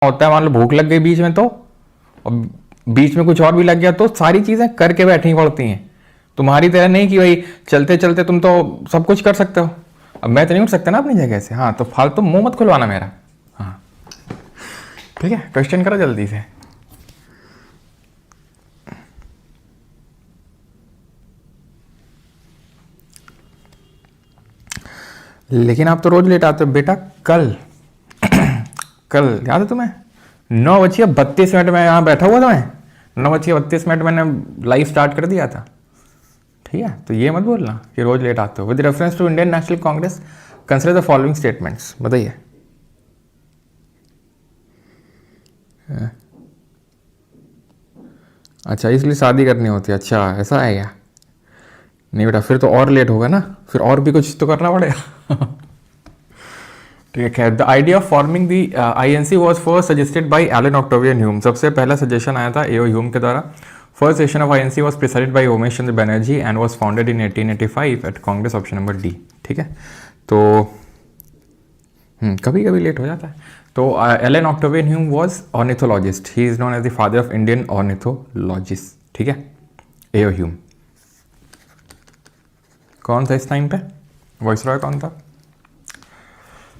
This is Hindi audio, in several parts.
होता है, मान लो भूख लग गई बीच में तो, और बीच में कुछ और भी लग गया तो सारी चीजें करके बैठनी पड़ती हैं। तुम्हारी तरह नहीं कि भाई चलते चलते तुम तो सब कुछ कर सकते हो। अब मैं तो नहीं उठ सकता ना अपनी जगह से। हाँ, तो फालतू मुंह मत खुलवाना मेरा। हाँ ठीक है, क्वेश्चन करो जल्दी से। लेकिन आप तो रोज लेट आते हो बेटा। कल कल याद है तुम्हें 9:32 में यहाँ बैठा हुआ था मैं। 9:32 मैंने लाइव स्टार्ट कर दिया था। ठीक है, तो ये मत बोलना कि रोज लेट आते हो। With reference to Indian national Congress consider the following statements. बताइए। अच्छा, इसलिए शादी करनी होती है। अच्छा, ऐसा है क्या? नहीं बेटा, फिर तो और लेट होगा ना, फिर और भी कुछ तो करना पड़ेगा। ठीक है। The idea of forming the INC was first suggested by Allan Octavian Hume. सबसे पहला सजेशन आया था एओ ह्यूम के द्वारा। First session of INC was presided by Umesh Chandra Banerjee and was founded in 1885 at Congress, option number D. ठीक है, तो कभी कभी लेट हो जाता है। तो Allan Octavian Hume was ornithologist. He is known as the father of Indian ornithologist. ठीक है, एओ ह्यूम। कौन था इस टाइम पे वाइसरॉय? कौन था?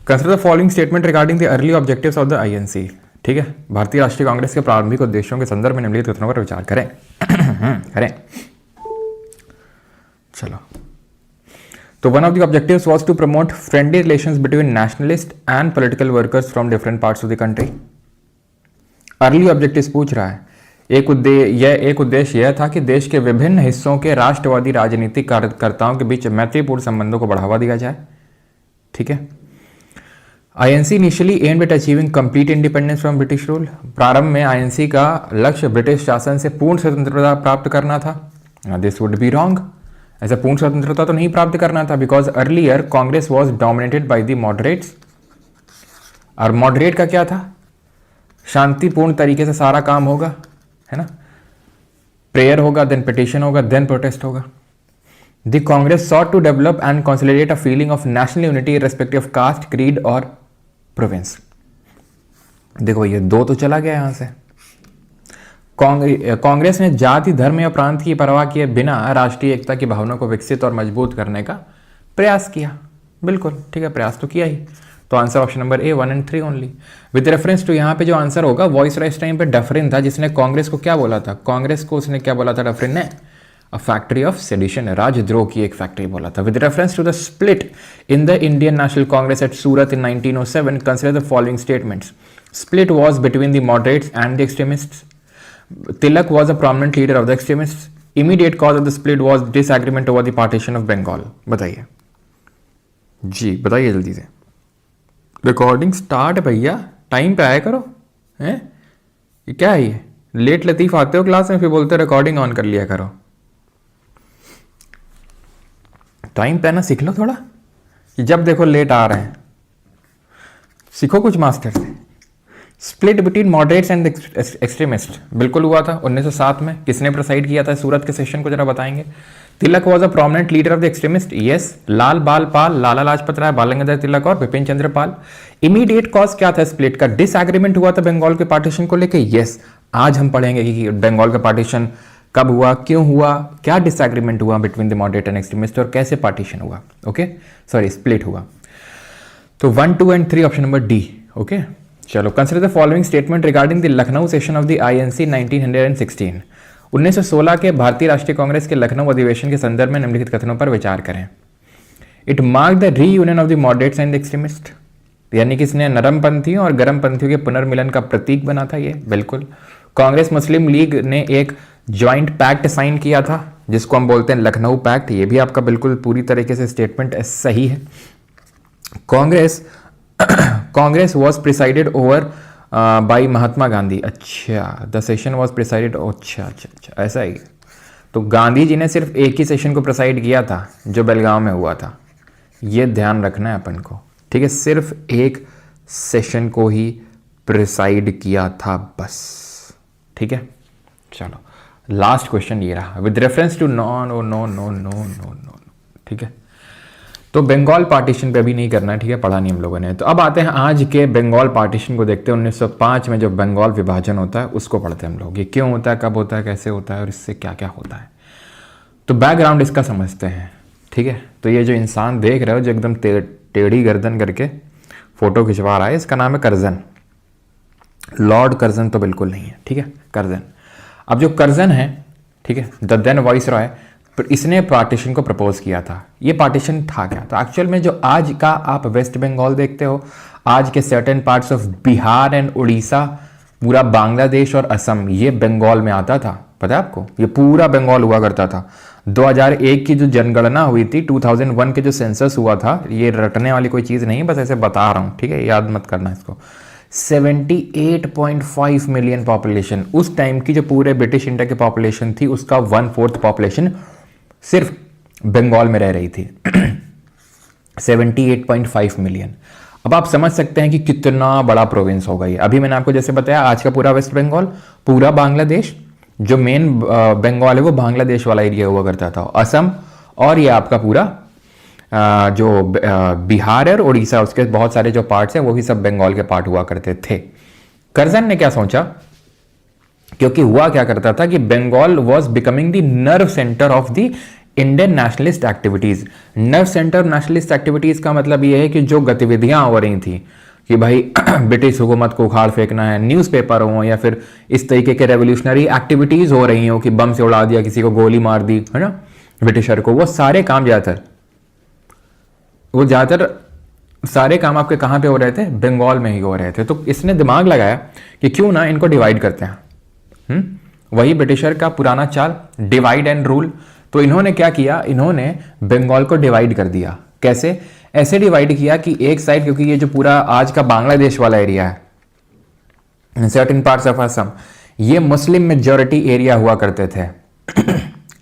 Consider the following statement regarding the early objectives of the INC. ठीक है, भारतीय राष्ट्रीय कांग्रेस के प्रारंभिक उद्देश्यों के संदर्भ में निम्नलिखित कथनों पर विचार करें। करें। चलो, तो one of the objectives was to promote friendly relations between nationalist and political workers from different parts of the country. Early objectives पूछ रहा है। एक उद्देश्य यह था कि देश के विभिन्न हिस्सों के राष्ट्रवादी राजनीतिक कार्यकर्ताओं के बीच मैत्रीपूर्ण संबंधों को बढ़ावा दिया जाए। ठीक है। INC initially aimed at achieving complete independence from British rule. प्रारंभ में आईएनसी का लक्ष्य ब्रिटिश शासन से पूर्ण स्वतंत्रता प्राप्त करना था। This would be wrong. ऐसा पूर्ण स्वतंत्रता तो नहीं प्राप्त करना था, because earlier Congress was dominated by the moderates. और मॉडरेट का क्या था? शांतिपूर्ण तरीके से सारा काम होगा, है ना। प्रेयर होगा, देन पिटिशन होगा, देन प्रोटेस्ट होगा। The Congress sought to develop and consolidate a feeling of national unity irrespective of caste, creed और प्रोविंस। देखो, ये दो तो चला गया यहां से। कांग्रेस ने जाति, धर्म या प्रांत की परवाह किए बिना राष्ट्रीय एकता की भावना को विकसित और मजबूत करने का प्रयास किया। बिल्कुल ठीक है, प्रयास तो किया ही। तो answer option number A 1 and 3 only. With reference to यहाँ पे जो आंसर होगा, वॉइसरॉय इस टाइम पे डफरिन था, जिसने कांग्रेस को क्या बोला था? कांग्रेस को उसने क्या बोला था डफरिन ने? अ फैक्ट्री ऑफ सेडिशन, राजद्रोह की एक फैक्ट्री बोला था। With reference to the split in the Indian national Congress at Surat in 1907, consider the following statements. Split was between the moderates and the extremists. Tilak was a prominent leader of the extremists. Immediate cause of the split was disagreement over the partition of Bengal. बताइए जी, बताइए जल्दी से। रिकॉर्डिंग स्टार्ट भैया, टाइम पे आया करो। हैं ये क्या है? ये लेट लतीफ आते हो क्लास में, फिर बोलते हो रिकॉर्डिंग ऑन कर लिया करो। टाइम पे आना सीख लो थोड़ा, कि जब देखो लेट आ रहे हैं। सीखो कुछ मास्टर से। Split between moderates and extremist बिल्कुल हुआ था 1907 में। किसने प्रोसाइड किया था सूरत के सेशन को, जरा बताएंगे। Tilak was a prominent leader of the extremist, yes. Lal Bal Pal, Lala Lajpat Rai, Bal Gangadhar Tilak और बिपिन चंद्र पाल। इमीडिएट कॉज क्या था स्प्लिट का? डिसएग्रीमेंट हुआ था बंगाल के पार्टीशन को लेके, यस। आज हम पढ़ेंगे कि बंगाल का पार्टीशन कब हुआ, क्यों हुआ, क्या डिसएग्रीमेंट हुआ between the moderate and extremist, और कैसे पार्टीशन हुआ। ओके, सॉरी, स्प्लिट हुआ। तो 1, 2 and 3 option number D. Okay, चलो। Consider the following statement regarding the Lucknow session of the INC 1916। 1916 के भारतीय राष्ट्रीय कांग्रेस के लखनऊ अधिवेशन के संदर्भ में निम्नलिखित कथनों पर विचार करें। It mark the reunion of the moderates and extremist, यानी कि इसने नरम पंथियों और गर्म पंथियों के पुनर्मिलन का प्रतीक बना था ये। बिल्कुल। कांग्रेस मुस्लिम लीग ने एक ज्वाइंट पैक्ट साइन किया था, जिसको हम बोलते हैं लखनऊ पैक्ट। ये भी आपका बिल्कुल पूरी तरीके से स्टेटमेंट सही है। Congress was presided over by Mahatma Gandhi. अच्छा, द सेशन वॉज प्रिसाइडेड। अच्छा, ऐसा ही। तो गांधी जी ने सिर्फ एक ही सेशन को प्रिसाइड किया था, जो बेलगांव में हुआ था। ये ध्यान रखना है अपन को, ठीक है। सिर्फ एक सेशन को ही प्रिसाइड किया था बस, ठीक है। चलो, लास्ट क्वेश्चन ये रहा। With reference to no no no no no no no, ठीक है। तो बंगाल पार्टीशन पे अभी नहीं करना है, ठीक है, पढ़ा नहीं हम लोगों ने। तो अब आते हैं आज के बंगाल पार्टीशन को देखते हैं। 1905 में जो बंगाल विभाजन होता है उसको पढ़ते हैं हम लोग। ये क्यों होता है, कब होता है, कैसे होता है और इससे क्या क्या होता है। तो बैकग्राउंड इसका समझते हैं, ठीक है। तो ये जो इंसान देख रहे हो जो एकदम टेढ़ी गर्दन करके फोटो खिंचवा रहा है, इसका नाम है कर्जन। लॉर्ड कर्जन तो बिल्कुल नहीं है, ठीक है, कर्जन। अब जो कर्जन है, ठीक है, द देन वाइसरॉय, इसने पार्टीशन को प्रपोज किया था। ये पार्टीशन था क्या, तो एक्चुअल में जो आज का आप वेस्ट बंगाल देखते हो, आज के certain parts of Bihar and Orissa, पूरा बांग्लादेश और असम, ये बंगाल में आता था। पता है आपको, ये पूरा बंगाल हुआ करता था। 2001 की जो जनगणना हुई थी, 2001 के जो सेंसस हुआ था, ये रटने वाली कोई चीज़ नहीं, बस ऐसे बता रहा हूँ, ठीक है, याद मत करना इसको। 78.5 मिलियन पॉपुलेशन, उस टाइम की जो पूरे ब्रिटिश इंडिया की पॉपुलेशन थी उसका 1/4 पॉपुलेशन सिर्फ बंगाल में रह रही थी। 78.5 मिलियन। अब आप समझ सकते हैं कि कितना बड़ा प्रोविंस होगा ये। अभी मैंने आपको जैसे बताया, आज का पूरा वेस्ट बंगाल, पूरा बांग्लादेश, जो मेन बंगाल है वो बांग्लादेश वाला एरिया हुआ करता था, असम, और ये आपका पूरा जो बिहार और उड़ीसा, उसके बहुत सारे जो पार्ट्स हैं वो भी सब बंगाल के पार्ट हुआ करते थे। कर्जन ने क्या सोचा, क्योंकि हुआ क्या करता था कि Bengal was becoming the nerve centre of the Indian nationalist activities. Nerve centre nationalist activities का मतलब यह है कि जो गतिविधियां हो रही थी कि भाई ब्रिटिश हुकूमत को उखाड़ फेंकना है, न्यूज़पेपर हो या फिर इस तरीके के रेवोल्यूशनरी एक्टिविटीज हो रही हो कि बम से उड़ा दिया, किसी को गोली मार दी, है ना, ब्रिटिशर को, वो सारे काम ज़्यादातर सारे काम आपके कहाँ पे हो रहे थे, बंगाल में ही हो रहे थे। तो इसने दिमाग लगाया कि क्यों ना इनको डिवाइड करते हैं। वही ब्रिटिशर का पुराना चाल, डिवाइड एंड रूल। तो इन्होंने क्या किया, इन्होंने बंगाल को डिवाइड कर दिया। कैसे, ऐसे डिवाइड किया कि एक साइड, क्योंकि ये जो पूरा आज का बांग्लादेश वाला एरिया है, सर्टेन पार्ट्स ऑफ असम, ये मुस्लिम मेजॉरिटी एरिया हुआ करते थे,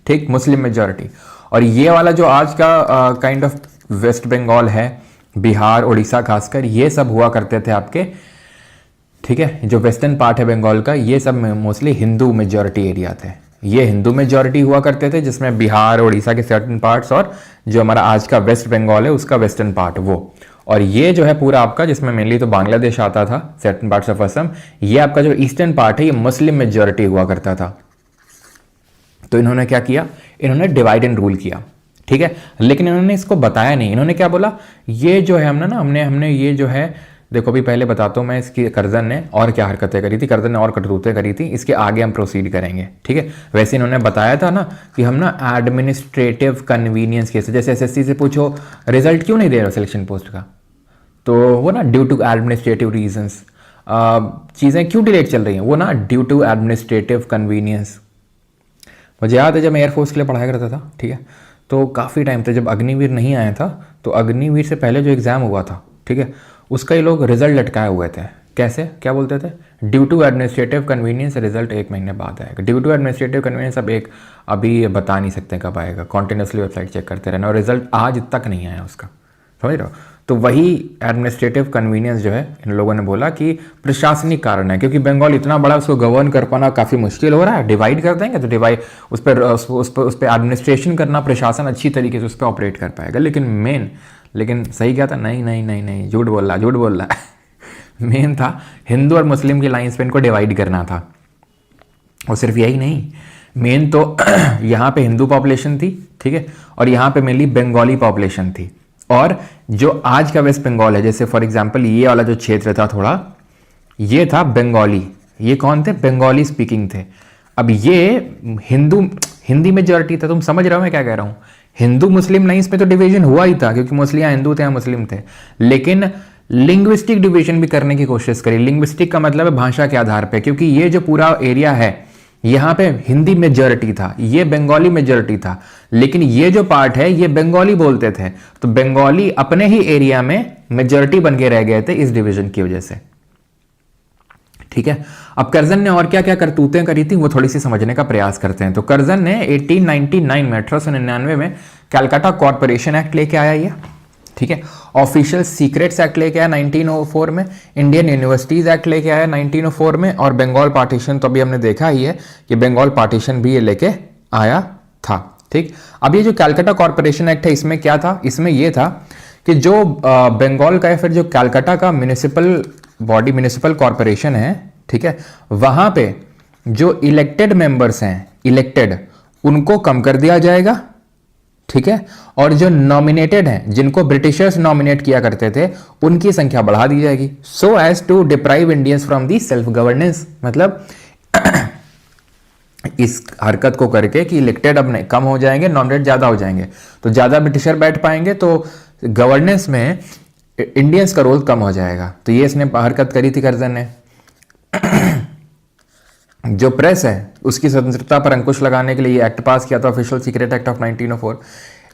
ठीक, मुस्लिम मेजॉरिटी। और ये वाला जो आज का काइंड ऑफ वेस्ट बंगाल है, बिहार उड़ीसा खासकर, ये सब हुआ करते थे आपके, ठीक है, जो वेस्टर्न पार्ट है बंगाल का, ये सब मोस्टली हिंदू मेजॉरिटी एरिया थे। ये हिंदू मेजॉरिटी हुआ करते थे, जिसमें बिहार उड़ीसा के सर्टेन पार्ट्स और जो हमारा आज का वेस्ट बंगाल है उसका वेस्टर्न पार्ट वो। और ये जो है पूरा आपका, जिसमें मेनली तो बांग्लादेश आता था, सर्टेन पार्ट्स ऑफ असम, ये आपका जो ईस्टर्न पार्ट है ये मुस्लिम मेजॉरिटी हुआ करता था। तो इन्होंने क्या किया, इन्होंने डिवाइड एंड रूल किया, ठीक है, लेकिन इन्होंने इसको बताया नहीं। इन्होंने क्या बोला, ये जो है हमने ये जो है, देखो अभी पहले बताता हूँ मैं इसकी, कर्जन ने और क्या हरकतें करी थी, कर्जन ने और करतूतें करी थी, इसके आगे हम प्रोसीड करेंगे, ठीक है। वैसे इन्होंने बताया था ना कि हम ना एडमिनिस्ट्रेटिव कन्वीनियंस केस, जैसे एसएससी से पूछो रिजल्ट क्यों नहीं दे रहे सिलेक्शन पोस्ट का, तो वो ना ड्यू टू एडमिनिस्ट्रेटिव रीजंस, चीज़ें क्यों डिलेट चल रही हैं, वो ना ड्यू टू एडमिनिस्ट्रेटिव कन्वीनियंस। मुझे याद है जब मैं एयरफोर्स के लिए पढ़ाया करता था, ठीक है, तो काफ़ी टाइम तक जब अग्निवीर नहीं आया था, तो अग्निवीर से पहले जो एग्ज़ाम हुआ था, ठीक है, उसका ये लोग रिजल्ट लटकाए हुए थे। कैसे, क्या बोलते थे, due to administrative convenience result 1 महीने बाद आएगा। ड्यू टू एडमिनिस्ट्रेटिव कन्वीनियंस अब अभी बता नहीं सकते कब आएगा, कॉन्टिन्यूसली वेबसाइट चेक करते रहना, और रिजल्ट आज तक नहीं आया उसका, समझ रहे हो। तो वही एडमिनिस्ट्रेटिव कन्वीनियंस जो है इन लोगों ने बोला कि प्रशासनिक कारण है, क्योंकि बंगाल इतना बड़ा, उसको गवर्न कर पाना काफ़ी मुश्किल हो रहा है। डिवाइड कर देंगे तो डिवाइड उस पर एडमिनिस्ट्रेशन करना, प्रशासन अच्छी तरीके से उस पर ऑपरेट कर पाएगा। लेकिन सही क्या था, नहीं, झूठ बोल रहा है मेन था हिंदू और मुस्लिम की लाइन्स पे इनको डिवाइड करना था। और सिर्फ यही नहीं, मेन तो यहाँ पे हिंदू पॉपुलेशन थी, ठीक है, और यहाँ पे मेनली बंगाली पॉपुलेशन थी। और जो आज का वेस्ट बंगाल है, जैसे फॉर एग्जांपल ये वाला जो क्षेत्र था थोड़ा, ये था बंगाली। ये कौन थे, बंगाली स्पीकिंग थे। अब ये हिंदी मेजॉरिटी था, तुम समझ रहे हो मैं क्या कह रहा हूँ। हिंदू मुस्लिम नहीं, इसमें तो डिवीजन हुआ ही था, क्योंकि मोस्टली यहाँ हिंदू थे यहाँ मुस्लिम थे, लेकिन लिंग्विस्टिक डिवीजन भी करने की कोशिश करी। लिंग्विस्टिक का मतलब है भाषा के आधार पे, क्योंकि ये जो पूरा एरिया है यहाँ पे हिंदी मेजॉरिटी था, ये बंगाली मेजॉरिटी था, लेकिन ये जो पार्ट है ये बंगाली बोलते थे, तो बंगाली अपने ही एरिया में मेजॉरिटी बन के रह गए थे इस डिवीजन की वजह से, ठीक है। अब कर्जन ने और क्या क्या करतूतें करी थी वो थोड़ी सी समझने का प्रयास करते हैं। तो कर्जन ने 1899 में 1899 में कैलकाटा कॉर्पोरेशन एक्ट लेके आया ये, ठीक है। ऑफिशियल सीक्रेट्स एक्ट लेके आया 1904 में, इंडियन यूनिवर्सिटीज एक्ट लेके आया 1904 में, और बंगाल पार्टीशन तो अभी हमने देखा ही है कि बंगाल पार्टीशन भी ये लेके आया था, ठीक। अब ये जो कैलकाटा कॉर्पोरेशन एक्ट है, इसमें क्या था, इसमें ये था कि जो बंगाल का या फिर जो कलकत्ता का म्यूनिसिपल बॉडी म्यूनिसिपल कॉरपोरेशन है, ठीक है, वहां पे जो इलेक्टेड मेंबर्स हैं, इलेक्टेड, उनको कम कर दिया जाएगा, ठीक है, और जो नॉमिनेटेड हैं, जिनको ब्रिटिशर्स नॉमिनेट किया करते थे, उनकी संख्या बढ़ा दी जाएगी, so as to deprive Indians from the self governance. मतलब इस हरकत को करके कि इलेक्टेड अब कम हो जाएंगे, नॉमिनेट ज्यादा हो जाएंगे, तो ज्यादा ब्रिटिशर बैठ पाएंगे, तो गवर्नेंस में इंडियंस का रोल कम हो जाएगा। तो ये इसने हरकत करी थी कर्जन ने। जो प्रेस है उसकी स्वतंत्रता पर अंकुश लगाने के लिए ये एक्ट पास किया था, official secret act of 1904।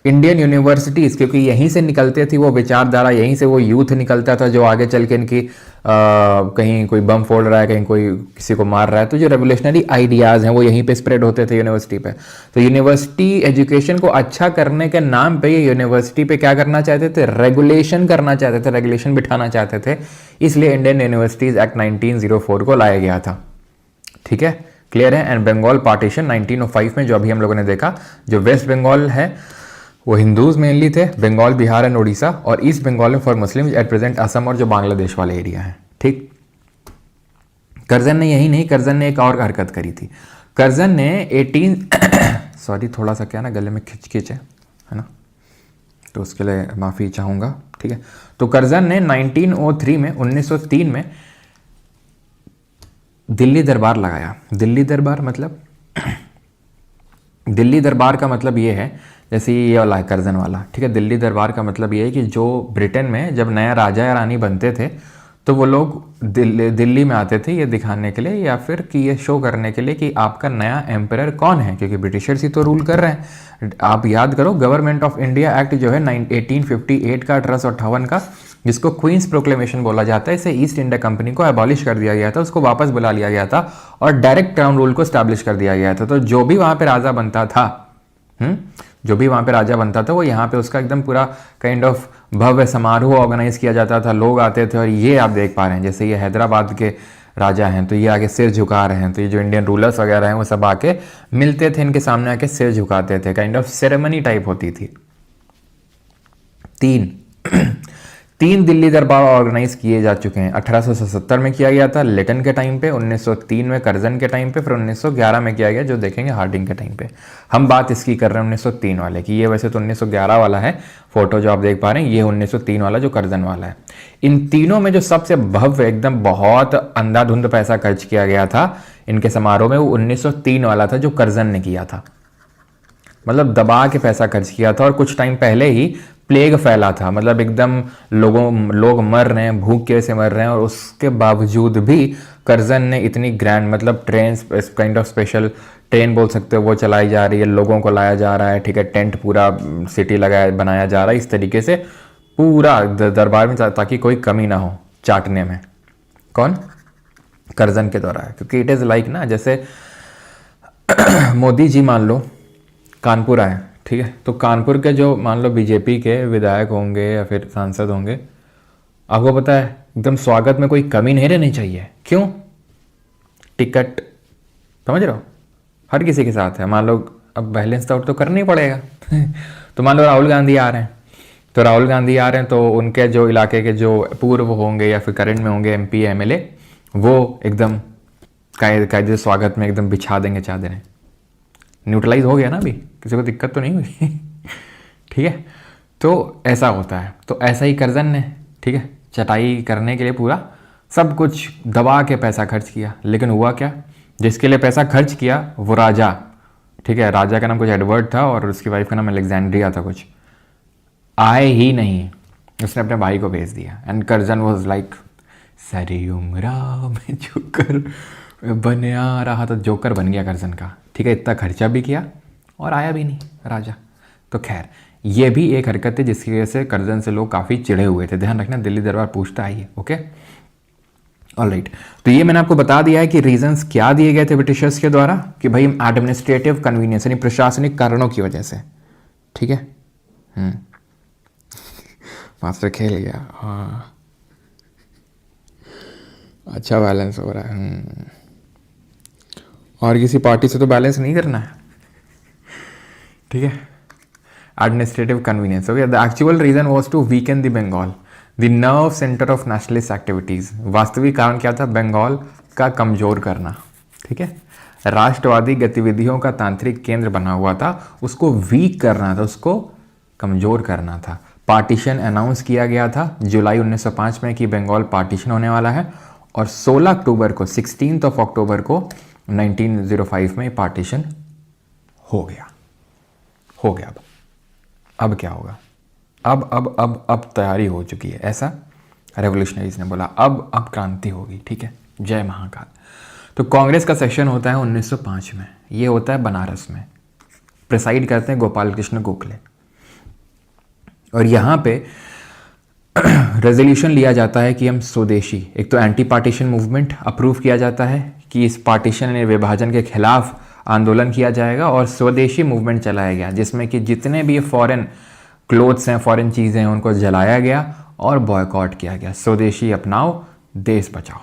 Indian universities, क्योंकि यहीं से निकलते थी वो विचारधारा, यहीं से वो यूथ निकलता था जो आगे चल के इनकी कहीं कोई बम फोड़ रहा है, कहीं कोई किसी को मार रहा है, तो जो रेवोल्यूशनरी आइडियाज़ हैं वो यहीं पे स्प्रेड होते थे यूनिवर्सिटी पे। तो यूनिवर्सिटी एजुकेशन को अच्छा करने के नाम पे ये यूनिवर्सिटी पे क्या करना चाहते थे, रेगुलेशन करना चाहते थे, रेगुलेशन बिठाना चाहते थे, इसलिए इंडियन यूनिवर्सिटीज़ एक्ट 1904 को लाया गया था। ठीक है, क्लियर है। एंड बंगाल पार्टीशन 1905 में जो अभी हम लोगों ने देखा, जो वेस्ट बंगाल है वो हिंदूज मेनली थे, बंगाल, बिहार एंड उड़ीसा, और ईस्ट बंगाल में for Muslim at present Assam और जो बांग्लादेश वाले एरिया है। ठीक, कर्जन ने यही नहीं, कर्जन ने एक और हरकत करी थी। कर्जन ने 18 सॉरी थोड़ा सा क्या ना गले में खिंच है ना, तो उसके लिए माफ़ी चाहूँगा। ठीक है, तो कर्जन ने 1903 में 1903 में दिल्ली दरबार लगाया। दिल्ली दरबार मतलब दिल्ली दरबार का मतलब ये है, जैसे ये वाला है कर्जन वाला, ठीक है, दिल्ली दरबार का मतलब ये है कि जो ब्रिटेन में जब नया राजा या रानी बनते थे तो वो लोग दिल्ली में आते थे ये दिखाने के लिए, या फिर कि ये शो करने के लिए कि आपका नया एम्परर कौन है, क्योंकि ब्रिटिशर्स ही तो रूल कर रहे हैं। आप याद करो, गवर्नमेंट ऑफ इंडिया एक्ट जो है 1858 का, 1858 का, जिसको क्वींस प्रोक्लेमेशन बोला जाता है, इसे ईस्ट इंडिया कंपनी को एबॉलिश कर दिया गया था, उसको वापस बुला लिया गया था और डायरेक्ट क्राउन रूल को स्टैब्लिश कर दिया गया था। तो जो भी वहाँ पे राजा बनता था, जो भी वहाँ पे राजा बनता था, वो यहाँ पे उसका एकदम पूरा काइंड ऑफ भव्य समारोह ऑर्गेनाइज किया जाता था, लोग आते थे। और ये आप देख पा रहे हैं, जैसे ये हैदराबाद के राजा हैं तो ये आगे सिर झुका रहे हैं, तो ये जो इंडियन रूलर्स वगैरह हैं वो सब आके मिलते थे, इनके सामने आके सिर झुकाते थे, काइंड ऑफ सेरेमनी टाइप होती थी। तीन दिल्ली दरबार ऑर्गेनाइज किए जा चुके हैं। 1877 में किया गया था लेटन के टाइम पे, 1903 में कर्जन के टाइम पे, फिर 1911 में किया गया जो देखेंगे हार्डिंग के टाइम पे। हम बात इसकी कर रहे हैं 1903 वाले की। ये वैसे तो 1911 वाला है, फोटो जो आप देख पा रहे हैं ये 1903 वाला जो कर्जन वाला है। इन तीनों में जो सबसे भव्य, एकदम बहुत अंधाधुंध पैसा खर्च किया गया था इनके समारोह में, वो 1903 वाला था जो कर्जन ने किया था। मतलब दबा के पैसा खर्च किया था, और कुछ टाइम पहले ही प्लेग फैला था, मतलब एकदम लोग मर रहे हैं, भूख के से मर रहे हैं, और उसके बावजूद भी कर्जन ने इतनी ग्रैंड, मतलब train, kind of special train बोल सकते हो, वो चलाई जा रही है, लोगों को लाया जा रहा है, ठीक है, टेंट पूरा सिटी बनाया जा रहा है, इस तरीके से पूरा दरबार में, ताकि कोई कमी ना हो चाटने में। कौन? कर्जन के द्वारा है, क्योंकि इट इज़ लाइक ना, जैसे मोदी जी मान लो कानपुर आए, ठीक है, तो कानपुर के जो मान लो बीजेपी के विधायक होंगे या फिर सांसद होंगे, आपको पता है एकदम स्वागत में कोई कमी नहीं रहनी चाहिए। क्यों? टिकट, समझ रहे हो, हर किसी के साथ है। मान लो अब बैलेंस आउट तो करना ही पड़ेगा तो मान लो राहुल गांधी आ रहे हैं, तो राहुल गांधी आ रहे हैं तो उनके जो इलाके के जो पूर्व होंगे या फिर करंट में होंगे एमपी एमएलए, वो एकदम कायदे स्वागत में एकदम बिछा देंगे चादरें। न्यूट्रलाइज हो गया ना, अभी किसी को दिक्कत तो नहीं हुई ठीक है, तो ऐसा होता है। तो ऐसा ही कर्जन ने, ठीक है, चटाई करने के लिए पूरा सब कुछ दबा के पैसा खर्च किया। लेकिन हुआ क्या, जिसके लिए पैसा खर्च किया वो राजा, ठीक है, राजा का नाम कुछ एडवर्ड था और उसकी वाइफ का नाम अलेक्जेंड्रिया था कुछ, आए ही नहीं, उसने अपने भाई को भेज दिया। एंड कर्जन वाज लाइक, सारी उम्र में जोकर बन आ रहा, तो जोकर बन गया कर्जन का, ठीक है, इतना खर्चा भी किया और आया भी नहीं राजा। तो खैर ये भी एक हरकत है जिसकी वजह से कर्जन से लोग काफ़ी चिढ़े हुए थे। ध्यान रखना, दिल्ली दरबार पूछता है ये, ओके, ऑलराइट। तो ये मैंने आपको बता दिया है कि रीजंस क्या दिए गए थे ब्रिटिशर्स के द्वारा, कि भाई एडमिनिस्ट्रेटिव कन्वीनियंस यानी प्रशासनिक कारणों की वजह से, ठीक है। मास्टर खेल गया, हाँ, अच्छा बैलेंस हो रहा है। और किसी पार्टी से तो बैलेंस नहीं करना है, ठीक है। administrative convenience. Okay, the actual reason was to weaken the Bengal, the nerve center of nationalist activities. वास्तविक कारण क्या था? बंगाल का कमजोर करना, ठीक है, राष्ट्रवादी गतिविधियों का तांत्रिक केंद्र बना हुआ था, उसको वीक करना था, उसको कमजोर करना था। पार्टीशन अनाउंस किया गया था जुलाई 1905 में कि बंगाल पार्टीशन होने वाला है, और 16 अक्टूबर को 16th of अक्टूबर को 1905 में पार्टीशन हो गया। अब क्या होगा? अब तैयारी हो चुकी है, ऐसा रेवोल्यूशनरीज ने बोला। अब क्रांति होगी, ठीक है, जय महाकाल। तो कांग्रेस का सेशन होता है 1905 में, ये होता है बनारस में, प्रिसाइड करते हैं गोपाल कृष्ण गोखले, और यहाँ पे रेजोल्यूशन लिया जाता है कि हम स्वदेशी, एक तो एंटी पार्टीशन मूवमेंट अप्रूव किया जाता है कि इस पार्टीशन यानी विभाजन के खिलाफ आंदोलन किया जाएगा, और स्वदेशी मूवमेंट चलाया गया जिसमें कि जितने भी फॉरेन क्लोथ्स हैं, फॉरेन चीज़ें हैं, उनको जलाया गया और बॉयकॉट किया गया। स्वदेशी अपनाओ, देश बचाओ।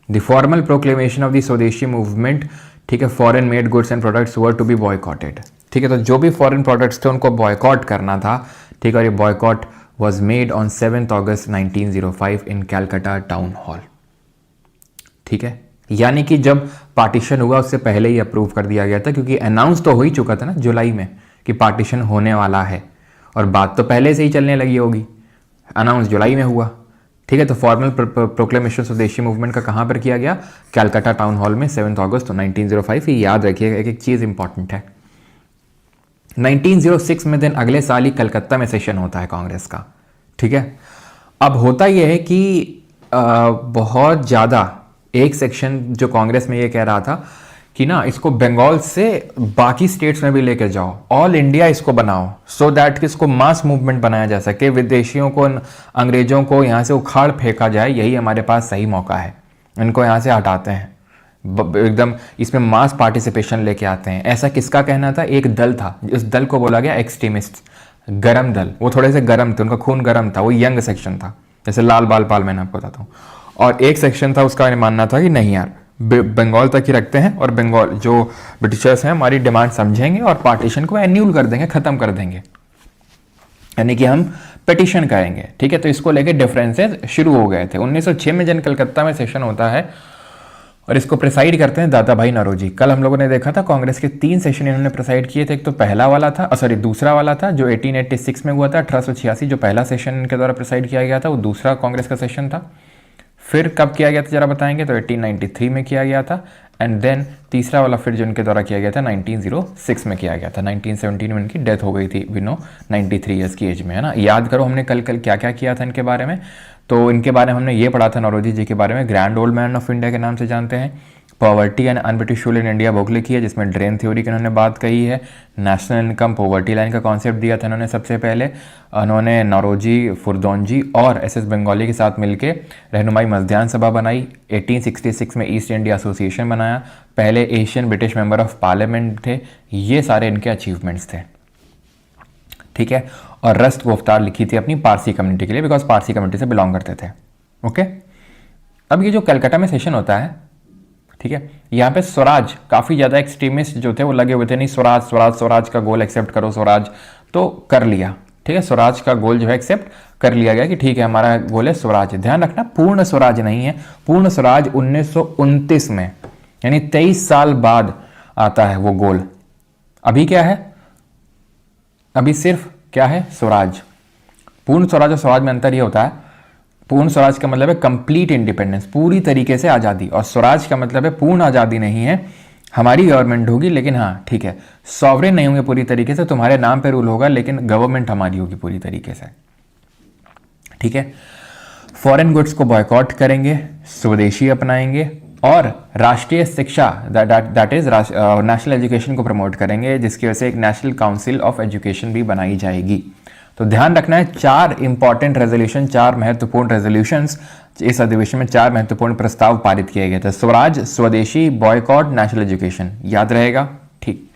The formal proclamation of the Swadeshi movement, ठीक है, foreign made goods and products were to be boycotted, ठीक है, तो जो भी फॉरेन प्रोडक्ट्स थे उनको बॉयकॉट करना था, ठीक है, और ये boycott was made on 7 August 1905 in Calcutta town hall, ठीक है। यानी कि जब पार्टीशन हुआ उससे पहले ही अप्रूव कर दिया गया था, क्योंकि अनाउंस तो हो ही चुका था ना जुलाई में कि पार्टीशन होने वाला है, और बात तो पहले से ही चलने लगी होगी, अनाउंस जुलाई में हुआ, ठीक है। तो फॉर्मल प्रोक्लेमेशन स्वदेशी मूवमेंट का कहाँ पर किया गया? कैलकाटा टाउन हॉल में 7 अगस्त 1905। ये याद रखिएगा, एक एक चीज़ इंपॉर्टेंट है। 1906 में दिन अगले साल ही कलकत्ता में सेशन होता है कांग्रेस का, ठीक है। अब होता यह है कि बहुत ज़्यादा एक सेक्शन जो कांग्रेस में ये कह रहा था कि ना इसको बंगाल से बाकी स्टेट्स में भी लेके जाओ, ऑल इंडिया इसको बनाओ, सो दैट कि इसको मास मूवमेंट बनाया जा सके, विदेशियों को, अंग्रेजों को यहाँ से उखाड़ फेंका जाए, यही हमारे पास सही मौका है, इनको यहाँ से हटाते हैं, एकदम इसमें मास पार्टिसिपेशन लेके आते हैं। ऐसा किसका कहना था? एक दल था, उस दल को बोला गया एक्सट्रीमिस्ट, गरम दल। वो थोड़े से गरम थे, उनका खून गरम था, वो यंग सेक्शन था, जैसे लाल बाल पाल मैंने आपको बताता हूँ। और एक सेक्शन था उसका मानना था कि नहीं यार, बंगाल तक ही रखते हैं, और बंगाल जो ब्रिटिशर्स हैं हमारी डिमांड समझेंगे और पार्टीशन को एन्यूल कर देंगे, खत्म कर देंगे, यानी कि हम पिटिशन करेंगे, ठीक है। तो इसको लेके डिफरेंसेस शुरू हो गए थे। 1906 में जन कलकत्ता में सेशन होता है, और इसको प्रिसाइड करते हैं दादा भाई नौरोजी। कल हम लोगों ने देखा था कांग्रेस के 3 सेशन इन्होंने प्रिसाइड किए थे। एक तो पहला वाला था, दूसरा वाला था जो 1886 में हुआ था, 1886 जो पहला सेशन इनके द्वारा प्रिसाइड किया गया था, वो दूसरा कांग्रेस का सेशन था। फिर कब किया गया था जरा बताएंगे, तो 1893 में किया गया था, एंड देन तीसरा वाला फिर जो इनके द्वारा किया गया था 1906 में किया गया था। 1917 में इनकी डेथ हो गई थी, वी नो, 93 ईयर्स की एज में, है ना। याद करो हमने कल क्या क्या किया था इनके बारे में। तो इनके बारे में हमने ये पढ़ा था, नौरोजी जी के बारे में grand old man of India के नाम से जानते हैं। Poverty and un-British rule in India book लिखी है, जिसमें ड्रेन थ्योरी की इन्होंने बात कही है। नेशनल इनकम पॉवर्टी लाइन का कॉन्सेप्ट दिया था इन्होंने सबसे पहले। उन्होंने नौरोजी, फुरदौनजी और एस बंगाली के साथ मिलकर रहनुमाई मजदान सभा बनाई। 1866 में ईस्ट इंडिया एसोसिएशन बनाया। पहले Asian British member of parliament थे। ये सारे इनके अचीवमेंट्स थे, ठीक है। और रस्ट गुफ्तार लिखी थी अपनी पारसी कम्युनिटी के लिए, बिकॉज पारसी कम्युनिटी से बिलोंग करते थे, ओके। अब ये जो कलकत्ता में सेशन होता है, ठीक है, यहाँ पे स्वराज काफ़ी ज़्यादा एक्सट्रीमिस्ट जो थे वो लगे हुए थे, नहीं स्वराज स्वराज स्वराज का गोल एक्सेप्ट करो, स्वराज तो कर लिया, ठीक है। स्वराज का गोल जो है एक्सेप्ट कर लिया गया कि ठीक है हमारा गोल है स्वराज। ध्यान रखना, पूर्ण स्वराज नहीं है, पूर्ण स्वराज 1929 में, यानी 23 साल बाद आता है वो गोल। अभी क्या है? अभी सिर्फ क्या है? स्वराज। पूर्ण स्वराज और स्वराज में अंतर ये होता है, पूर्ण स्वराज का मतलब है कंप्लीट इंडिपेंडेंस, पूरी तरीके से आज़ादी, और स्वराज का मतलब है पूर्ण आज़ादी नहीं है, हमारी गवर्नमेंट होगी लेकिन हाँ ठीक है, सॉवरेन नहीं होंगे पूरी तरीके से, तुम्हारे नाम पे रूल होगा लेकिन गवर्नमेंट हमारी होगी पूरी तरीके से, ठीक है। फॉरेन गुड्स को बॉयकॉट करेंगे, स्वदेशी अपनाएंगे, और राष्ट्रीय शिक्षा दैट इज नेशनल एजुकेशन को प्रमोट करेंगे, जिसकी वजह से एक नेशनल काउंसिल ऑफ एजुकेशन भी बनाई जाएगी। तो ध्यान रखना है, 4 इंपॉर्टेंट रेजोल्यूशन, 4 महत्वपूर्ण रेजोल्यूशंस इस अधिवेशन में, 4 महत्वपूर्ण प्रस्ताव पारित किए गए थे। स्वराज, स्वदेशी, बॉयकॉट, नेशनल एजुकेशन, याद रहेगा, ठीक।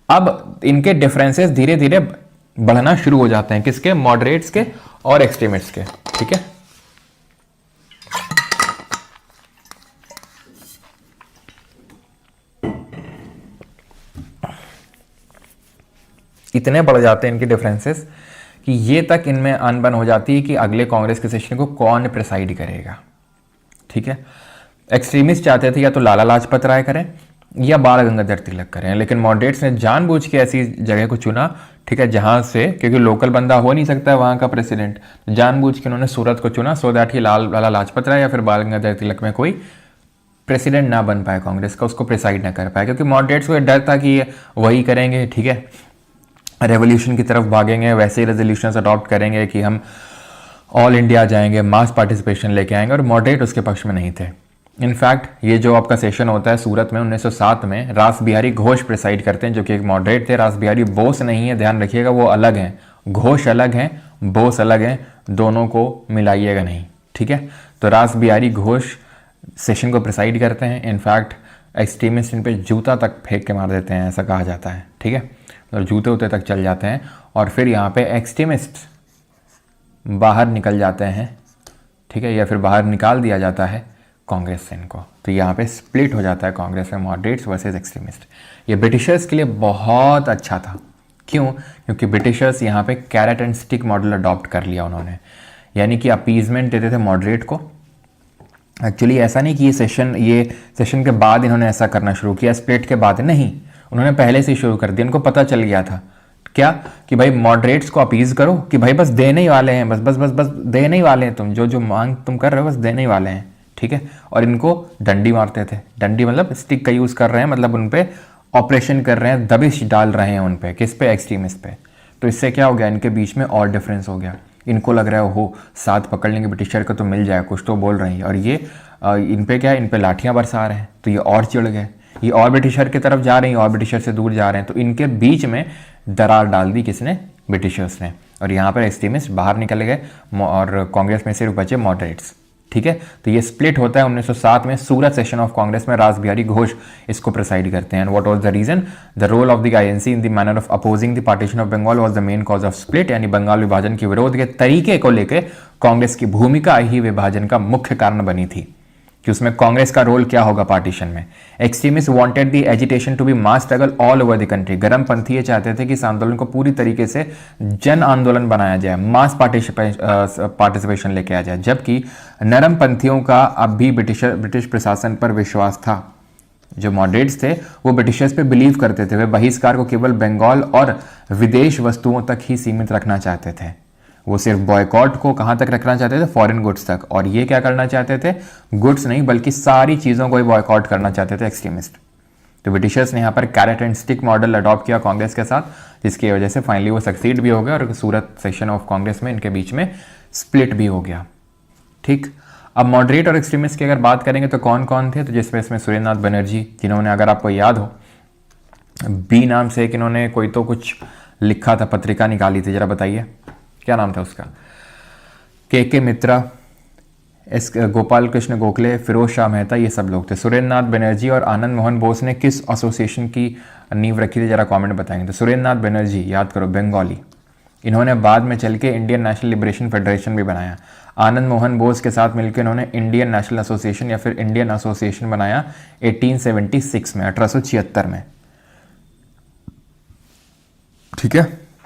अब इनके डिफरेंसेस धीरे धीरे बढ़ना शुरू हो जाते हैं, किसके? मॉडरेट्स के और एक्सट्रीमिस्ट्स के, ठीक है। इतने बढ़ जाते हैं इनके डिफरेंसेस कि ये तक इनमें अनबन हो जाती है कि अगले कांग्रेस के सेशन को कौन प्रिसाइड करेगा। ठीक है, एक्सट्रीमिस्ट चाहते थे या तो लाला लाजपत राय करें या बाल गंगाधर तिलक करें, लेकिन मॉडरेट्स ने जानबूझ के ऐसी जगह को चुना, ठीक है, जहां से, क्योंकि लोकल बंदा हो नहीं सकता है वहां का प्रेसिडेंट, जानबूझ के उन्होंने सूरत को चुना सो दैट कि लाला लाजपत राय या फिर बाल गंगाधर तिलक में कोई प्रेसिडेंट ना बन पाए कांग्रेस का, उसको प्रिसाइड ना कर पाए, क्योंकि मॉडरेट्स को डर था कि ये वही करेंगे, ठीक है, रेवोल्यूशन की तरफ भागेंगे, वैसे ही रेजोल्यूशन अडॉप्ट करेंगे कि हम ऑल इंडिया जाएंगे, मास पार्टिसिपेशन लेके आएंगे, और मॉडरेट उसके पक्ष में नहीं थे। इनफैक्ट ये जो आपका सेशन होता है सूरत में 1907 में रास बिहारी घोष प्रिसाइड करते हैं, जो कि एक मॉडरेट थे। रास बिहारी बोस नहीं है, ध्यान रखिएगा, वो अलग हैं, घोष अलग हैं, बोस अलग हैं, दोनों को मिलाइएगा नहीं, ठीक है। तो रास बिहारी घोष सेशन को प्रिसाइड करते हैं। इनफैक्ट एक्सट्रीमिस्ट इन पे जूता तक फेंक के मार देते हैं, ऐसा कहा जाता है, ठीक है, और जूते उते तक चल जाते हैं, और फिर यहाँ पे एक्सट्रीमिस्ट बाहर निकल जाते हैं, ठीक है, या फिर बाहर निकाल दिया जाता है कांग्रेस से इनको। तो यहाँ पे स्प्लिट हो जाता है कांग्रेस में, मॉडरेट्स वर्सेस एक्सट्रीमिस्ट। ये ब्रिटिशर्स के लिए बहुत अच्छा था। क्यों? क्योंकि ब्रिटिशर्स यहाँ पे carrot and stick model adopt कर लिया उन्होंने, यानी कि अपीजमेंट देते थे मॉडरेट को। एक्चुअली ऐसा नहीं कि ये सेशन के बाद इन्होंने ऐसा करना शुरू किया, स्प्लिट के बाद नहीं, उन्होंने पहले से ही शुरू कर दिया। इनको पता चल गया था क्या कि भाई मॉडरेट्स को अपीज करो कि भाई बस देने ही वाले हैं, बस बस बस बस देने ही वाले हैं, तुम जो मांग तुम कर रहे हो बस देने ही वाले हैं, ठीक है। और इनको डंडी मारते थे, डंडी मतलब स्टिक का यूज़ कर रहे हैं, मतलब उन पे ऑपरेशन कर रहे हैं, दबिश डाल रहे हैं उन पे, किस पे? एक्सट्रीमिस्ट पे। तो इससे क्या हो गया, इनके बीच में और डिफरेंस हो गया। इनको लग रहा है हो साथ पकड़ लेंगे ब्रिटिशर को तो मिल जाए, कुछ तो बोल रहे हैं, और ये इन पे क्या है, इन पे लाठियाँ बरसा रहे हैं, तो ये और चिढ़ गए, ये और ब्रिटिशर की तरफ जा रहे हैं, और ब्रिटिशर से दूर जा रहे हैं। तो इनके बीच में दरार डाल दी किसने? ब्रिटिशर्स ने। और यहाँ पर एक्सट्रीमिस्ट बाहर निकल गए और कांग्रेस में सिर्फ बचे मॉडरेट्स, ठीक है। तो ये स्प्लिट होता है 1907 में सूरत सेशन ऑफ कांग्रेस में, रास बिहारी घोष इसको प्रिसाइड करते हैं। What was the reason? The role of the INC in the manner of opposing the partition of Bengal was the main cause of split, यानी बंगाल विभाजन के विरोध के तरीके को लेकर कांग्रेस की भूमिका ही विभाजन का मुख्य कारण बनी थी कि उसमें कांग्रेस का रोल क्या होगा पार्टीशन में। Extremist wanted the agitation to be mass struggle all over the country. गरमपंथी ये चाहते थे कि इस आंदोलन को पूरी तरीके से जन आंदोलन बनाया जाए, मास पार्टिसिपेशन लेके आ जाए, जबकि नरमपंथियों का अब भी ब्रिटिश प्रशासन पर विश्वास था। जो मॉडरेट्स थे वो ब्रिटिशर्स पे बिलीव करते थे, वे बहिष्कार को केवल बंगाल और विदेश वस्तुओं तक ही सीमित रखना चाहते थे। वो सिर्फ बॉयकॉट को कहाँ तक रखना चाहते थे? फॉरेन गुड्स तक। और ये क्या करना चाहते थे? गुड्स नहीं बल्कि सारी चीज़ों को ही बॉयकॉट करना चाहते थे एक्सट्रीमिस्ट। तो ब्रिटिशर्स ने यहाँ पर carrot and stick model adopt किया कांग्रेस के साथ, जिसकी वजह से फाइनली वो सक्सीड भी हो गया और सूरत सेशन ऑफ कांग्रेस में इनके बीच में स्प्लिट भी हो गया, ठीक। अब मॉडरेट और एक्सट्रीमिस्ट की अगर बात करेंगे तो कौन कौन थे? तो जिसमें इसमें सुरेंद्र नाथ बनर्जी, जिन्होंने, अगर आपको याद हो, बी नाम से एक इन्होंने कोई तो कुछ लिखा था, पत्रिका निकाली थी, जरा बताइए क्या नाम था उसका? के मित्रा, एस गोपाल कृष्ण गोखले, फिरोज शाह मेहता, ये सब लोग थे। सुरेंद्र नाथ बनर्जी और आनंद मोहन बोस ने किस एसोसिएशन की नींव रखी थी, जरा कमेंट बताएंगे। तो सुरेंद्र नाथ बनर्जी, याद करो, बंगाली, इन्होंने बाद में चल के इंडियन नेशनल लिबरेशन फेडरेशन भी बनाया। आनंद मोहन बोस के साथ मिलकर इन्होंने इंडियन नेशनल एसोसिएशन या फिर इंडियन एसोसिएशन बनाया 1876 में, 1876 में, ठीक है।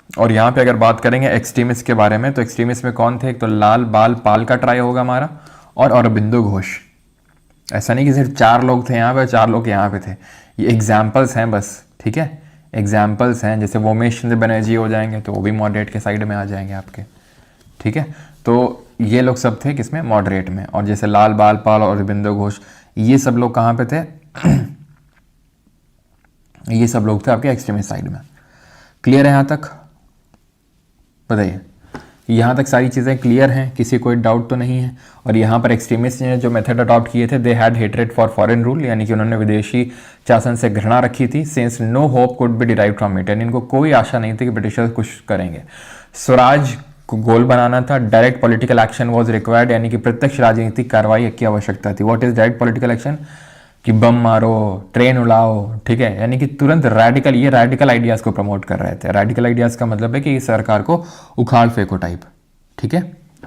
और यहाँ पे अगर बात करेंगे एक्सट्रीमिस्ट के बारे में, तो एक्सट्रीमिस्ट में कौन थे? एक तो लाल बाल पाल का ट्राई होगा हमारा, और अरबिंदो घोष। ऐसा नहीं कि सिर्फ 4 लोग थे यहाँ पे, 4 लोग यहाँ पे थे, ये एग्जाम्पल्स हैं बस, ठीक है, एग्जाम्पल्स हैं। जैसे वोमेश चंद्र बनर्जी हो जाएंगे तो वो भी मॉडरेट के साइड में आ जाएंगे आपके, ठीक है। तो ये लोग सब थे किसमें? मॉडरेट में। और जैसे लाल बाल पाल और अरबिंदो घोष, ये सब लोग कहाँ पे थे? ये सब लोग थे आपके एक्सट्रीमिस्ट साइड में। क्लियर है यहाँ तक? बताइए, यहाँ तक सारी चीज़ें क्लियर हैं, किसी कोई डाउट तो नहीं है। और यहाँ पर एक्सट्रीमिस्ट ने जो मेथड अडॉप्ट किए थे, they had hatred for foreign rule, यानी कि उन्होंने विदेशी शासन से घृणा रखी थी। Since no hope could be derive from it, यानी इनको कोई आशा नहीं थी कि ब्रिटिशर्स कुछ करेंगे। स्वराज को गोल बनाना था, direct political action was required, यानी कि प्रत्यक्ष राजनीतिक कार्रवाई की आवश्यकता थी। What is direct political action? कि बम मारो, ट्रेन उड़ाओ, ठीक है, यानी कि तुरंत रैडिकल, ये रैडिकल आइडियाज़ को प्रमोट कर रहे थे। रैडिकल आइडियाज़ का मतलब है कि सरकार को उखाड़ फेंको टाइप, ठीक है,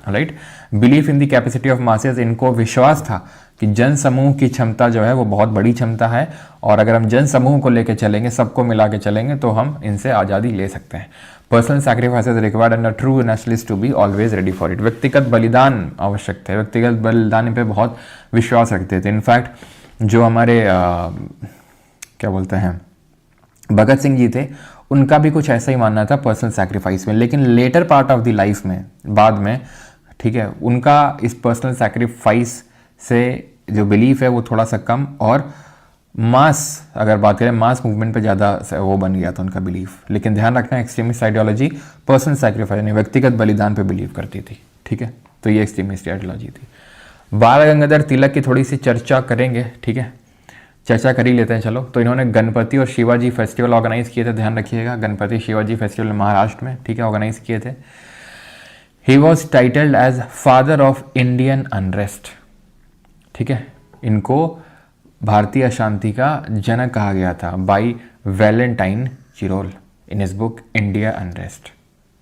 right. Belief in the capacity of masses, इनको विश्वास था कि जन समूह की क्षमता जो है वो बहुत बड़ी क्षमता है, और अगर हम जन समूह को लेकर चलेंगे, सबको मिला के चलेंगे, तो हम इनसे आज़ादी ले सकते हैं। Personal sacrifices required and a true nationalist to be always ready for it. व्यक्तिगत बलिदान आवश्यक थे, व्यक्तिगत बलिदान पे बहुत विश्वास रखते थे। इनफैक्ट जो हमारे क्या बोलते हैं भगत सिंह जी थे, उनका भी कुछ ऐसा ही मानना था पर्सनल सैक्रिफाइस में, लेकिन later part of the life में, बाद में, ठीक है, उनका इस पर्सनल सैक्रिफाइस से जो बिलीफ है वो थोड़ा सा कम, और मास, अगर बात करें मास मूवमेंट पे ज़्यादा वो बन गया था उनका बिलीफ। लेकिन ध्यान रखना, एक्सट्रीमिस्ट आइडियोलॉजी पर्सनल सैक्रिफाइस यानी व्यक्तिगत बलिदान पे बिलीव करती थी, ठीक है। तो ये एक्सट्रीमिस्ट आइडियोलॉजी थी। बाल गंगाधर तिलक की थोड़ी सी चर्चा करेंगे, ठीक है, चर्चा कर ही लेते हैं चलो। तो इन्होंने गणपति और शिवाजी फेस्टिवल ऑर्गेनाइज किए थे, ध्यान रखिएगा, गणपति शिवाजी फेस्टिवल महाराष्ट्र में, ठीक है, ऑर्गेनाइज किए थे। He was titled as father of Indian unrest, ठीक है, इनको भारतीय अशांति का जनक कहा गया था by Valentine Chirol in his book India unrest,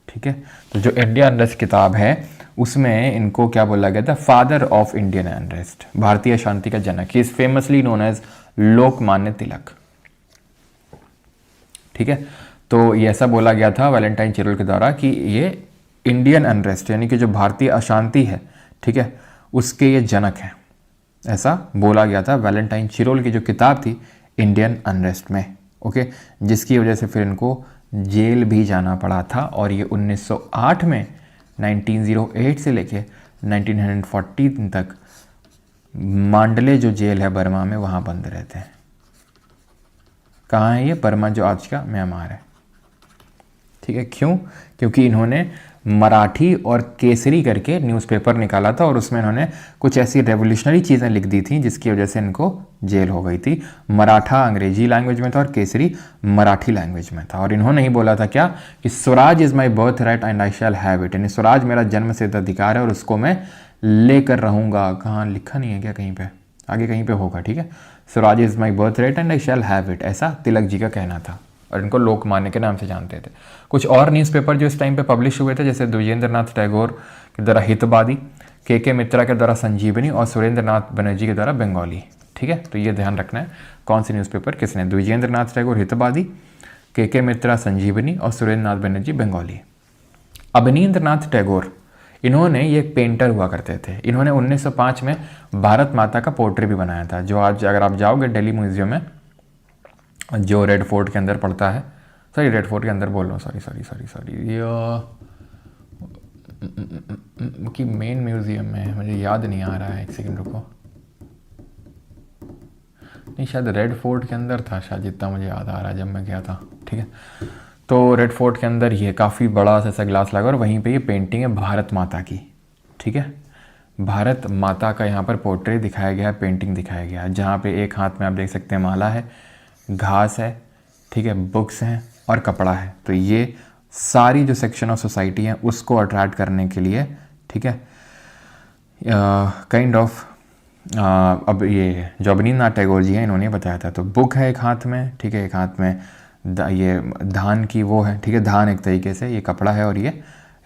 ठीक है। तो जो इंडिया अनरेस्ट किताब है उसमें इनको क्या बोला गया था, फादर ऑफ इंडियन अनरेस्ट, भारतीय शांति का जनक। He is famously known as Lokmanya Tilak, ठीक है। तो ये ऐसा बोला गया था वैलेंटाइन चिरोल के द्वारा कि ये इंडियन अनरेस्ट यानी कि जो भारतीय अशांति है, ठीक है, उसके ये जनक हैं, ऐसा बोला गया था वैलेंटाइन चिरोल की जो किताब थी इंडियन अनरेस्ट में, ओके, जिसकी वजह से फिर इनको जेल भी जाना पड़ा था। और ये 1908 में 1908 से लेके 1940 तक मांडले जो जेल है बर्मा में, वहाँ बंद रहते हैं। कहाँ है ये? बर्मा जो आज का म्यांमार है, ठीक है। क्यों? क्योंकि इन्होंने मराठी और केसरी करके न्यूज़पेपर निकाला था और उसमें इन्होंने कुछ ऐसी रेवोल्यूशनरी चीज़ें लिख दी थी जिसकी वजह से इनको जेल हो गई थी। मराठा अंग्रेजी लैंग्वेज में था और केसरी मराठी लैंग्वेज में था। और इन्होंने ही बोला था क्या कि Swaraj is my birth right and I shall have it, यानी स्वराज मेरा जन्म सिद्ध अधिकार है और उसको मैं लेकर रहूँगा। कहाँ लिखा नहीं है क्या कहीं पर? आगे कहीं पर होगा, ठीक है। Swaraj is my birth right and I shall have it, ऐसा तिलक जी का कहना था और इनको लोकमान्य के नाम से जानते थे। कुछ और न्यूज़पेपर जो इस टाइम पे पब्लिश हुए थे, जैसे द्विजेंद्रनाथ टैगोर के द्वारा हितवादी, के मित्रा के द्वारा संजीवनी और सुरेंद्रनाथ बनर्जी के द्वारा बंगाली, ठीक है। तो ये ध्यान रखना है कौन सी न्यूज़पेपर किसने, द्विजेंद्रनाथ टैगोर हितवादी, के मित्रा संजीवनी और सुरेंद्रनाथ बनर्जी बंगाली। अवनींद्रनाथ टैगोर, इन्होंने ये एक पेंटर हुआ करते थे। इन्होंने 1905 में भारत माता का पोर्ट्रेट भी बनाया था, जो आज अगर आप जाओगे दिल्ली म्यूजियम में, जो रेड फोर्ट के अंदर पड़ता है, सॉरी रेड फोर्ट के अंदर बोल रहा हूँ, सॉरी ये कि मेन म्यूजियम में, मुझे याद नहीं आ रहा है, एक सेकंड रुको। नहीं, शायद रेड फोर्ट के अंदर था शायद, जितना मुझे याद आ रहा है जब मैं गया था, ठीक है। तो रेड फोर्ट के अंदर ये काफ़ी बड़ा सा ग्लास लगा और वहीं पे ये पेंटिंग है भारत माता की, ठीक है। भारत माता का यहाँ पर पोर्ट्रेट दिखाया गया है, पेंटिंग दिखाया गया है, जहाँ पे एक हाथ में आप देख सकते हैं माला है, घास है, ठीक है, बुक्स हैं और कपड़ा है। तो ये सारी जो सेक्शन ऑफ सोसाइटी है उसको अट्रैक्ट करने के लिए, ठीक है, काइंड ऑफ अब ये जो अवनींद्रनाथ टैगोर जी हैं इन्होंने बताया था। तो बुक है एक हाथ में, ठीक है, एक हाथ में ये धान की वो है, ठीक है, धान एक तरीके से, ये कपड़ा है और ये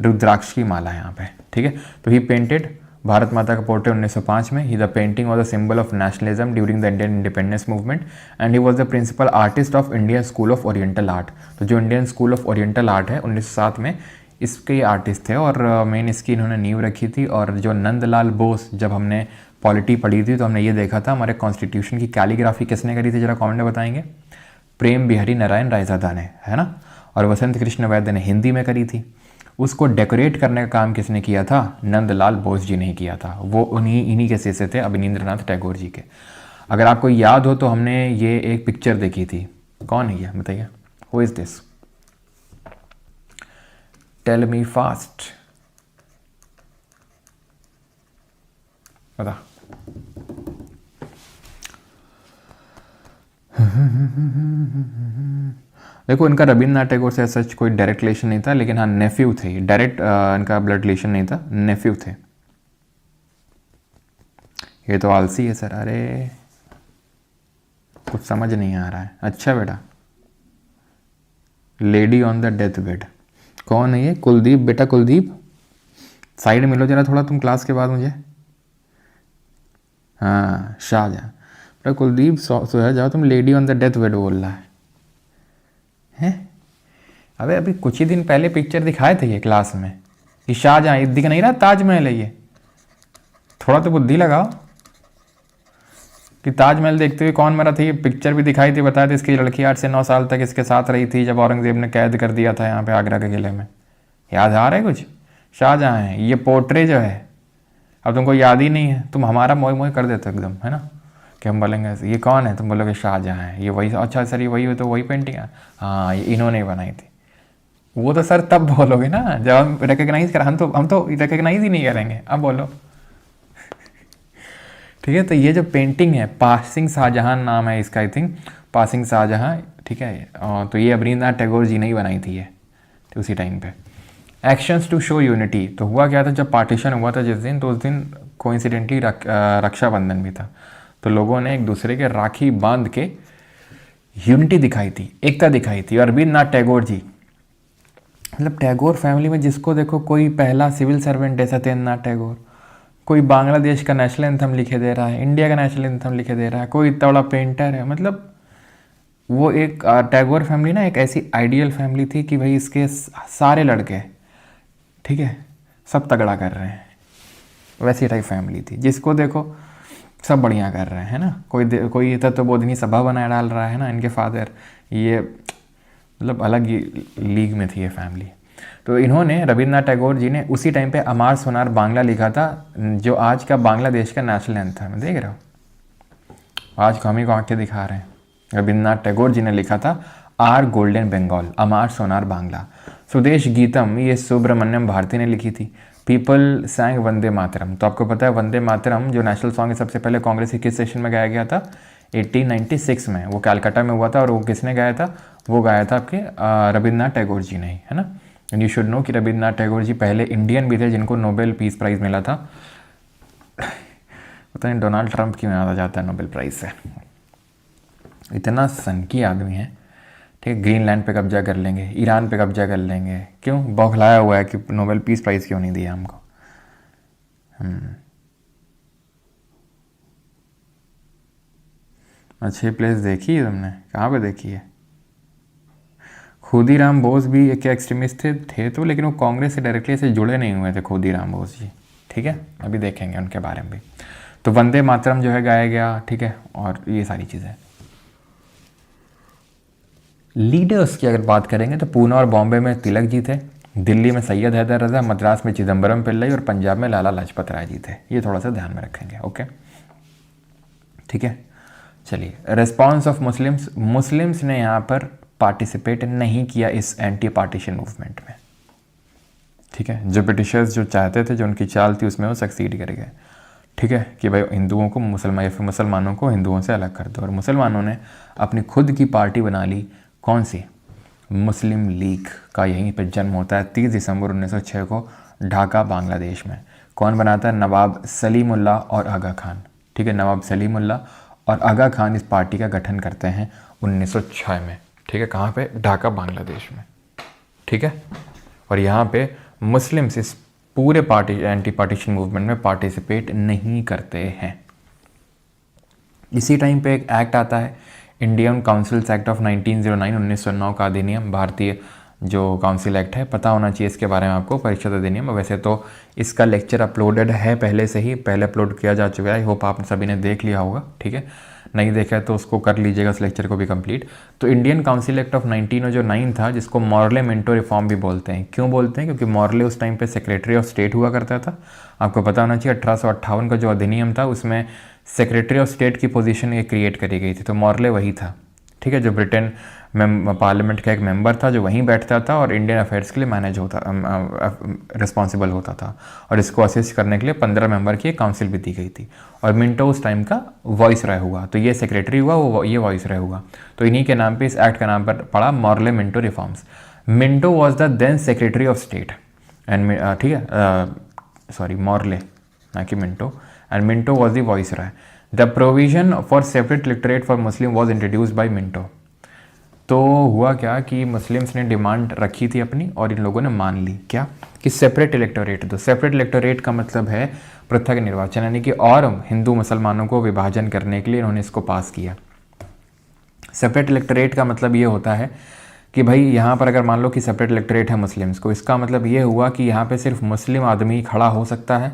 रुद्राक्ष की माला है यहाँ पे, ठीक है। तो ही पेंटेड भारत माता का पोर्ट्रेट 1905 में। He the painting was the symbol of nationalism during the Indian independence movement and he was the principal artist of Indian school of oriental art. तो जो Indian school of oriental art है 1907 में, इसके आर्टिस्ट थे और मेन इसकी इन्होंने नींव रखी थी। और जो नंदलाल बोस, जब हमने पॉलिटी पढ़ी थी तो हमने ये देखा था हमारे कॉन्स्टिट्यूशन की कैलीग्राफी किसने करी थी, जरा कमेंट में बताएंगे। प्रेम बिहारी नारायण रायजादा ने, है ना, और वसंत कृष्ण वैद्य ने हिंदी में करी थी। उसको डेकोरेट करने का काम किसने किया था? नंदलाल बोस जी ने किया था। वो इन्हीं के से थे अवनींद्रनाथ टैगोर जी के। अगर आपको याद हो तो हमने ये एक पिक्चर देखी थी, कौन है ये बताइए, who is this, tell me fast, बता। देखो, इनका रविन्द्रनाथ टैगोर से सच कोई डायरेक्ट रिलेशन नहीं था, लेकिन हाँ नेफ्यू थे, डायरेक्ट इनका ब्लड रिलेशन नहीं था, नेफ्यू थे। ये तो आलसी है सर, अरे कुछ समझ नहीं आ रहा है। अच्छा बेटा, lady on the death bed, कौन है ये? कुलदीप, बेटा कुलदीप, साइड मिलो जरा थोड़ा तुम क्लास के बाद मुझे। हाँ शाहजहाँ। पर कुलदीप सोया जाओ, तुम lady on the death bed बोल रहा है? अबे अभी कुछ ही दिन पहले पिक्चर दिखाए थे ये क्लास में कि शाहजहाँ, ये दिख नहीं रहा ताजमहल है ये? थोड़ा तो बुद्धि लगाओ कि ताजमहल देखते हुए कौन मरा था। ये पिक्चर भी दिखाई थी, बताया था इसकी लड़की 8 से 9 साल तक इसके साथ रही थी जब औरंगजेब ने कैद कर दिया था यहाँ पे आगरा के किले में। याद आ रहा है कुछ? शाहजहाँ है ये पोर्ट्रे जो है। अब तुमको याद ही नहीं है, तुम हमारा मोह मोह कर देते हो एकदम, है ना, कि हम बोलेंगे ये कौन है, तुम बोलोगे शाहजहाँ है, ये वही। अच्छा सर ये वही हो तो वही पेंटिंग है, हाँ ये इन्होंने ही बनाई थी। वो तो सर तब बोलोगे ना जब हम रिकग्नाइज कर, हम तो रिकग्नाइज ही नहीं करेंगे, अब बोलो। ठीक है, तो ये जो पेंटिंग है पासिंग शाहजहां नाम है इसका, आई थिंक पासिंग शाहजहां, ठीक है। तो ये रविन्द्रनाथ टैगोर जी ने ही बनाई थी ये, तो उसी टाइम पे। एक्शंस टू शो यूनिटी, तो हुआ क्या था जब पार्टीशन हुआ था जिस दिन, तो उस दिन कोइंसिडेंटली रक्षाबंधन भी था, तो लोगों ने एक दूसरे के राखी बांध के यूनिटी दिखाई थी, एकता दिखाई थी। और रविन्द्रनाथ टैगोर जी, मतलब टैगोर फैमिली में जिसको देखो, कोई पहला सिविल सर्वेंट है सत्येंद्रनाथ टैगोर, कोई बांग्लादेश का नेशनल एंथम लिखे दे रहा है, इंडिया का नेशनल एंथम लिखे दे रहा है, कोई इतना बड़ा पेंटर है। मतलब वो एक टैगोर फैमिली ना एक ऐसी आइडियल फैमिली थी कि भाई इसके सारे लड़के, ठीक है, सब तगड़ा कर रहे हैं, वैसी टाइप फैमिली थी। जिसको देखो सब बढ़िया कर रहे हैं ना। कोई तत्वबोधिनी सभा बनाए डाल रहा है ना इनके फादर, ये मतलब अलग ही लीग में थी ये फैमिली। तो इन्होंने, रविन्द्रनाथ टैगोर जी ने उसी टाइम पे अमार सोनार बांग्ला लिखा था, जो आज का बांग्लादेश का नेशनल एंथम है। देख रहे हो, आज को हम ही को आंखें दिखा रहे हैं। रविन्द्रनाथ टैगोर जी ने लिखा था आर गोल्डन बंगाल, अमार सोनार बांग्ला। स्वदेश गीतम ये सुब्रमण्यम भारती ने लिखी थी। पीपल सैंग वंदे मातरम, तो आपको पता है वंदे मातरम जो नेशनल सॉन्ग है सबसे पहले कांग्रेस के किस सेशन में गाया गया था? 1896 में, वो कैलकाटा में हुआ था। और वो किसने गाया था? वो गाया था आपके रविन्द्रनाथ टैगोर जी ने ही, है ना। एंड यू शुड नो कि रविन्द्रनाथ टैगोर जी पहले इंडियन भी थे जिनको नोबेल पीस प्राइज़ मिला था। पता नहीं डोनाल्ड ट्रंप क्यों याद आ जाता है नोबेल प्राइज़ से, इतना सनकी आदमी है। ठीक है, ग्रीनलैंड पे कब्जा कर लेंगे, ईरान पे कब्जा कर लेंगे, क्यों? बौखलाया हुआ है कि नोबेल पीस प्राइज़ क्यों नहीं दिया हमको। अच्छी प्लेस देखी है तुमने? कहाँ पे देखी है? खुदीराम बोस भी एक एक्सट्रीमिस्ट थे तो, लेकिन वो कांग्रेस से डायरेक्टली से जुड़े नहीं हुए थे खुदीराम बोस जी। ठीक है, अभी देखेंगे उनके बारे में भी। तो वंदे मातरम जो है गाया गया, ठीक है, और ये सारी चीज़ें। लीडर्स की अगर बात करेंगे तो पूना और बॉम्बे में तिलक जी थे, दिल्ली में सैयद हैदर रजा, मद्रास में चिदम्बरम पिल्लई और पंजाब में लाला लाजपत राय जी थे। ये थोड़ा सा ध्यान में रखेंगे, ओके, ठीक है। चलिए, रेस्पॉन्स ऑफ मुस्लिम्स ने यहाँ पर पार्टिसिपेट नहीं किया इस एंटी पार्टीशन मूवमेंट में, ठीक है। जो ब्रिटिशर्स जो चाहते थे, जो उनकी चाल थी, उसमें वो सक्सीड कर गए, ठीक है, कि भाई हिंदुओं को मुसलमान या फिर मुसलमानों को हिंदुओं से अलग कर दो। और मुसलमानों ने अपनी खुद की पार्टी बना ली, कौन सी? मुस्लिम लीग का यहीं पर जन्म होता है 30 दिसंबर 1906 को ढाका बांग्लादेश में। कौन बनाता है? नवाब सलीमुल्लाह और आगा खान, ठीक है। नवाब सलीमुल्लाह और आगा खान इस पार्टी का गठन करते हैं 1906 में, ठीक है। कहाँ पे? ढाका बांग्लादेश में, ठीक है। और यहाँ पे मुस्लिम्स इस पूरे एंटी पार्टीशन मूवमेंट में पार्टिसिपेट नहीं करते हैं। इसी टाइम पे एक एक्ट आता है, इंडियन काउंसिल्स एक्ट ऑफ 1909, 1909 का अधिनियम, भारतीय जो काउंसिल एक्ट है। पता होना चाहिए इसके बारे में आपको, परिषद अधिनियम। वैसे तो इसका लेक्चर अपलोडेड है पहले से ही, पहले अपलोड किया जा चुका है। आई होप आप सभी ने देख लिया होगा, ठीक है। नहीं देखा है तो उसको कर लीजिएगा, उस लेक्चर को भी कंप्लीट। तो इंडियन काउंसिल एक्ट ऑफ 1909 था, जिसको मॉर्ले मिंटो रिफॉर्म भी बोलते हैं। क्यों बोलते हैं? क्योंकि मॉर्ले उस टाइम पे सेक्रेटरी ऑफ स्टेट हुआ करता था। आपको पता होना चाहिए 1858 का जो अधिनियम था उसमें सेक्रेटरी ऑफ स्टेट की पोजीशन ये क्रिएट करी गई थी, तो मॉर्ले वही था, ठीक है। जो ब्रिटेन में पार्लियामेंट का एक मेंबर था जो वहीं बैठता था और इंडियन अफेयर्स के लिए मैनेज होता, रिस्पॉन्सिबल होता था। और इसको असिस्ट करने के लिए 15 मेंबर की एक काउंसिल भी दी गई थी। और मिंटो उस टाइम का वॉइस रह हुआ, तो ये सेक्रेटरी हुआ, वो ये वॉइस रह हुआ। तो इन्हीं के नाम पे इस एक्ट का नाम पर पड़ा Morley Minto reforms. Minto was the then secretary of state and, ठीक है, सॉरी मॉर्ले ना कि Minto, and Minto was the viceroy. The provision for separate electorate for Muslim was introduced by Minto. तो हुआ क्या कि मुस्लिम्स ने डिमांड रखी थी अपनी और इन लोगों ने मान ली क्या कि सेपरेट इलेक्टोरेट दो। सेपरेट इलेक्टोरेट का मतलब है पृथक निर्वाचन, यानी कि और हिंदू मुसलमानों को विभाजन करने के लिए इन्होंने इसको पास किया। सेपरेट इलेक्टोरेट का मतलब ये होता है कि भाई यहाँ पर अगर मान लो कि सेपरेट इलेक्टोरेट है मुस्लिम्स को, इसका मतलब ये हुआ कि यहाँ पे सिर्फ मुस्लिम आदमी खड़ा हो सकता है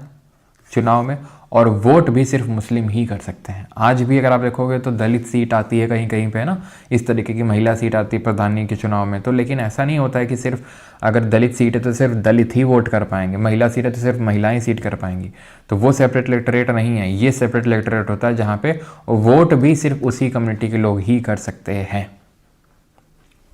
चुनाव में और वोट भी सिर्फ मुस्लिम ही कर सकते हैं। आज भी अगर आप देखोगे तो दलित सीट आती है कहीं कहीं पे ना, इस तरीके की महिला सीट आती है प्रधानी के चुनाव में, तो लेकिन ऐसा नहीं होता है कि सिर्फ अगर दलित सीट है तो सिर्फ दलित ही वोट कर पाएंगे, महिला सीट है तो सिर्फ महिलाएं सीट कर पाएंगी। तो वो सेपरेट इलेक्टोरेट नहीं है, ये सेपरेट इलेक्टोरेट होता है जहाँ पे वोट भी सिर्फ उसी कम्युनिटी के लोग ही कर सकते हैं।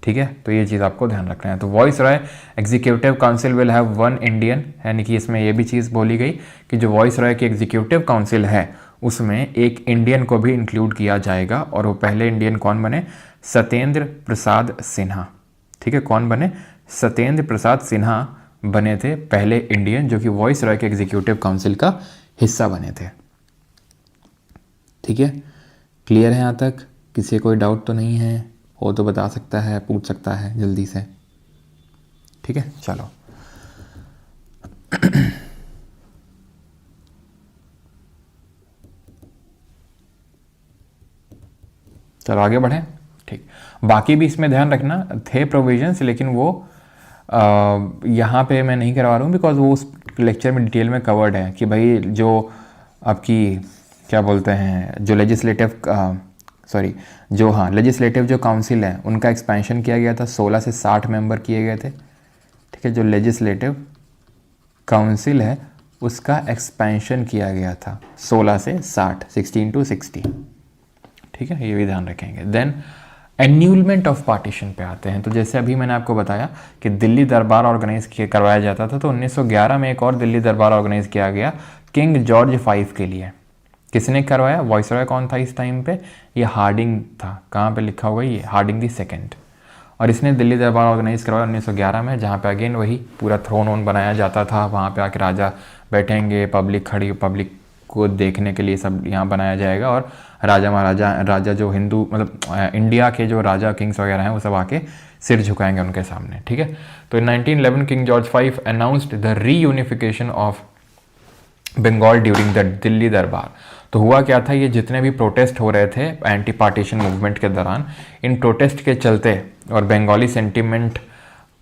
ठीक है, तो ये चीज़ आपको ध्यान रखना है। तो voice Roy executive council will have one Indian, यानी कि इसमें ये भी चीज़ बोली गई कि जो वॉइस रॉय की एग्जीक्यूटिव काउंसिल है उसमें एक इंडियन को भी इंक्लूड किया जाएगा। और वो पहले इंडियन कौन बने? सत्येंद्र प्रसाद सिन्हा। ठीक है, कौन बने? सत्येंद्र प्रसाद सिन्हा बने थे पहले इंडियन जो कि वॉइस रॉय के एग्जीक्यूटिव काउंसिल का हिस्सा बने थे। ठीक है, क्लियर है यहाँ तक? किसी कोई डाउट तो नहीं है? हो तो बता सकता है, पूछ सकता है जल्दी से। ठीक है, चलो चलो आगे बढ़ें। ठीक, बाकी भी इसमें ध्यान रखना थे प्रोविजंस, लेकिन वो यहाँ पे मैं नहीं करवा रहा हूँ बिकॉज वो उस लेक्चर में डिटेल में कवर्ड है कि भाई जो आपकी क्या बोलते हैं जो लेजिस्लेटिव जो काउंसिल है उनका एक्सपेंशन किया गया था, 16 से 60 मेंबर किए गए थे। ठीक है, जो लेजिस्लेटिव काउंसिल है उसका एक्सपेंशन किया गया था 16 से 60, 16 to 60। ठीक है, ये भी ध्यान रखेंगे। देन एन्यूलमेंट ऑफ पार्टीशन पे आते हैं। तो जैसे अभी मैंने आपको बताया कि दिल्ली दरबार ऑर्गेनाइज करवाया जाता था, तो 1911 में एक और दिल्ली दरबार ऑर्गेनाइज किया गया किंग जॉर्ज 5 के लिए। किसने करवाया? वॉइसरॉय कौन था इस टाइम पे? ये हार्डिंग था। कहाँ पे लिखा हुआ ये? Hardinge the second. और इसने दिल्ली दरबार ऑर्गेनाइज करवाया 1911 में, जहाँ पे अगेन वही पूरा थ्रोन वोन बनाया जाता था, वहाँ पे आके राजा बैठेंगे, पब्लिक खड़ी, पब्लिक को देखने के लिए सब यहाँ बनाया जाएगा और राजा राजा जो हिंदू मतलब इंडिया के जो राजा किंग्स वगैरह हैं वो सब आके सिर झुकाएंगे उनके सामने। ठीक है, तो 1911 King George 5 announced the reunification of Bengal during the Delhi Durbar. तो हुआ क्या था, ये जितने भी प्रोटेस्ट हो रहे थे एंटी पार्टीशन मूवमेंट के दौरान, इन प्रोटेस्ट के चलते और बंगाली सेंटीमेंट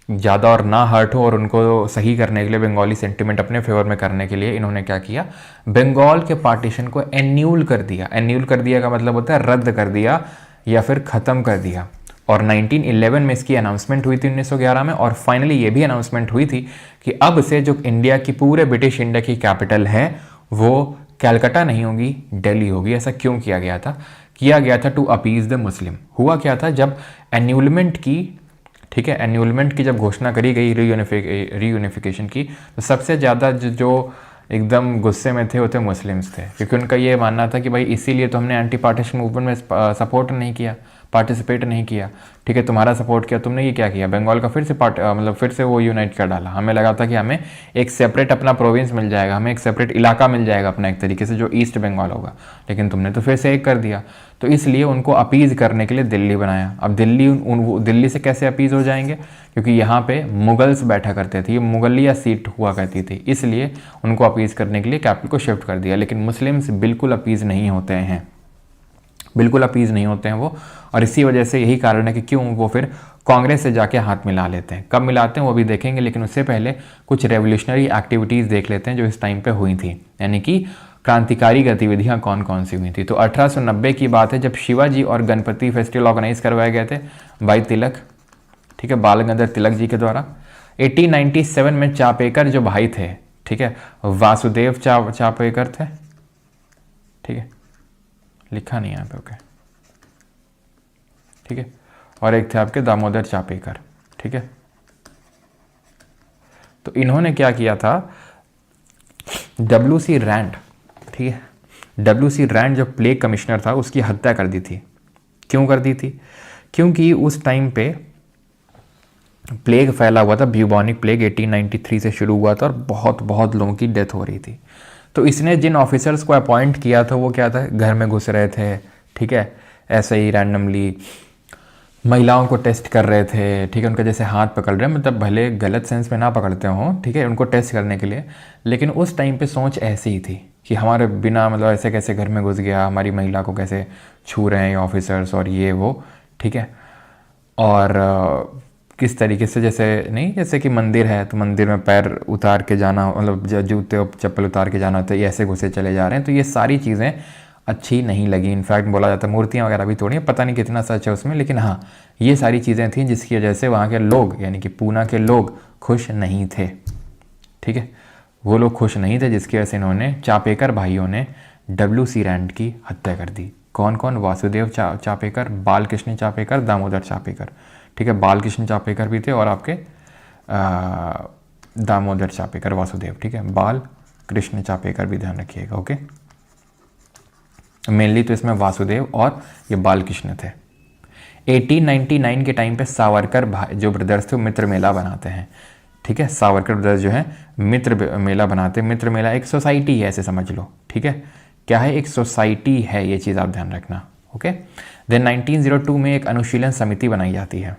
ज़्यादा और ना हर्ट हो और उनको सही करने के लिए, बंगाली सेंटीमेंट अपने फेवर में करने के लिए इन्होंने क्या किया, बंगाल के पार्टीशन को एन्यूल कर दिया। एन्यूल कर दिया का मतलब होता है रद्द कर दिया या फिर ख़त्म कर दिया। और 1911 में इसकी अनाउंसमेंट हुई थी 1911 में, और फाइनली ये भी अनाउंसमेंट हुई थी कि अब से जो इंडिया की पूरे ब्रिटिश इंडिया की कैपिटल है वो कैलकाटा नहीं होगी, दिल्ली होगी। ऐसा क्यों किया गया था? किया गया था टू अपीज द मुस्लिम। हुआ क्या था, जब एन्यूलमेंट की, ठीक है, एन्यूलमेंट की जब घोषणा करी गई रीयूनिफिकेशन की, तो सबसे ज़्यादा जो एकदम गुस्से में थे वो थे मुस्लिम्स थे, क्योंकि उनका ये मानना था कि भाई इसीलिए तो हमने एंटी पार्टीशन मूवमेंट में सपोर्ट नहीं किया, पार्टिसिपेट नहीं किया। ठीक है, तुम्हारा सपोर्ट किया, तुमने ये क्या किया, बंगाल का फिर से मतलब फिर से वो यूनाइट कर डाला। हमें लगा था कि हमें एक सेपरेट अपना प्रोविंस मिल जाएगा, हमें एक सेपरेट इलाका मिल जाएगा अपना एक तरीके से, जो ईस्ट बंगाल होगा, लेकिन तुमने तो फिर से एक कर दिया। तो इसलिए उनको अपीज़ करने के लिए दिल्ली बनाया। अब दिल्ली से कैसे अपीज़ हो जाएंगे, क्योंकि यहाँ पे मुगल्स बैठा करते थे, ये मुगलिया सीट हुआ करती थी, इसलिए उनको अपीज़ करने के लिए कैपिटल को शिफ्ट कर दिया। लेकिन मुस्लिम्स बिल्कुल अपीज़ नहीं होते हैं, बिल्कुल अपीज़ नहीं होते हैं वो, और इसी वजह से यही कारण है कि क्यों वो फिर कांग्रेस से जाके हाथ मिला लेते हैं। कब मिलाते हैं वो भी देखेंगे, लेकिन उससे पहले कुछ रेवोल्यूशनरी एक्टिविटीज़ देख लेते हैं जो इस टाइम पे हुई थी, यानी कि क्रांतिकारी गतिविधियां कौन कौन सी हुई थी। तो 1890 की बात है जब शिवाजी और गणपति फेस्टिवल ऑर्गेनाइज करवाए गए थे बाई तिलक, ठीक है, बाल गंगाधर तिलक जी के द्वारा। 1897 में चापेकर जो भाई थे, ठीक है, वासुदेव चापेकर थे, ठीक है, लिखा नहीं है यहाँ पे, ओके, ठीक है, और एक थे आपके दामोदर चापेकर, ठीक है। तो इन्होंने क्या किया था, WC रैंड, ठीक है, WC रैंड जो प्लेग कमिश्नर था उसकी हत्या कर दी थी। क्यों कर दी थी? क्योंकि उस टाइम पे प्लेग फैला हुआ था, ब्यूबॉनिक प्लेग 1893 से शुरू हुआ था और बहुत बहुत लोगों की डेथ हो रही थी। तो इसने जिन ऑफिसर्स को अपॉइंट किया था वो क्या था, घर में घुस रहे थे, ठीक है, ऐसे ही रैंडमली, महिलाओं को टेस्ट कर रहे थे, ठीक है, उनका जैसे हाथ पकड़ रहे हैं, मतलब भले गलत सेंस में ना पकड़ते हों, ठीक है, उनको टेस्ट करने के लिए, लेकिन उस टाइम पे सोच ऐसी ही थी कि हमारे बिना मतलब ऐसे कैसे घर में घुस गया, हमारी महिला को कैसे छू रहे हैं ऑफिसर्स और ये वो, ठीक है। और किस तरीके से, जैसे नहीं जैसे कि मंदिर है तो मंदिर में पैर उतार के जाना, मतलब जूते और चप्पल उतार के जाना होता है, ये ऐसे घुसे चले जा रहे हैं, तो ये सारी चीज़ें अच्छी नहीं लगी। इनफैक्ट बोला जाता है मूर्तियाँ वगैरह भी तोड़ी हैं, पता नहीं कितना सच है उसमें, लेकिन हाँ ये सारी चीज़ें थी जिसकी वजह से वहाँ के लोग यानी कि पूना के लोग खुश नहीं थे, ठीक है, वो लोग खुश नहीं थे, जिसकी वजह से इन्होंने चापेकर भाइयों ने WC रैंड की हत्या कर दी। कौन कौन? वासुदेव चापेकर, बालकृष्ण चापेकर, दामोदर चापेकर, ठीक है, बालकृष्ण चापेकर भी थे और आपके दामोदर चापेकर, वासुदेव, ठीक है, बाल कृष्ण चापेकर भी ध्यान रखिएगा, ओके। मेनली तो इसमें वासुदेव और ये बालकृष्ण थे। 1899 के टाइम पे सावरकर भाई जो ब्रदर्स थे मित्र मेला बनाते हैं, ठीक है, सावरकर ब्रदर्स जो है मित्र मेला बनाते हैं। मित्र मेला एक सोसाइटी है, ऐसे समझ लो, ठीक है, क्या है? एक सोसाइटी है, ये चीज़ आप ध्यान रखना, ओके। देन 1902 में एक अनुशीलन समिति बनाई जाती है,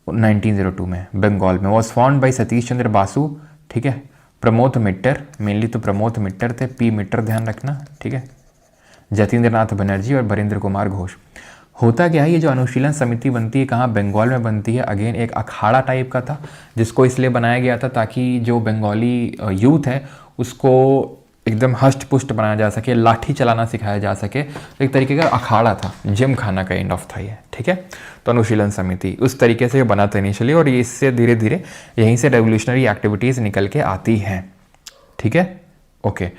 1902 में बंगाल में, was found by Satish Chandra Basu, ठीक है, प्रमोद मिट्टर, मेनली तो प्रमोद मिट्टर थे, पी मिट्टर ध्यान रखना, ठीक है, जतीन्द्र नाथ बनर्जी और बरिंद्र कुमार घोष। होता क्या है, ये जो अनुशीलन समिति बनती है कहाँ? बंगाल में बनती है। अगेन एक अखाड़ा टाइप का था, जिसको इसलिए बनाया गया था ताकि जो बंगाली यूथ है उसको एकदम हष्ट पुष्ट बनाया जा सके, लाठी चलाना सिखाया जा सके, तो एक तरीके का अखाड़ा था, जिम खाना का एंड ऑफ था ये, ठीक है। तो अनुशीलन समिति उस तरीके से बना था इनिशियली, और ये इससे धीरे धीरे यहीं से रेवोल्यूशनरी एक्टिविटीज़ निकल के आती हैं, ठीक है, ओके।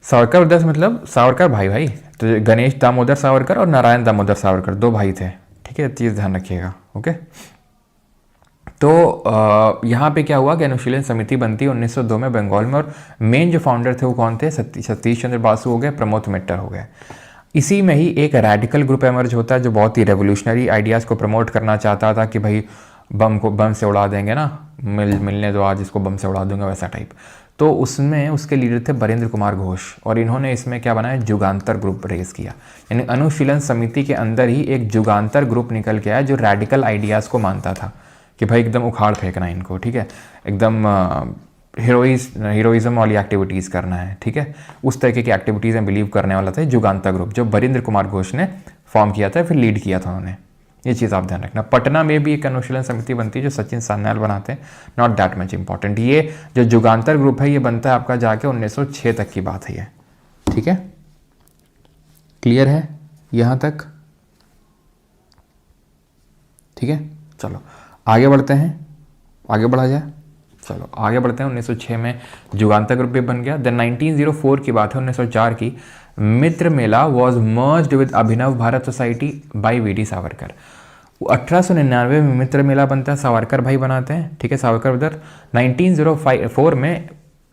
सावरकर ब्रदर्स मतलब सावरकर भाई भाई, तो गणेश दामोदर सावरकर और नारायण दामोदर सावरकर दो भाई थे, ठीक है, चीज़ ध्यान रखिएगा, ओके। तो यहाँ पे क्या हुआ कि अनुशीलन समिति बनती है 1902 में बंगाल में, और मेन जो फाउंडर थे वो कौन थे? सतीश चंद्र बासु हो गए, प्रमोद मिट्टर हो गए। इसी में ही एक रेडिकल ग्रुप एमर्ज होता है जो बहुत ही रेवोल्यूशनरी आइडियाज़ को प्रमोट करना चाहता था कि भाई बम से उड़ा देंगे ना, मिलने दो आज इसको, बम से उड़ा दूंगा, वैसा टाइप। तो उसमें उसके लीडर थे बरिंद्र कुमार घोष, और इन्होंने इसमें क्या बनाया? जुगांतर ग्रुप रेज किया। यानी अनुशीलन समिति के अंदर ही एक जुगांतर ग्रुप निकल के आया जो रेडिकल आइडियाज़ को मानता था कि भाई एकदम उखाड़ फेंकना है इनको, ठीक है, एकदम हीरोइज्म वाली एक्टिविटीज़ करना है, ठीक है, उस तरीके की एक्टिविटीज़ में बिलीव करने वाला था जुगांतर ग्रुप, जो बरिंद्र कुमार घोष ने फॉर्म किया था, फिर लीड किया था उन्होंने। ये चीज़ आप ध्यान रखना। पटना में भी एक अनुशीलन समिति बनती है जो सचिन सान्याल बनाते हैं, नॉट दैट मच इंपॉर्टेंट। ये जो जुगांतर ग्रुप है ये बनता है आपका जाके 1906 तक की बात है ये, ठीक है, क्लियर है यहाँ तक, ठीक है। चलो आगे बढ़ते हैं, आगे बढ़ा जाए, चलो आगे बढ़ते हैं। 1906 में जुगांतर ग्रुप भी बन गया। देन 1904 की बात है, 1904 की, Mitra Mela was merged with Abhinav Bharat society by VD Savarkar. 1899 में मित्र मेला बनता है, सावरकर भाई बनाते हैं, ठीक है, सावरकर उधर। 1904 में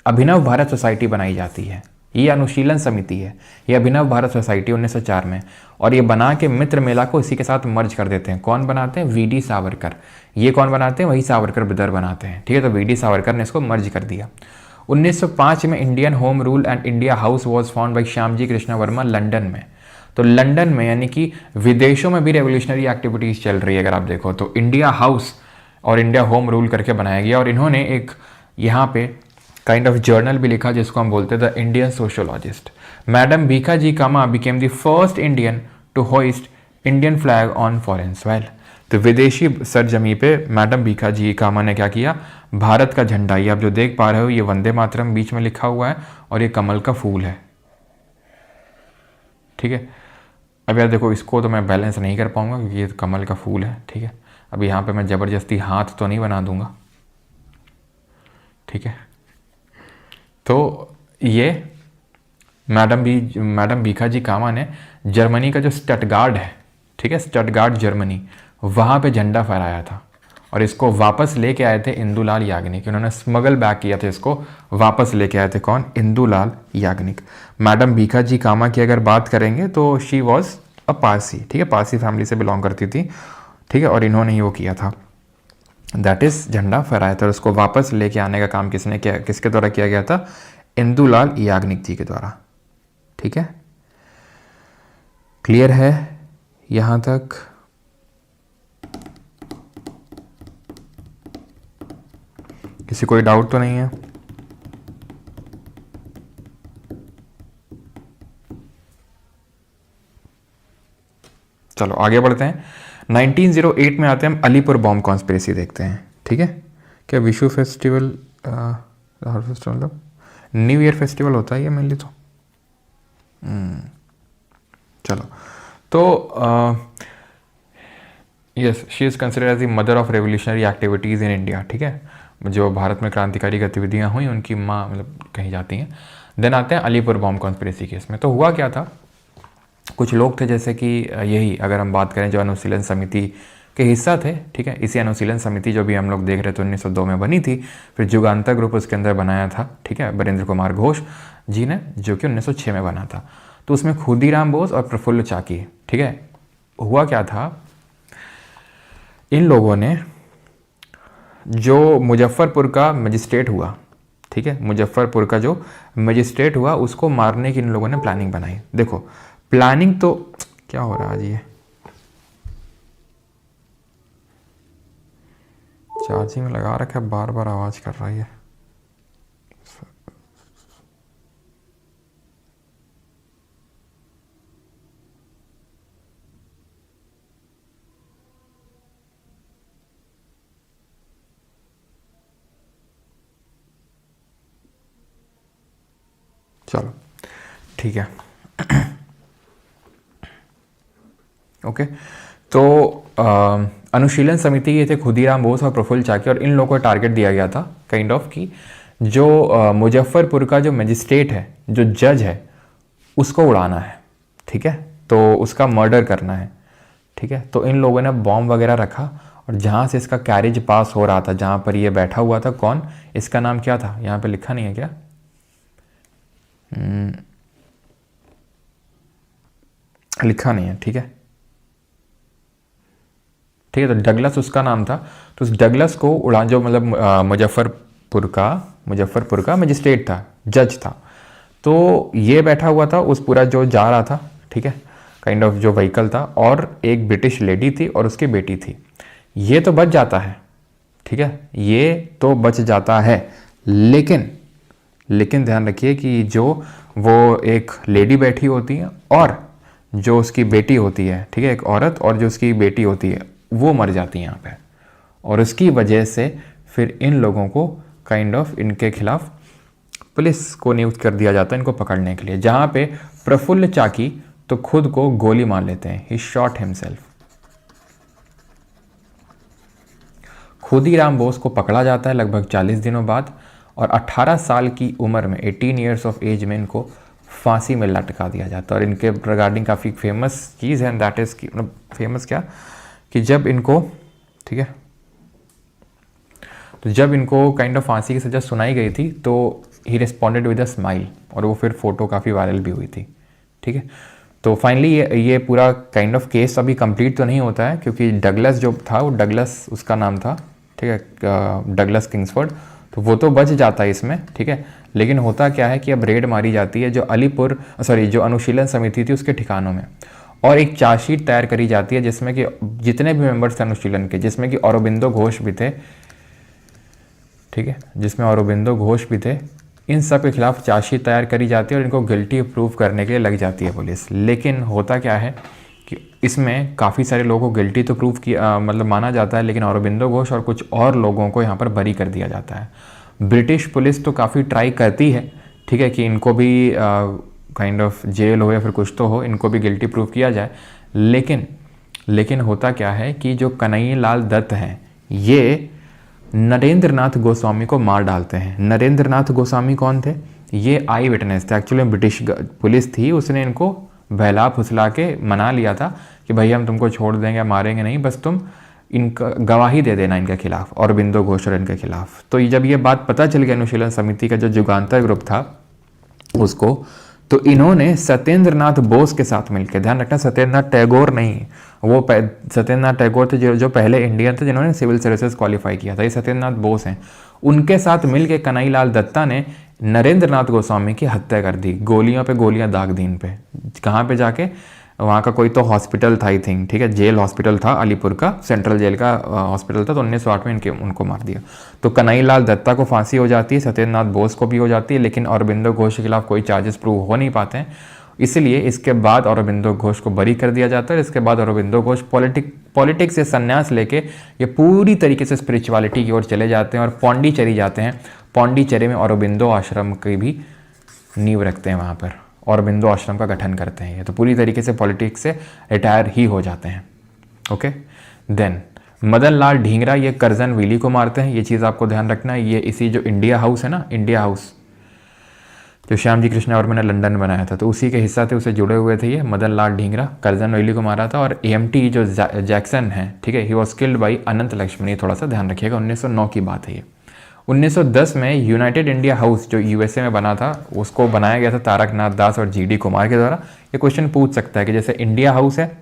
अभिनव भारत सोसाइटी बनाई जाती है, ये अनुशीलन समिति है, ये अभिनव भारत सोसाइटी 1904 में, और ये बना के मित्र मेला को इसी के साथ मर्ज कर देते हैं। कौन बनाते हैं? वीडी सावरकर। ये कौन बनाते हैं? वही सावरकर ब्रदर बनाते हैं, ठीक है, तो वीडी सावरकर ने इसको मर्ज कर दिया। 1905 में Indian home rule and India house was found by Shyamji Krishna Verma London में। तो लंदन में यानी कि विदेशों में भी रेवोल्यूशनरी एक्टिविटीज़ चल रही है, अगर आप देखो तो इंडिया हाउस और इंडिया होम रूल करके बनाया गया, और इन्होंने एक यहाँ पे काइंड ऑफ जर्नल भी लिखा जिसको हम बोलते थे Indian sociologist. Madam Bhikaji Cama became the first Indian to hoist Indian flag on foreign soil. तो विदेशी सरजमी पे मैडम भीखाजी कामा ने क्या किया? भारत का झंडा, ये आप जो देख पा रहे हो ये वंदे मातरम बीच में लिखा हुआ है, और ये कमल का फूल है, ठीक है। अब यार देखो, इसको तो मैं बैलेंस नहीं कर पाऊंगा क्योंकि ये तो कमल का फूल है, ठीक है। अब यहाँ पे मैं ज़बरदस्ती हाथ तो नहीं बना दूंगा, ठीक है। तो ये मैडम भीखाजी कामा ने जर्मनी का जो स्टटगार्ड है, ठीक है, स्टटगार्ड जर्मनी, वहाँ पे झंडा फहराया था, और इसको वापस लेके आए थे इंदुलाल याग्निक। उन्होंने स्मगल बैक किया था, इसको वापस लेके आए थे कौन? इंदुलाल याग्निक। मैडम भीखाजी कामा की अगर बात करेंगे तो शी वॉज अ पारसी, ठीक है, पारसी फैमिली से बिलोंग करती थी, ठीक है, और इन्होंने ही वो किया था, दैट इज झंडा फहराया था। और उसको वापस लेके आने का काम किसने किया, किसके द्वारा किया गया था? इंदुलाल याग्निक जी के द्वारा, ठीक है, क्लियर है यहाँ तक? किसी कोई डाउट तो नहीं है? चलो आगे बढ़ते हैं। 1908 में आते हैं हम, अलीपुर बॉम्ब कॉन्स्पिरेसी देखते हैं। ठीक है, क्या विशु फेस्टिवल हार्वेस्ट मतलब न्यू ईयर फेस्टिवल होता है ये मेनली तो। चलो तो yes, she is considered as the mother of revolutionary activities in India. ठीक है, जो भारत में क्रांतिकारी गतिविधियाँ हुई उनकी माँ मतलब कही जाती हैं। देन आते हैं अलीपुर बॉम्ब कॉन्स्पिरेसी केस में। तो हुआ क्या था, कुछ लोग थे जैसे कि यही अगर हम बात करें जो अनुशीलन समिति के हिस्सा थे। ठीक है, इसी अनुशीलन समिति जो भी हम लोग देख रहे थे 1902 में बनी थी, फिर जुगांतर ग्रुप उसके अंदर बनाया था। ठीक है, बरेंद्र कुमार घोष जी ने, जो कि 1906 में बना था। तो उसमें खुदीराम बोस और प्रफुल्ल चाकी। ठीक है, हुआ क्या था, इन लोगों ने जो मुजफ्फरपुर का मजिस्ट्रेट हुआ, ठीक है, मुजफ्फरपुर का जो मजिस्ट्रेट हुआ उसको मारने की इन लोगों ने प्लानिंग बनाई। देखो प्लानिंग तो क्या हो रहा है आज, ये चार्जिंग में लगा रखा है, बार बार आवाज कर रही है। चलो ठीक है। ओके, तो अनुशीलन समिति ये थे खुदीराम बोस और प्रफुल्ल चाकी, और इन लोगों को टारगेट दिया गया था काइंड ऑफ कि जो मुजफ्फरपुर का जो मजिस्ट्रेट है, जो जज है, उसको उड़ाना है। ठीक है, तो उसका मर्डर करना है। ठीक है, तो इन लोगों ने बॉम्ब वगैरह रखा, और जहाँ से इसका कैरेज पास हो रहा था, जहाँ पर ये बैठा हुआ था, कौन, इसका नाम क्या था, यहाँ पे लिखा नहीं है क्या? लिखा नहीं है। ठीक है, ठीक है, तो डगलस उसका नाम था। तो उस डगलस को उड़ा, जो मतलब मुजफ्फरपुर का मजिस्ट्रेट था, जज था, तो ये बैठा हुआ था उस पूरा जो जा रहा था। ठीक है, काइंड ऑफ जो व्हीकल था, और एक ब्रिटिश लेडी थी और उसकी बेटी थी। ये तो बच जाता है। ठीक है, ये तो बच जाता है, लेकिन ध्यान रखिए कि जो वो एक लेडी बैठी होती है और जो उसकी बेटी होती है, ठीक है, एक औरत और जो उसकी बेटी होती है, वो मर जाती है यहाँ पे। और उसकी वजह से फिर इन लोगों को काइंड ऑफ इनके खिलाफ पुलिस को नियुक्त कर दिया जाता है इनको पकड़ने के लिए। जहाँ पे प्रफुल्ल चाकी तो खुद को गोली मार लेते हैं, ही शॉट हिमसेल्फ। खुदीराम बोस को पकड़ा जाता है लगभग 40 दिनों बाद, और 18 साल की उम्र में, 18 ईयर्स ऑफ एज में इनको फांसी में लटका दिया जाता है। और इनके रिगार्डिंग काफ़ी फेमस चीज़ है, दैट इज़ कि मतलब फेमस क्या, कि जब इनको, ठीक है, तो जब इनको काइंड ऑफ फांसी की सज़ा सुनाई गई थी तो ही रिस्पॉन्डेड विद अ स्माइल, और वो फिर फोटो काफ़ी वायरल भी हुई थी। ठीक है, तो फाइनली ये पूरा काइंड ऑफ केस अभी कंप्लीट तो नहीं होता है, क्योंकि डगलस जो था, वो डगलस उसका नाम था। ठीक है, डगलस किंग्सफोर्ड, तो वो तो बच जाता है इसमें। ठीक है, लेकिन होता क्या है कि अब रेड मारी जाती है जो अनुशीलन समिति थी उसके ठिकानों में, और एक चार्जशीट तैयार करी जाती है जिसमें कि जितने भी मेंबर्स थे अनुशीलन के, जिसमें कि औरोबिंदो घोष भी थे। ठीक है, जिसमें औरोबिंदो घोष भी थे, इन सब के खिलाफ चार्जशीट तैयार करी जाती है और इनको गिल्टी प्रूव करने के लिए लग जाती है पुलिस। लेकिन होता क्या है कि इसमें काफ़ी सारे लोगों को गिल्टी तो प्रूव किया, मतलब माना जाता है, लेकिन औरोबिंदो घोष और कुछ और लोगों को यहाँ पर बरी कर दिया जाता है। ब्रिटिश पुलिस तो काफ़ी ट्राई करती है, ठीक है, कि इनको भी काइंड ऑफ जेल हो या फिर कुछ तो हो, इनको भी गिल्टी प्रूव किया जाए। लेकिन होता क्या है कि जो कन्हैयालाल दत्त हैं, ये नरेंद्र नाथ गोस्वामी को मार डालते हैं। नरेंद्र नाथ गोस्वामी कौन थे? ये आई विटनेस थे, एक्चुअली ब्रिटिश पुलिस थी, उसने इनको बहला फुसला के मना लिया था कि भाई हम तुमको छोड़ देंगे, मारेंगे नहीं, बस तुम इनका गवाही दे देना इनके खिलाफ, औरोबिंदो घोष और इनके खिलाफ। तो जब ये बात पता चल गया अनुशीलन समिति का जो जुगांतर ग्रुप था उसको, तो इन्होंने सत्येंद्र नाथ बोस के साथ मिलकर, ध्यान रखना सत्येंद्र नाथ टैगोर नहीं, वो सत्येंद्र नाथ टैगोर थे जो पहले इंडियन थे जिन्होंने सिविल सर्विसेज क्वालिफाई किया था, ये सत्येंद्र नाथ बोस हैं। उनके साथ मिलकर कन्हैयालाल दत्ता ने नरेंद्र नाथ गोस्वामी की हत्या कर दी, गोलियों पे गोलियां दाग दी इन पे। कहाँ पे जाके? वहाँ का कोई तो हॉस्पिटल था आई थिंक, ठीक है, जेल हॉस्पिटल था अलीपुर का, सेंट्रल जेल का हॉस्पिटल था, तो 1908 में उनको मार दिया। तो कन्हैयालाल दत्ता को फांसी हो जाती है, सत्येंद्रनाथ बोस को भी हो जाती है, लेकिन अरबिंदो घोष के खिलाफ कोई चार्जेस प्रूव हो नहीं पाते हैं, इसलिए इसके बाद अरबिंदो घोष को बरी कर दिया जाता है। इसके बाद अरबिंदो घोष पॉलिटिक्स से संन्यास लेके ये पूरी तरीके से स्पिरिचुअलिटी की ओर चले जाते हैं और पौंडीचेरी जाते हैं। पौंडीचेरी में अरबिंदो आश्रम की भी नींव रखते हैं, वहाँ पर अरबिंदो आश्रम का गठन करते हैं ये, तो पूरी तरीके से पॉलिटिक्स से रिटायर ही हो जाते हैं। ओके, देन मदन लाल ढींगरा ये कर्जन विली को मारते हैं, ये चीज़ आपको ध्यान रखना है। ये इसी जो इंडिया हाउस है ना, इंडिया हाउस जो श्याम जी कृष्ण वर्मा ने लंदन में बनाया था, तो उसी के हिस्सा थे, उसे जुड़े हुए थे ये मदन लाल ढींगरा, कर्जन वैली को मारा था। और एएमटी जो जैक्सन है, ठीक है, ही वॉज किल्ड बाई अनंत लक्ष्मण, थोड़ा सा ध्यान रखिएगा, 1909 की बात है ये। 1910 में यूनाइटेड इंडिया हाउस जो यूएसए में बना था, उसको बनाया गया था तारकनाथ दास और जीडी कुमार के द्वारा। ये क्वेश्चन पूछ सकता है कि जैसे इंडिया हाउस है,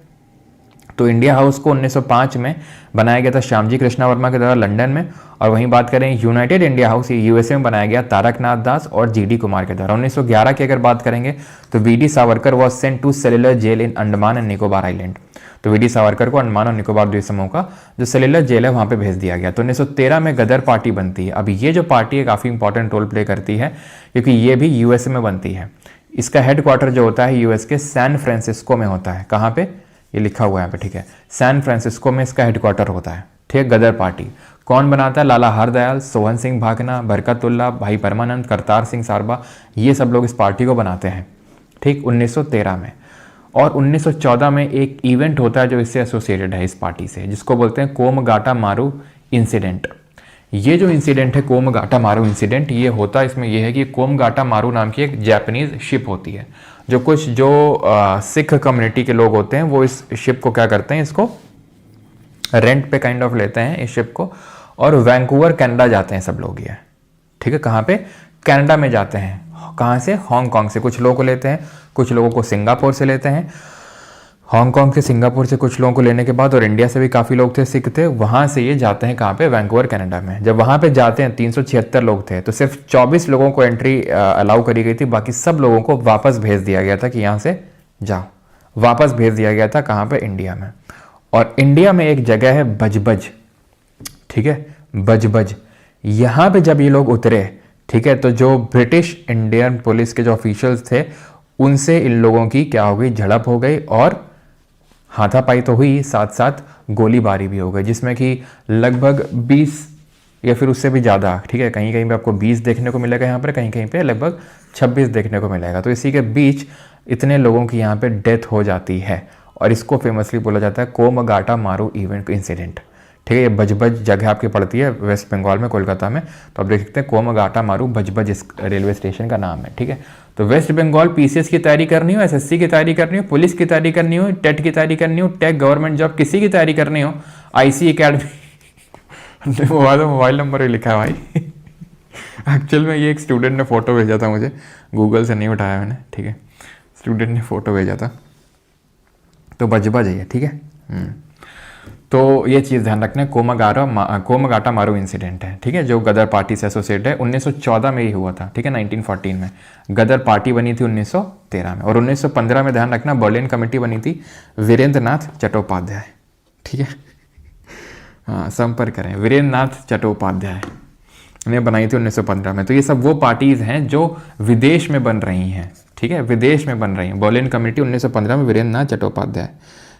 तो इंडिया हाउस को 1905 में बनाया गया था श्यामजी कृष्णा वर्मा के द्वारा लंदन में, और वहीं बात करें यूनाइटेड इंडिया हाउस, ये यूएसए में बनाया गया तारकनाथ दास और जीडी कुमार के द्वारा। 1911 की अगर बात करेंगे तो VD Savarkar was sent to cellular jail in Andaman and Nicobar island, तो वीडी सावरकर को अंडमान और निकोबार द्वीप समूह का जो सेल्युलर जेल है वहाँ पे भेज दिया गया। तो 1913 में गदर पार्टी बनती है। अब ये जो पार्टी है काफ़ी इंपॉर्टेंट रोल प्ले करती है, क्योंकि ये भी यूएसए में बनती है। इसका हेडक्वार्टर जो होता है यूएस के सैन फ्रांसिस्को में होता है। कहाँ पे, ये लिखा हुआ है यहाँ पे, ठीक है, सैन फ्रांसिस्को में इसका हेडक्वार्टर होता है, ठीक है। गदर पार्टी कौन बनाता है, लाला हरदयाल, सोहन सिंह भागना, बरकतुल्ला, भाई परमानंद, करतार सिंह सारबा, ये सब लोग इस पार्टी को बनाते हैं, ठीक, 1913 में। और 1914 में एक इवेंट होता है जो इससे एसोसिएटेड है, इस पार्टी से, जिसको बोलते हैं कोमगाटा मारू इंसिडेंट। ये जो इंसिडेंट है कोमगाटा मारू इंसिडेंट, ये होता है, इसमें यह है कि कोमगाटा मारू नाम की एक जापानीज शिप होती है, जो कुछ जो सिख कम्युनिटी के लोग होते हैं वो इस शिप को क्या करते हैं, इसको रेंट पे काइंड ऑफ लेते हैं इस शिप को, और वैंकूवर कनाडा जाते हैं सब लोग ये, ठीक है। कहाँ पे, कनाडा में जाते हैं। कहाँ से, हांगकांग से कुछ लोगों को लेते हैं, कुछ लोगों को सिंगापुर से लेते हैं, हांगकांग से, सिंगापुर से कुछ लोगों को लेने के बाद, और इंडिया से भी काफ़ी लोग थे, सिख थे, वहाँ से ये जाते हैं कहाँ पे, वैंकूवर कनाडा में। जब वहाँ पे जाते हैं 376 लोग थे, तो सिर्फ 24 लोगों को एंट्री अलाउ करी गई थी, बाकी सब लोगों को वापस भेज दिया गया था कि यहाँ से जाओ, वापस भेज दिया गया था कहाँ पे, इंडिया में। और इंडिया में एक जगह है बजबज, ठीक है, बजबज, यहाँ पे जब ये लोग उतरे, ठीक है, तो जो ब्रिटिश इंडियन पुलिस के जो ऑफिशियल्स थे उनसे इन लोगों की क्या हो गई, झड़प हो गई, और हाथापाई तो हुई, साथ साथ गोलीबारी भी हो गई, जिसमें कि लगभग 20 या फिर उससे भी ज़्यादा, ठीक है, कहीं कहीं पे आपको 20 देखने को मिलेगा यहाँ पर, कहीं कहीं पे लगभग 26 देखने को मिलेगा। तो इसी के बीच इतने लोगों की यहाँ पे डेथ हो जाती है, और इसको फेमसली बोला जाता है कोमगाटा मारू इवेंट इंसिडेंट, ठीक है। ये बजबज जगह आपकी पड़ती है वेस्ट बंगाल में, कोलकाता में, तो आप देख सकते हैं कोमगाटा मारू बजबज इस रेलवे स्टेशन का नाम है, ठीक है। तो वेस्ट बंगाल पीसीएस की तैयारी करनी हो, एसएससी की तैयारी करनी हो, पुलिस की तैयारी करनी हो, टेट की तैयारी करनी हो, टेक गवर्नमेंट जॉब किसी की तैयारी करनी हो, आईसी अकेडमी मोबाइल नंबर ही लिखा है भाई एक्चुअल में ये एक स्टूडेंट ने फोटो भेजा था मुझे, गूगल से नहीं उठाया मैंने, ठीक है, स्टूडेंट ने फोटो भेजा था, तो बजबज है, ठीक है। तो ये चीज़ ध्यान रखना है, कोमगाटा मारू इंसिडेंट है, ठीक है, जो गदर पार्टी से एसोसिएट है। 1914 में ही हुआ था, ठीक है, 1914 में गदर पार्टी बनी थी 1913 में, और 1915 में ध्यान रखना बर्लिन कमेटी बनी थी वीरेंद्र नाथ चट्टोपाध्याय, ठीक है, हाँ संपर्क करें, वीरेंद्र नाथ चट्टोपाध्याय ने बनाई थी 1915 में। तो ये सब वो पार्टीज हैं जो विदेश में बन रही हैं, ठीक है, विदेश में बन रही हैं। बर्लिन कमेटी 1915 में, वीरेंद्र नाथ चट्टोपाध्याय।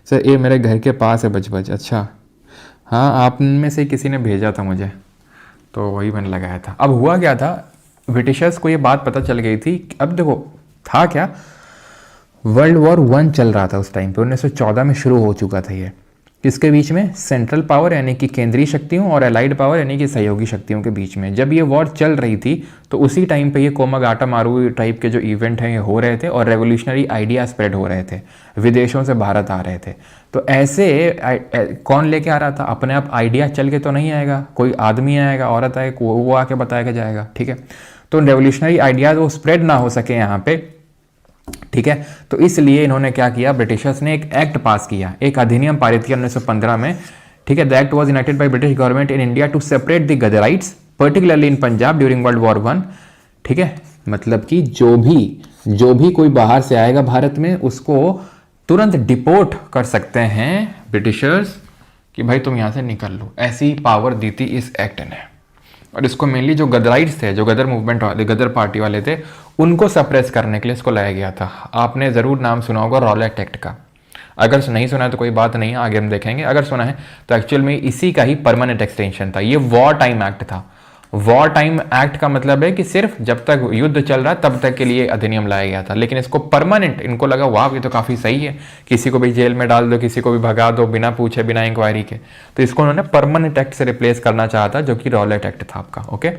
सर ये मेरे घर के पास है बजबज, अच्छा हाँ, आप में से किसी ने भेजा था मुझे, तो वही मैंने लगाया था। अब हुआ क्या था, ब्रिटिशर्स को ये बात पता चल गई थी। अब देखो था क्या, वर्ल्ड वॉर 1 चल रहा था उस टाइम पे, 1914 में शुरू हो चुका था ये। किसके बीच में, सेंट्रल पावर यानी कि केंद्रीय शक्तियों और एलाइड पावर यानी कि सहयोगी शक्तियों के बीच में। जब ये वॉर चल रही थी तो उसी टाइम पे ये कोमागाटा मारू टाइप के जो इवेंट हैं ये हो रहे थे, और रेवोल्यूशनरी आइडिया स्प्रेड हो रहे थे, विदेशों से भारत आ रहे थे। तो ऐसे कौन लेके आ रहा था, अपने आप आइडिया चल के तो नहीं आएगा, कोई आदमी आएगा, औरत आएगा, वो आके बताया जाएगा, ठीक है। तो रेवोल्यूशनरी आइडियाज वो स्प्रेड ना हो सके यहाँ पे, ठीक है, तो इसलिए इन्होंने क्या किया, ब्रिटिशर्स ने एक एक्ट पास किया, एक अधिनियम पारित किया 1915 में, ठीक है। The act was enacted by British government in India to separate the Ghadarites particularly in Punjab during world war 1, ठीक है। मतलब कि जो भी कोई बाहर से आएगा भारत में, उसको तुरंत डिपोर्ट कर सकते हैं ब्रिटिशर्स कि भाई तुम यहाँ से निकल लो। ऐसी पावर दी थी इस एक्ट ने। और इसको मेनली जो गदराइट्स थे, जो गदर मूवमेंट वाले, गदर पार्टी वाले थे, उनको सप्रेस करने के लिए इसको लाया गया था। आपने ज़रूर नाम सुना होगा रॉलेट एक्ट का। अगर नहीं सुना है तो कोई बात नहीं है, आगे हम देखेंगे। अगर सुना है तो एक्चुअल में इसी का ही परमानेंट एक्सटेंशन था। ये वॉर टाइम एक्ट था। वॉर टाइम एक्ट का मतलब है कि सिर्फ जब तक युद्ध चल रहा है तब तक के लिए अधिनियम लाया गया था। लेकिन इसको परमानेंट, इनको लगा वाह ये तो काफ़ी सही है, किसी को भी जेल में डाल दो, किसी को भी भगा दो बिना पूछे, बिना इंक्वायरी के। तो इसको उन्होंने परमानेंट एक्ट से रिप्लेस करना चाहा था, जो कि रॉलेट एक्ट था आपका। ओके,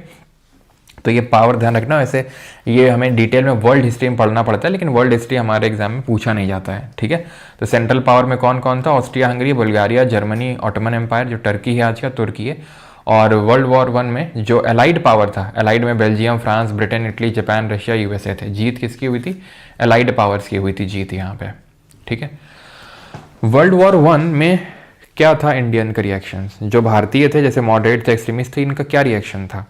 तो ये पावर ध्यान रखना। वैसे ये हमें डिटेल में वर्ल्ड हिस्ट्री में पढ़ना पड़ता है, लेकिन वर्ल्ड हिस्ट्री हमारे एग्जाम में पूछा नहीं जाता है। ठीक है, तो सेंट्रल पावर में कौन कौन था? Austria Hungary, Bulgaria, Germany, Ottoman empire जो टर्की है आज का, तुर्की है। और वर्ल्ड वॉर 1 में जो एलाइड पावर था, एलाइड में Belgium, France, Britain, Italy, Japan, Russia, USA थे। जीत किसकी हुई थी? एलाइड पावर्स की हुई थी जीत यहाँ पे। ठीक है, वर्ल्ड वॉर 1 में क्या था इंडियन के रिएक्शंस? जो भारतीय थे, जैसे मॉडरेट थे, एक्सट्रीमिस्ट थे, इनका क्या रिएक्शन था?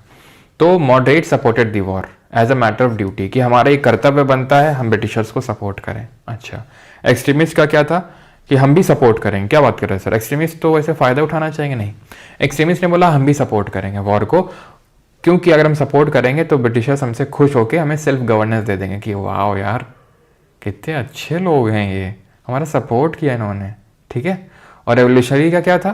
तो moderate supported the war as a matter of duty, कि हमारा एक कर्तव्य बनता है हम ब्रिटिशर्स को सपोर्ट करें। अच्छा, एक्सट्रीमिस्ट का क्या था कि हम भी सपोर्ट करेंगे। क्या बात कर रहे हैं सर? एक्सट्रीमिस्ट तो वैसे फायदा उठाना चाहेंगे? नहीं, एक्सट्रीमिस्ट ने बोला हम भी सपोर्ट करेंगे वॉर को, क्योंकि अगर हम सपोर्ट करेंगे तो ब्रिटिशर्स हमसे खुश होकर हमें सेल्फ गवर्नेंस दे देंगे कि वाह यार कितने अच्छे लोग हैं, ये हमारा सपोर्ट किया इन्होंने। ठीक है, और रेवोल्यूशनरी का क्या था?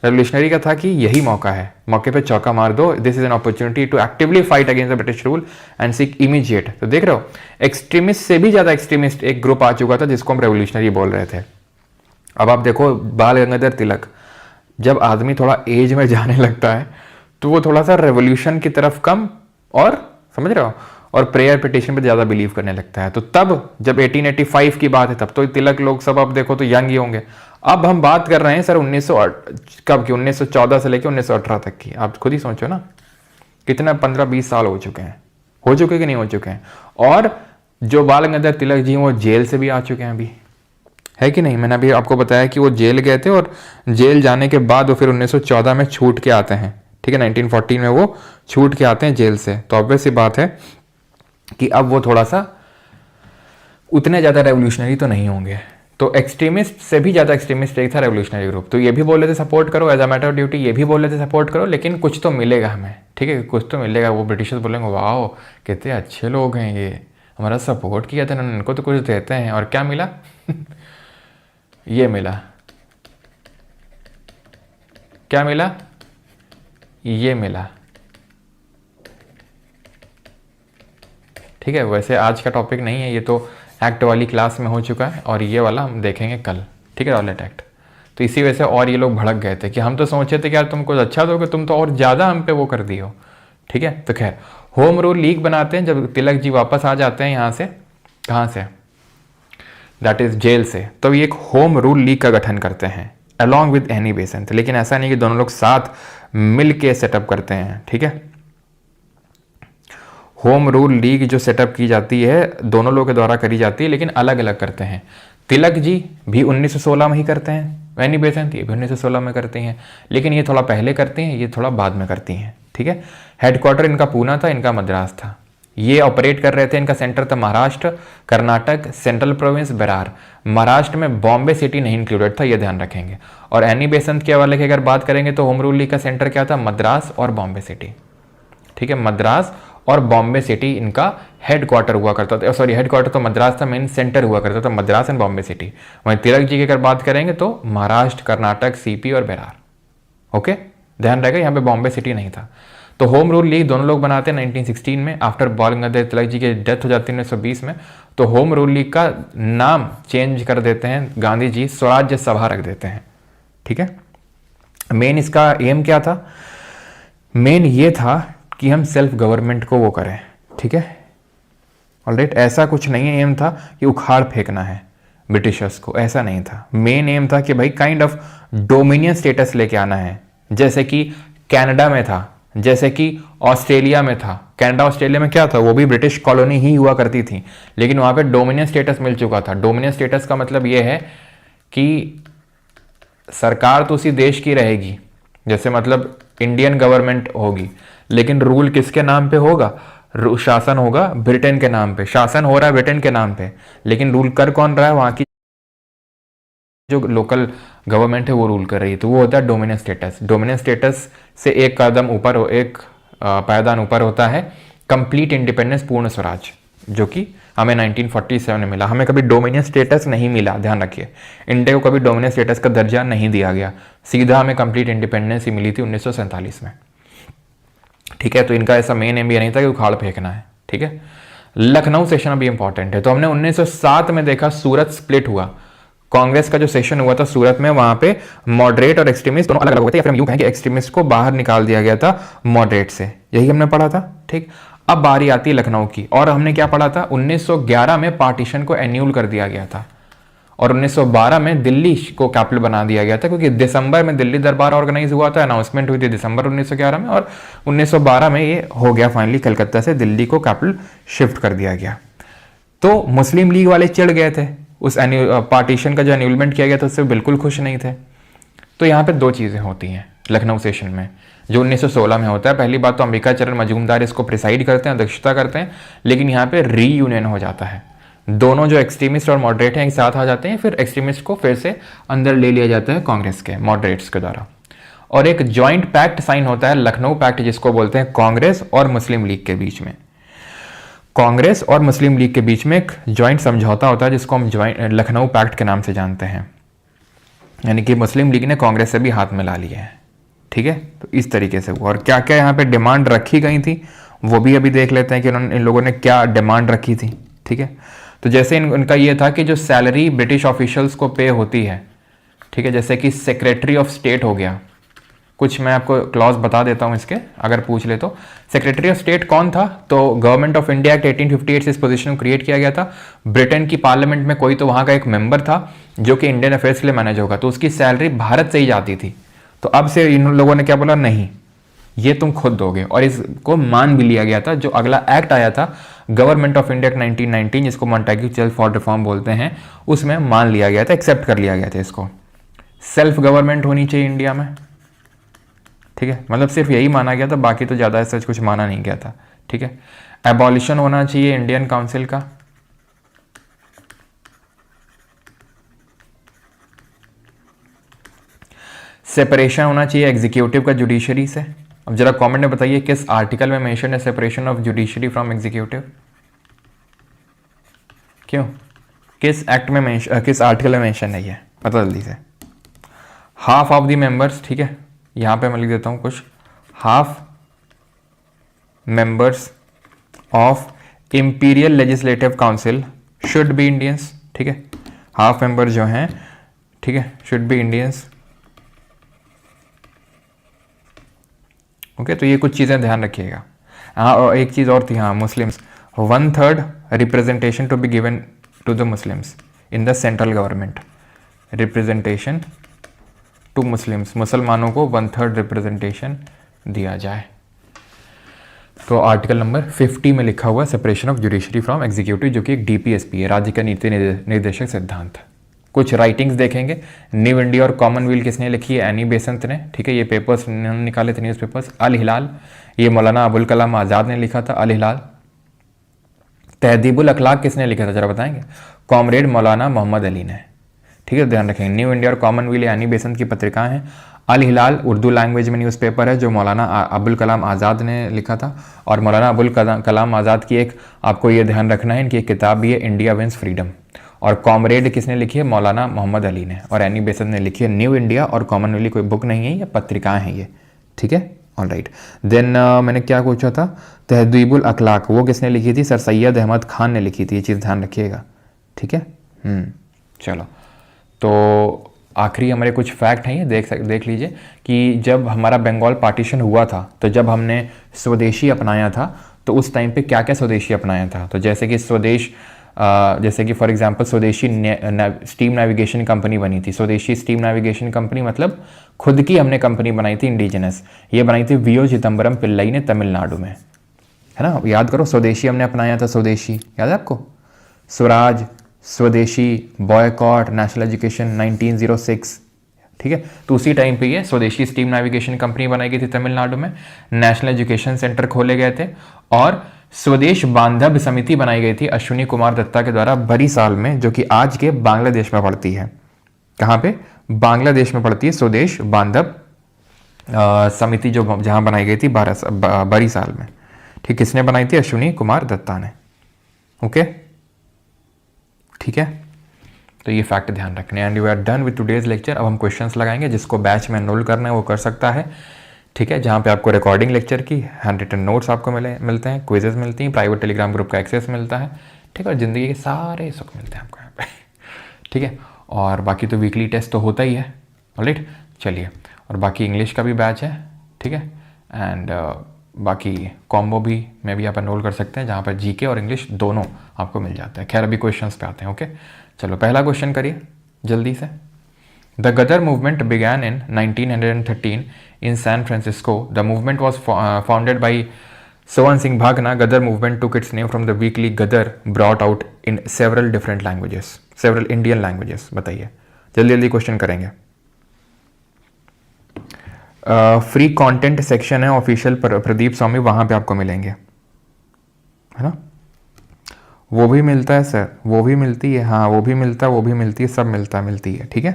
रेवोल्यूशनरी का था कि यही मौका है, मौके पे चौका मार दो। This is an opportunity to actively fight against the British rule and seek immediate. तो देख रहे हो, एक्सट्रीमिस्ट से भी ज्यादा एक्सट्रीमिस्ट एक ग्रुप आ चुका था जिसको हम रेवोल्यूशनरी बोल रहे थे। अब आप देखो बाल गंगाधर तिलक, जब आदमी थोड़ा एज में जाने लगता है तो वो थोड़ा सा रेवोल्यूशन की तरफ कम, और समझ रहे हो, और प्रेयर पिटिशन पे ज़्यादा बिलीव करने लगता है। तो तब जब 1885 की बात है तब तो तिलक लोग सब आप देखो तो यंग ही होंगे। अब हम बात कर रहे हैं सर 1914 से लेकर 1918 तक की। आप खुद ही सोचो ना, कितना 15-20 साल हो चुके हैं, हो चुके कि नहीं हो चुके हैं। और जो बाल गंगाधर तिलक जी वो जेल से भी आ चुके हैं अभी, है कि नहीं? मैंने अभी आपको बताया कि वो जेल गए थे और जेल जाने के बाद वो फिर 1914 में छूट के आते हैं। ठीक है, 1914 में वो छूट के आते हैं जेल से। तो ऑब्वियस सी बात है कि अब वो थोड़ा सा उतने ज़्यादा रेवोल्यूशनरी तो नहीं होंगे। तो एक्सट्रीमिस्ट से भी ज़्यादा एक्सट्रीमिस्ट एक था रेवोल्यूशनरी ग्रुप। तो ये भी बोल रहे थे सपोर्ट करो as a matter of duty, ये भी बोल रहे थे सपोर्ट करो, लेकिन कुछ तो मिलेगा हमें। ठीक है, कुछ तो मिलेगा। वो ब्रिटिशर्स बोलेंगे वाह कितने अच्छे लोग हैं, ये हमारा सपोर्ट किया था इन्होंने, इनको तो कुछ देते हैं। और क्या मिला? ये मिला। क्या मिला? ये मिला। ठीक है, वैसे आज का टॉपिक नहीं है, ये तो एक्ट वाली क्लास में हो चुका है और ये वाला हम देखेंगे कल। ठीक है, रॉलेट एक्ट। तो इसी वजह से और ये लोग भड़क गए थे कि हम तो सोचे थे कि यार तुम कुछ अच्छा दोगे, तुम तो और ज़्यादा हम पे वो कर दिए हो। ठीक है, तो खैर होम रूल लीग बनाते हैं जब तिलक जी वापस आ जाते हैं यहाँ से। कहाँ से? दैट इज जेल से। तो ये एक होम रूल लीग का गठन करते हैं अलॉन्ग विद एनी बेसेंट। लेकिन ऐसा नहीं कि दोनों लोग साथ मिल के सेटअप करते हैं। ठीक है, होम रूल लीग जो सेटअप की जाती है दोनों लोगों के द्वारा करी जाती है, लेकिन अलग अलग करते हैं। तिलक जी भी 1916 में ही करते हैं, एनी बेसेंट ये भी 1916 में करती हैं, लेकिन ये थोड़ा पहले करती हैं, ये थोड़ा बाद में करती हैं। ठीक है, हेडक्वार्टर इनका पूना था, इनका मद्रास था। ये ऑपरेट कर रहे थे, इनका सेंटर था महाराष्ट्र, कर्नाटक, सेंट्रल प्रोविंस बिहार। महाराष्ट्र में बॉम्बे सिटी नहीं इंक्लूडेड था, ये ध्यान रखेंगे। और एनी बेसेंट के हवाले की अगर बात करेंगे तो होम रूल लीग का सेंटर क्या था? मद्रास और बॉम्बे सिटी। ठीक है, मद्रास और बॉम्बे सिटी इनका हेडक्वार्टर हुआ करता था। सॉरी, हेडक्वार्टर तो मद्रास था, मेन सेंटर हुआ करता था मद्रास एंड बॉम्बे सिटी। वहीं तिलक जी की अगर बात करेंगे तो महाराष्ट्र, कर्नाटक, सीपी और बिहार। ओके, ध्यान रहेगा यहाँ पे बॉम्बे सिटी नहीं था। तो होम रूल लीग दोनों लोग बनाते हैं 1916 में। आफ्टर बाल गंगाधर तिलक जी की डेथ हो जाती है 1920 में, तो होम रूल लीग का नाम चेंज कर देते हैं गांधी जी, स्वराज्य सभा रख देते हैं। ठीक है, मेन इसका एम क्या था? मेन ये था कि हम सेल्फ गवर्नमेंट को वो करें। ठीक है, ऑलराइट, ऐसा कुछ नहीं एम था कि उखाड़ फेंकना है ब्रिटिशर्स को, ऐसा नहीं था। मेन एम था कि भाई काइंड ऑफ डोमिनियन स्टेटस लेके आना है, जैसे कि कनाडा में था, जैसे कि ऑस्ट्रेलिया में था। कनाडा ऑस्ट्रेलिया में क्या था? वो भी ब्रिटिश कॉलोनी ही हुआ करती थी, लेकिन वहां पे डोमिनियन स्टेटस मिल चुका था। डोमिनियन स्टेटस का मतलब ये है कि सरकार तो उसी देश की रहेगी, जैसे मतलब इंडियन गवर्नमेंट होगी, लेकिन रूल किसके नाम पे होगा? शासन होगा ब्रिटेन के नाम पे। शासन हो रहा है ब्रिटेन के नाम पे, लेकिन रूल कर कौन रहा है? वहां की जो लोकल गवर्नमेंट है वो रूल कर रही है, तो वो होता है डोमिनेंस स्टेटस। डोमिनेंस स्टेटस से एक कदम ऊपर हो, एक पायदान ऊपर होता है कंप्लीट इंडिपेंडेंस, पूर्ण स्वराज, जो कि हमें 1947 में मिला। हमें कभी डोमिनेंस स्टेटस नहीं मिला, ध्यान रखिए। इंडिया को कभी डोमिनेंस स्टेटस का दर्जा नहीं दिया गया, सीधा हमें कंप्लीट इंडिपेंडेंस ही मिली थी 1947 में। ठीक है, तो इनका ऐसा मेन एम ये नहीं था कि उखाड़ फेंकना है। ठीक है, लखनऊ सेशन अभी इंपॉर्टेंट है। तो हमने 1907 में देखा सूरत स्प्लिट हुआ, कांग्रेस का जो सेशन हुआ था सूरत में, वहां पे मॉडरेट और एक्सट्रीमिस्ट दोनों अलग अलग हुए थे, या फिर हम यूं कहें कि एक्सट्रीमिस्ट को बाहर निकाल दिया गया था मॉडरेट से, यही हमने पढ़ा था। ठीक, अब बारी आती है लखनऊ की, और हमने क्या पढ़ा था, 1911 में पार्टीशन को एन्यूल कर दिया गया था, और 1912 में दिल्ली को कैपिटल बना दिया गया था, क्योंकि दिसंबर में दिल्ली दरबार ऑर्गेनाइज हुआ था, अनाउंसमेंट हुई थी दिसंबर 1911 में, और 1912 में ये हो गया फाइनली, कलकत्ता से दिल्ली को कैपिटल शिफ्ट कर दिया गया। तो मुस्लिम लीग वाले चिढ़ गए थे, उस पार्टीशन का जो एन्यूलमेंट किया गया था उससे बिल्कुल खुश नहीं थे। तो यहाँ पे दो चीज़ें होती हैं लखनऊ सेशन में, जो 1916 में होता है। पहली बात तो अंबिका चरण मजूमदार इसको प्रिसाइड करते हैं, अध्यक्षता करते हैं, लेकिन यहाँ पे रीयूनियन हो जाता है, दोनों जो एक्सट्रीमिस्ट और मॉडरेट हैं एक साथ आ जाते हैं, फिर एक्सट्रीमिस्ट को फिर से अंदर ले लिया जाता है कांग्रेस के मॉडरेट्स के द्वारा, और एक जॉइंट पैक्ट साइन होता है, लखनऊ पैक्ट, जिसको बोलते हैं कांग्रेस और मुस्लिम लीग के बीच में। कांग्रेस और मुस्लिम लीग के बीच में एक जॉइंट समझौता होता है, जिसको हम जॉइंट लखनऊ पैक्ट के नाम से जानते हैं, यानी कि मुस्लिम लीग ने कांग्रेस से भी हाथ मिला लिया है। ठीक है, तो इस तरीके से हुआ। और क्या क्या यहाँ पे डिमांड रखी गई थी वो भी अभी देख लेते हैं कि इन लोगों ने क्या डिमांड रखी थी। ठीक है, तो जैसे इनका ये था कि जो सैलरी ब्रिटिश ऑफिशियल्स को पे होती है, ठीक है, जैसे कि सेक्रेटरी ऑफ स्टेट हो गया, कुछ मैं आपको क्लॉज बता देता हूं इसके, अगर पूछ ले तो। सेक्रेटरी ऑफ स्टेट कौन था, तो गवर्नमेंट ऑफ इंडिया एक्ट 1858 से इस पोजीशन को क्रिएट किया गया था। ब्रिटेन की पार्लियामेंट में कोई तो वहां का एक मेंबर था जो कि इंडियन अफेयर्स के लिए मैनेज होगा, तो उसकी सैलरी भारत से ही जाती थी। तो अब से इन लोगों ने क्या बोला, नहीं ये तुम खुद दोगे, और इसको मान भी लिया गया था। जो अगला एक्ट आया था गवर्नमेंट ऑफ इंडिया 1919, जिसको मॉन्टेग्यू चेल्स फॉर रिफॉर्म बोलते हैं, उसमें मान लिया गया था, एक्सेप्ट कर लिया गया था इसको। सेल्फ गवर्नमेंट होनी चाहिए इंडिया में। ठीक है, मतलब सिर्फ यही माना गया था, बाकी तो ज़्यादा ऐसा कुछ माना नहीं गया था। ठीक है, एबॉलिशन होना चाहिए इंडियन काउंसिल का, सेपरेशन होना चाहिए एग्जीक्यूटिव का जुडिशरी से। अब जरा कमेंट में बताइए किस आर्टिकल में मेंशन है separation of judiciary from executive, क्यों, किस एक्ट में मेंशन, किस आर्टिकल में मेंशन है ये, पता जल्दी से। हाफ ऑफ द मेंबर्स, ठीक है, यहां पे मैं लिख देता हूं कुछ, half members of imperial legislative council should be Indians. ठीक है, हाफ मेंबर जो हैं, ठीक है, शुड बी इंडियंस। ओके, तो ये कुछ चीज़ें ध्यान रखिएगा। हाँ, और एक चीज़ और थी, हाँ, Muslims, 1/3 representation to be given to the Muslims in the central government, representation to Muslims, मुसलमानों को 1/3 रिप्रेजेंटेशन दिया जाए। तो आर्टिकल नंबर 50 में लिखा हुआ separation of judiciary from executive, जो कि एक डीपीएसपी है, राज्य का नीति निर्देशक सिद्धांत। कुछ राइटिंग्स देखेंगे, न्यू इंडिया और कॉमनवेल्थ किसने लिखी है, एनी बेसेंट ने। ठीक है, ये पेपर्स निकाले थे न्यूज़ पेपर्स। अल हिलाल, ये मौलाना अबुल कलाम आज़ाद ने लिखा था, अल हिलाल। तहदीबुल अखलाक किसने लिखा था, जरा बताएंगे, कॉमरेड मौलाना मोहम्मद अली ने। ठीक है, ध्यान रखेंगे, न्यू इंडिया और कॉमनवेल्थ एनी बेसेंट की पत्रिकाएं हैं। अल हिलाल उर्दू लैंग्वेज में न्यूज़पेपर है, जो मौलाना अबुल कलाम आज़ाद ने लिखा था। और मौलाना अबुल कलाम आज़ाद की एक, आपको ये ध्यान रखना है, इनकी एक किताब भी है, इंडिया विंस फ्रीडम। और कॉमरेड किसने लिखी है, मौलाना मोहम्मद अली ने। और एनी बेसेंट ने लिखी है न्यू इंडिया और कॉमनवेल्थ, कोई बुक नहीं है, ये पत्रिकाएं हैं ये। ठीक है, ऑल राइट। देन मैंने क्या पूछा था, तहदीबुल अखलाक, वो किसने लिखी थी, सर सैयद अहमद खान ने लिखी थी, ये चीज़ ध्यान रखिएगा। ठीक है, चलो, तो आखिरी हमारे कुछ फैक्ट हैं, ये देख लीजिए कि जब हमारा बंगाल पार्टीशन हुआ था, तो जब हमने स्वदेशी अपनाया था, तो उस टाइम पे क्या क्या स्वदेशी अपनाया था। तो जैसे कि स्वदेश, जैसे कि फॉर एग्जांपल स्वदेशी स्टीम नेविगेशन कंपनी बनी थी। स्वदेशी स्टीम नेविगेशन कंपनी मतलब खुद की हमने कंपनी बनाई थी, इंडिजिनस। ये बनाई थी वीओ चिदम्बरम पिल्लई ने तमिलनाडु में, है ना। याद करो, स्वदेशी हमने अपनाया था, स्वदेशी याद है आपको, स्वराज, स्वदेशी, बॉयकॉट, नेशनल एजुकेशन 1906। ठीक है, तो उसी टाइम पे ये स्वदेशी स्टीम नेविगेशन कंपनी बनाई गई थी तमिलनाडु में। नेशनल एजुकेशन सेंटर खोले गए थे, और स्वदेश बांधव समिति बनाई गई थी अश्विनी कुमार दत्ता के द्वारा बरीसाल में, जो कि आज के बांग्लादेश में पड़ती है। कहाँ पे? बांग्लादेश में पड़ती है स्वदेश बांधव समिति, जो जहाँ बनाई गई थी बरी साल में। ठीक, किसने बनाई थी? अश्विनी कुमार दत्ता ने। ओके, ठीक है, तो ये फैक्ट ध्यान रखने। And you are done with today's lecture. अब हम क्वेश्चंस लगाएंगे, जिसको बैच में एनरोल करना है वो कर सकता है। ठीक है, जहाँ पे आपको रिकॉर्डिंग लेक्चर की, हैंड रिटन नोट्स आपको मिलते हैं, क्विजेज मिलती हैं, प्राइवेट टेलीग्राम ग्रुप का एक्सेस मिलता है। ठीक है, और ज़िंदगी के सारे सुख मिलते हैं आपको यहाँ पे। ठीक है, और बाकी तो वीकली टेस्ट तो होता ही है। ऑलराइट, चलिए, और बाकी इंग्लिश का भी बैच है। ठीक है, एंड बाकी कॉम्बो भी में भी आप एनरोल कर सकते हैं, जहाँ पर जीके और इंग्लिश दोनों आपको मिल जाता है। खैर, अभी क्वेश्चंस पे आते हैं। ओके, चलो पहला क्वेश्चन करिए जल्दी से। The Ghadar movement began in 1913 in San Francisco. The movement was founded by Sohan Singh Bhagna. Gadar movement took its name from the weekly Gadar brought out in several different languages, several Indian languages. बताइए, जल्दी जल्दी क्वेश्चन करेंगे। फ्री कंटेंट सेक्शन है ऑफिशियल प्रदीप स्वामी, वहाँ पे आपको मिलेंगे, है ना? वो भी मिलता है सर, वो भी मिलती है, हाँ वो भी मिलता है, वो भी मिलती है, सब मिलती है। ठीक है,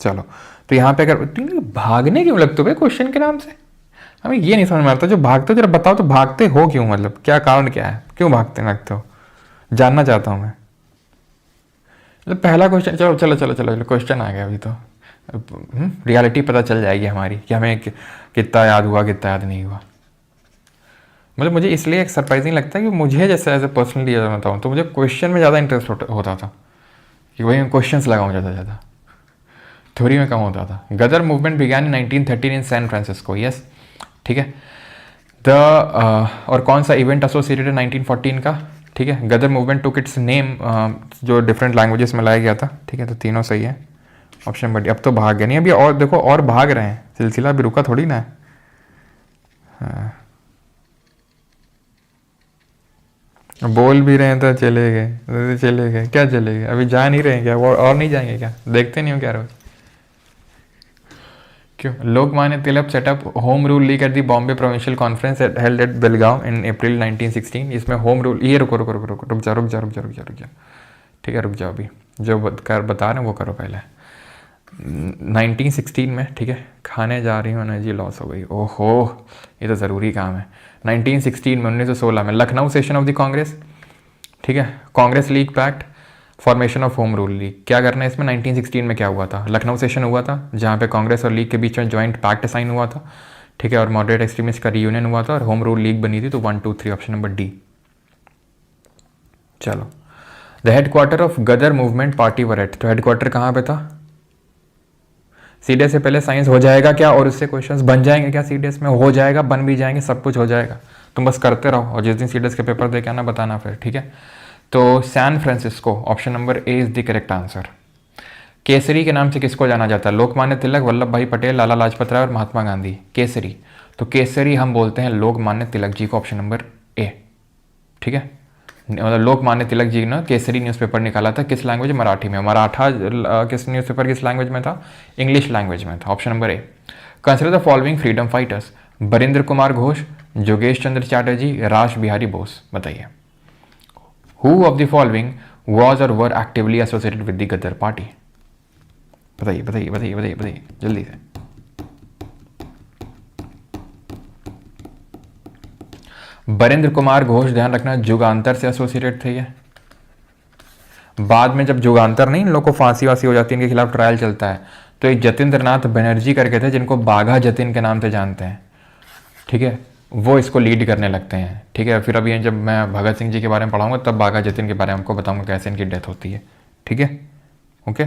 चलो, तो यहाँ पे अगर भागने क्यों लगते हो क्वेश्चन के नाम से? हमें ये नहीं समझ में आता। जो भागते हो जरा बताओ तो भागते हो क्यों, मतलब क्या कारण क्या है, क्यों भागते लगते हो, जानना चाहता हूँ मैं। मतलब पहला क्वेश्चन, चलो चलो चलो चलो क्वेश्चन आ गया। अभी तो रियलिटी पता चल जाएगी हमारी कि हमें कितना याद हुआ, कितना याद नहीं हुआ। मतलब मुझे इसलिए एक सरप्राइजिंग लगता है कि मुझे जैसे एज ए पर्सनली बताऊँ तो मुझे क्वेश्चन में ज़्यादा इंटरेस्ट होता था, कि वही मैं क्वेश्चन लगाऊँ ज़्यादा, थ्योरी में कम होता था। Ghadar movement began in 1913 in San Francisco. Yes, ठीक है। और कौन सा इवेंट एसोसिएटेड है 1914 का? ठीक है, गदर मूवमेंट टुक इट्स नेम, जो डिफरेंट लैंग्वेजेस में लाया गया था। ठीक है, तो तीनों सही है, ऑप्शन बड़ी। अब तो भाग गए नहीं, अभी और देखो और भाग रहे हैं, सिलसिला भी रुका थोड़ी ना है। हाँ, बोल भी रहे हैं तो चले गए, क्या चले गए? अभी जा नहीं रहे हैं क्या? वो और नहीं जाएंगे क्या? देखते नहीं हो क्या रोज? क्यों? Lokmanya Tilak setup home rule league at the Bombay provincial conference held at Belgaum in April 1916। इसमें होम रूल, ये रुक जा। ठीक है, रुक जाओ, अभी जो बता रहे हैं वो करो पहले। 1916 में, ठीक है, खाने जा रही हूँ एनर्जी लॉस हो गई, ओहो ये तो ज़रूरी काम है। 1916 में 1916 में Lucknow session of the Congress, ठीक है, Congress league pact, formation of home rule league. क्या करना है इसमें? 1916 में क्या हुआ था? लखनऊ सेशन हुआ था, जहाँ पे कांग्रेस और लीग के बीच में जॉइंट पैक्ट साइन हुआ था। ठीक है, और मॉडरेट एक्सट्रीमिस्ट का रीयूनियन हुआ था और होम रूल लीग बनी थी। तो 1 2 3 ऑप्शन नंबर डी। चलो, the headquarter of Ghadar movement party were at. तो हेडक्वार्टर कहाँ पे था? सीडीएस से पहले साइंस हो जाएगा क्या और उससे क्वेश्चंस बन जाएंगे क्या? सीडीएस में हो जाएगा, बन भी जाएंगे, सब कुछ हो जाएगा, तुम बस करते रहो और जिस दिन सीडीएस के पेपर दे के आना बताना फिर। ठीक है, तो San Francisco, option number A is the correct answer. Kesari के नाम से किसको जाना जाता है? लोकमान्य तिलक, वल्लभ भाई पटेल, लाला लाजपत राय और महात्मा गांधी। केसरी, तो केसरी हम बोलते हैं लोकमान्य तिलक जी को, ऑप्शन नंबर ए। ठीक है, मतलब लोकमान्य तिलक जी ने केसरी न्यूज़पेपर निकाला था, किस लैंग्वेज? मराठी में। मराठा किस न्यूज़पेपर किस लैंग्वेज में था? इंग्लिश लैंग्वेज में था, option number A. Consider the following freedom fighters: Barindra Kumar Ghosh, Yogesh Chandra Chatterjee, Ras Behari Bose. बताइए, who of the following was और were actively associated with the Ghadar party? बताइए जल्दी से। बरिंद्र कुमार घोष, ध्यान रखना, जुगांतर से एसोसिएटेड थे ये। बाद में जब जुगांतर नहीं, इन लोगों को फांसी वासी हो जाती है, इनके खिलाफ ट्रायल चलता है, तो एक जतिंद्र नाथ बनर्जी करके थे, जिनको बाघा जतिन के नाम से जानते हैं। ठीक है, वो इसको लीड करने लगते हैं। ठीक है, फिर अभी जब मैं भगत सिंह जी के बारे में पढ़ाऊंगा तब बाघा जतिन के बारे में आपको बताऊंगा कैसे इनकी डेथ होती है। ठीक है, ओके।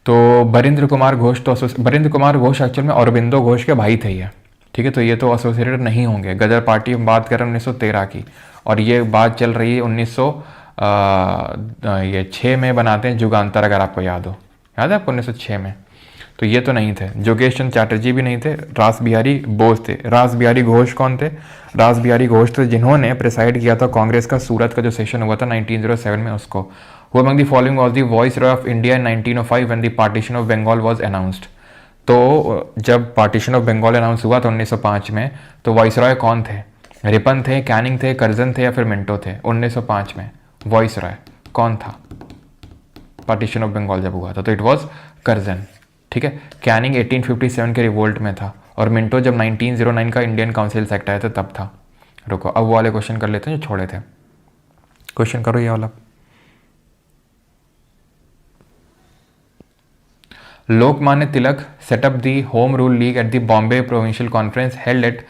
तो बरिंद्र कुमार घोष, तो बरिंद्र कुमार घोष एक्चुअल में अरबिंदो घोष के भाई थे ये। ठीक है, तो ये तो एसोसिएटेड नहीं होंगे। गदर पार्टी हम बात कर रहे हैं 1913 की, और ये बात चल रही है 1906 में बनाते हैं जुगांतर, अगर आपको याद हो। याद है आपको 1906 में? तो ये तो नहीं थे। योगेश चंद्र चैटर्जी भी नहीं थे, रास बिहारी बोस थे। रास बिहारी घोष कौन थे? रास बिहारी घोष थे जिन्होंने प्रिसाइड किया था कांग्रेस का सूरत का जो सेशन हुआ था 1907 में, उसको। Who among the following was the viceroy of India in 1905 when the partition of Bengal was announced. तो जब पार्टीशन ऑफ बंगाल अनाउंस हुआ था 1905 में, तो वाइसरॉय कौन थे? रिपन थे, कैनिंग थे, कर्जन थे या फिर मिंटो थे? 1905 में वाइसरॉय कौन था? पार्टीशन ऑफ बंगाल जब हुआ था, तो इट वॉज कर्जन, ठीक है। कैनिंग 1857 के रिवोल्ट में था, और मिंटो जब 1909 का इंडियन काउंसिल्स एक्ट आया था तब था। रुको, अब वो वाले क्वेश्चन कर लेते हैं जो छोड़े थे। क्वेश्चन करो ये वाला। Lokmanya Tilak set up the home rule league at the Bombay provincial conference held at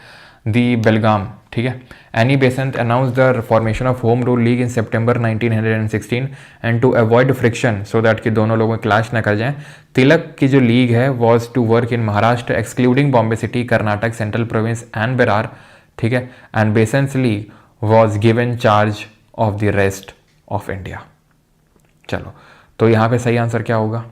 the Belgaum, ठीक है। Annie Besant announce the formation of home rule league in September 1916 and to avoid friction so that कि दोनों लोगों में क्लैश ना कर जाएं, तिलक की जो लीग है was to work in Maharashtra excluding Bombay city, Karnataka, central province and Berar, ठीक है। And Besant's league was given charge of the rest of India. चलो, तो यहाँ पे सही आंसर क्या होगा?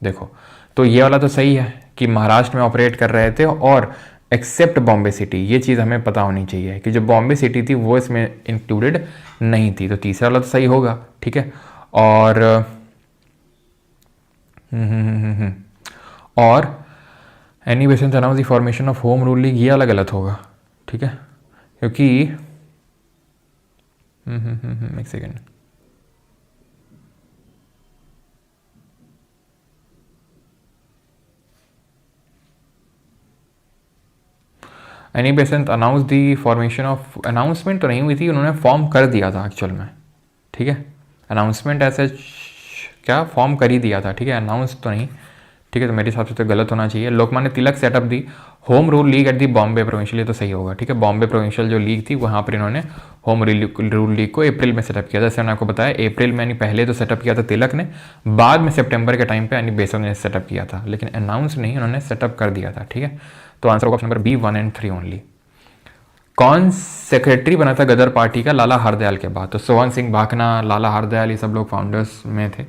देखो, तो ये वाला तो सही है कि महाराष्ट्र में ऑपरेट कर रहे थे और एक्सेप्ट बॉम्बे सिटी, ये चीज़ हमें पता होनी चाहिए कि जो बॉम्बे सिटी थी वो इसमें इंक्लूडेड नहीं थी, तो तीसरा वाला तो सही होगा, ठीक है। और और any Besant announce the formation of home rule league, ये वाला गलत होगा, ठीक है, क्योंकि एक second, any Besant announce the formation of, announcement तो नहीं हुई थी, उन्होंने फॉर्म कर दिया था एक्चुअल में, ठीक है। अनाउंसमेंट ऐसे क्या फॉर्म कर ही दिया था, ठीक है, अनाउंस तो नहीं, ठीक है। तो मेरे हिसाब से तो गलत होना चाहिए। Lokmanya Tilak setup the home rule league at the Bombay provincial, ये तो सही होगा, ठीक है। बॉम्बे प्रोविंशियल जो लीग थी वहाँ पर इन्होंने होम रूल लीग को अप्रैल में सेटअप किया था। जैसे मैंने आपको बताया अप्रैल में, यानी पहले तो सेटअप किया था तिलक ने, बाद में सितंबर के टाइम पे यानी बेसन ने सेटअप किया था, लेकिन अनाउंस नहीं, उन्होंने सेटअप कर दिया था, ठीक है। तो आंसर होगा option number B 1 and 3 only. कौन सेक्रेटरी बना था गदर पार्टी का लाला हरदयाल के बाद? तो सोहन सिंह भाखना, लाला हरदयाल, ये सब लोग फाउंडर्स में थे,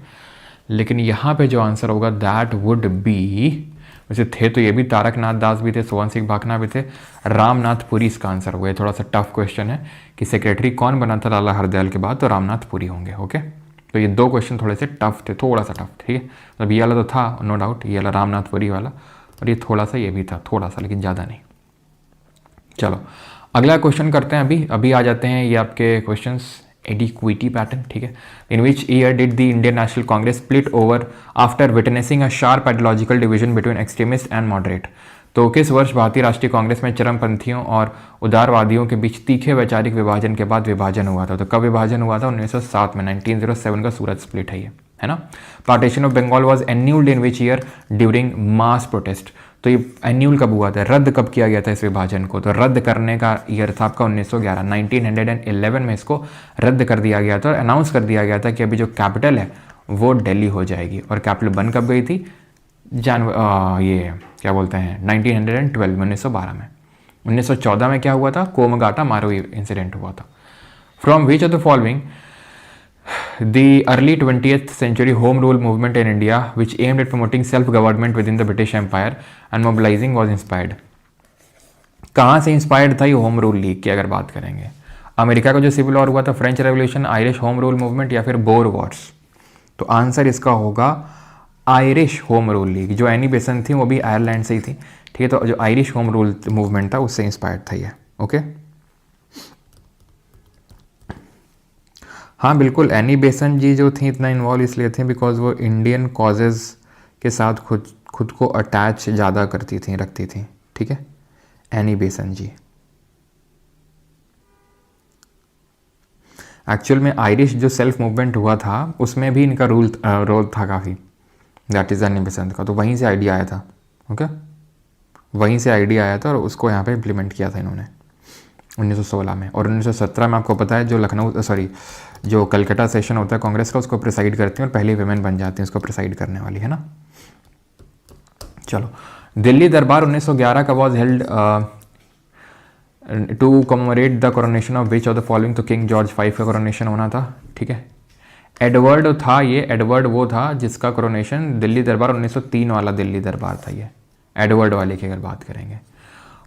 लेकिन यहाँ पे जो आंसर होगा दैट वुड बी, वैसे थे तो ये भी तारकनाथ दास भी थे, सोहन सिंह भाखना भी थे, रामनाथ पुरी इसका आंसर होगा। ये थोड़ा सा टफ क्वेश्चन है कि सेक्रेटरी कौन बना था लाला हरदयाल के बाद, तो रामनाथ पुरी होंगे, ओके। तो ये दो क्वेश्चन थोड़े से टफ थे, थोड़ा सा टफ, ठीक है। मतलब ये वाला तो था नो डाउट, ये वाला रामनाथ पुरी वाला, और ये थोड़ा सा, ये भी था थोड़ा सा, लेकिन ज़्यादा नहीं। चलो अगला क्वेश्चन करते हैं। अभी आ जाते हैं ये आपके क्वेश्चंस एडिक्विटी पैटर्न, ठीक है। In which year did the Indian national Congress split over after witnessing a sharp ideological division between extremist and moderate? तो किस वर्ष भारतीय राष्ट्रीय कांग्रेस में चरमपंथियों और उदारवादियों के बीच तीखे वैचारिक विभाजन के बाद विभाजन हुआ था? तो कब विभाजन हुआ था? 1907 में, 1907 का सूरत स्प्लिट है ना। Partition of Bengal was annulled in which year? During mass protest. तो ये एन्यूल कब हुआ था, रद्द कब किया गया था इस विभाजन को? तो रद्द करने का ईयर था आपका 1911, 1911 में इसको रद्द कर दिया गया था और अनाउंस कर दिया गया था कि अभी जो कैपिटल है वो दिल्ली हो जाएगी। और कैपिटल बन कब गई थी? ये क्या बोलते हैं 1912 में, 1912 में। 1914 में क्या हुआ था? कोमगाटा मारो इंसिडेंट हुआ था। From which of the following the early 20th century home rule movement in India, which aimed at promoting self-government within the British Empire and mobilizing, was inspired? कहाँ से इंस्पायर्ड था ये होम रूल लीग की अगर बात करेंगे? अमेरिका का जो सिविल वॉर हुआ था, French revolution, Irish home rule movement, या फिर बोर वॉर्स? तो आंसर इसका होगा आयरिश होम रूल लीग। जो एनी बेसन थी वो भी आयरलैंड से ही थी, ठीक है। तो जो आयरिश होम रूल मूवमेंट था उससे इंस्पायर्ड था ये, ओके। हाँ बिल्कुल, एनी बेसन जी जो थी इतना इन्वॉल्व इसलिए थे बिकॉज वो इंडियन कॉजेज़ के साथ खुद को अटैच ज़्यादा रखती थी, ठीक है, एनी बेसन जी। एक्चुअल में आयरिश जो सेल्फ मूवमेंट हुआ था उसमें भी इनका रोल था काफ़ी, दैट इज़ एनी बेसन का। तो वहीं से आइडिया आया था, ओके, वहीं से आइडिया आया था और उसको यहाँ पे इम्प्लीमेंट किया था इन्होंने 1916 में। और 1917 में आपको पता है जो कलकत्ता सेशन होता है कांग्रेस का, उसको प्रिसाइड करती हैं और पहली विमेन बन जाती हैं उसको प्रिसाइड करने वाली, है ना। चलो, दिल्ली दरबार 1911 का was held to commemorate the coronation of which of the following? तो किंग जॉर्ज 5 का कोरोनेशन होना था, ठीक है। एडवर्ड था ये, एडवर्ड वो था जिसका कोरोनेशन, दिल्ली दरबार 1903 वाला दिल्ली दरबार था ये, एडवर्ड वाले की अगर बात करेंगे।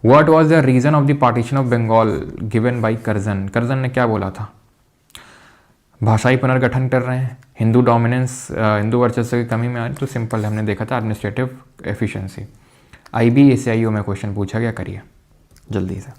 What was the reason of the partition of Bengal given by Curzon? Curzon ने क्या बोला था? भाषाई पुनर्गठन कर रहे हैं, हिंदू डोमिनेंस, हिंदू वर्चस्व की कमी में आ रही, तो सिंपल हमने देखा था एडमिनिस्ट्रेटिव एफिशिएंसी। IBACIO में क्वेश्चन पूछा गया, करिए जल्दी से।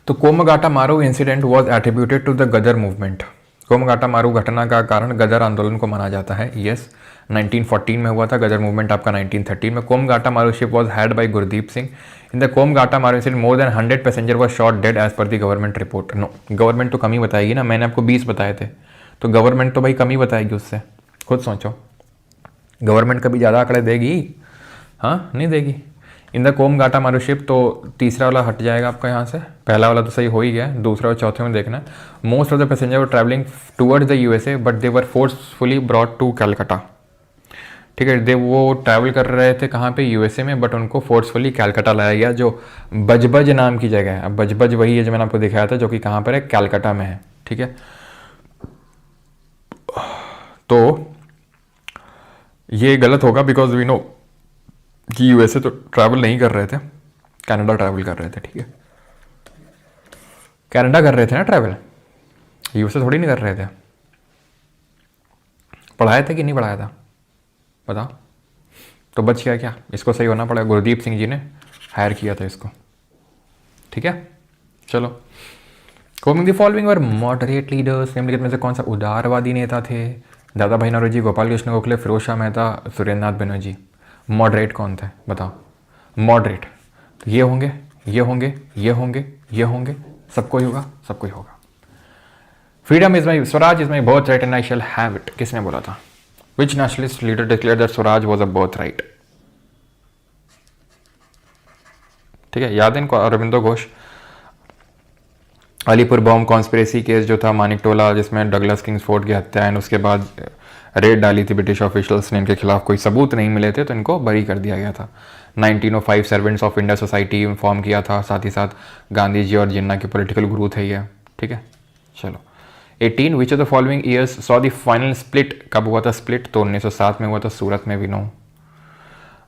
तो Komagata Maru incident was attributed to the Ghadar movement. Komagata Maru घटना का कारण गदर आंदोलन को माना जाता है। यस, 1914 में हुआ था। गदर मूवमेंट आपका 1913 में। Komagata Maru ship was head by Gurdeep Singh. In the Komagata Maru incident more than 100 passenger was shot dead as per the government report. No, government तो कम ही बताएगी ना, मैंने आपको 20 बताए थे, तो गवर्नमेंट तो भाई कम ही बताएगी उससे, खुद सोचो। गवर्नमेंट कभी ज़्यादा आंकड़े देगी? हाँ, नहीं देगी। इन द कोमगाटा मारू शिप, तो तीसरा वाला हट जाएगा आपका यहाँ से, पहला वाला तो सही हो ही गया, दूसरा और चौथे में देखना। Most of the passenger were travelling towards the USA but they were forcefully brought to Calcutta. ठीक है, वो ट्रैवल कर रहे थे कहाँ पे? यूएसए में, बट उनको फोर्सफुली कैलकाटा लाया गया, जो बजबज नाम की जगह है। अब बजबज वही है जो मैंने आपको दिखाया था, जो कि कहाँ पर है? कैलकाटा में है। ठीक है, तो ये गलत होगा बिकॉज वी नो कि यूएसए तो ट्रैवल नहीं कर रहे थे, कनाडा ट्रैवल कर रहे थे। ठीक है, कनाडा कर रहे थे ना ट्रैवल, यूएसए थोड़ी नहीं कर रहे थे। पढ़ाया था कि नहीं पढ़ाया था बताओ? तो बच गया क्या? इसको सही होना पड़ेगा, गुरदीप सिंह जी ने हायर किया था इसको। ठीक है, चलो। Coming the following were moderate leaders, निम्नलिखित में से कौन सा उदारवादी नेता थे? दादा भाई नौरोजी, गोपाल कृष्ण गोखले, फिरोज शाह मेहता, सुरेंद्रनाथ बनर्जी। मॉडरेट कौन थे बताओ? मॉडरेट तो ये होंगे, ये होंगे, ये होंगे, ये होंगे, सबको ही होगा, सबको ही होगा। Freedom is my, Swaraj is my birth right and I shall have it, किसने बोला था? Which nationalist leader declare that Swaraj was a birth right? ठीक है, याद है इनको? Aurobindo Ghosh. Alipur bomb conspiracy case जो था, मानिकटोला, जिसमें डगलस किंग्सफोर्ड की हत्या है, उसके बाद रेड डाली थी ब्रिटिश ऑफिशियल्स ने, इनके खिलाफ कोई सबूत नहीं मिले थे तो इनको बरी कर दिया गया था। 1905 servants of India society form किया था, साथ ही साथ गांधी जी और जिन्ना के पॉलिटिकल गुरु थे ये। ठीक है, चलो। 18 विच of the following years saw the final split, कब हुआ था स्प्लिट? तो 1907 में हुआ था, सूरत में भी। No.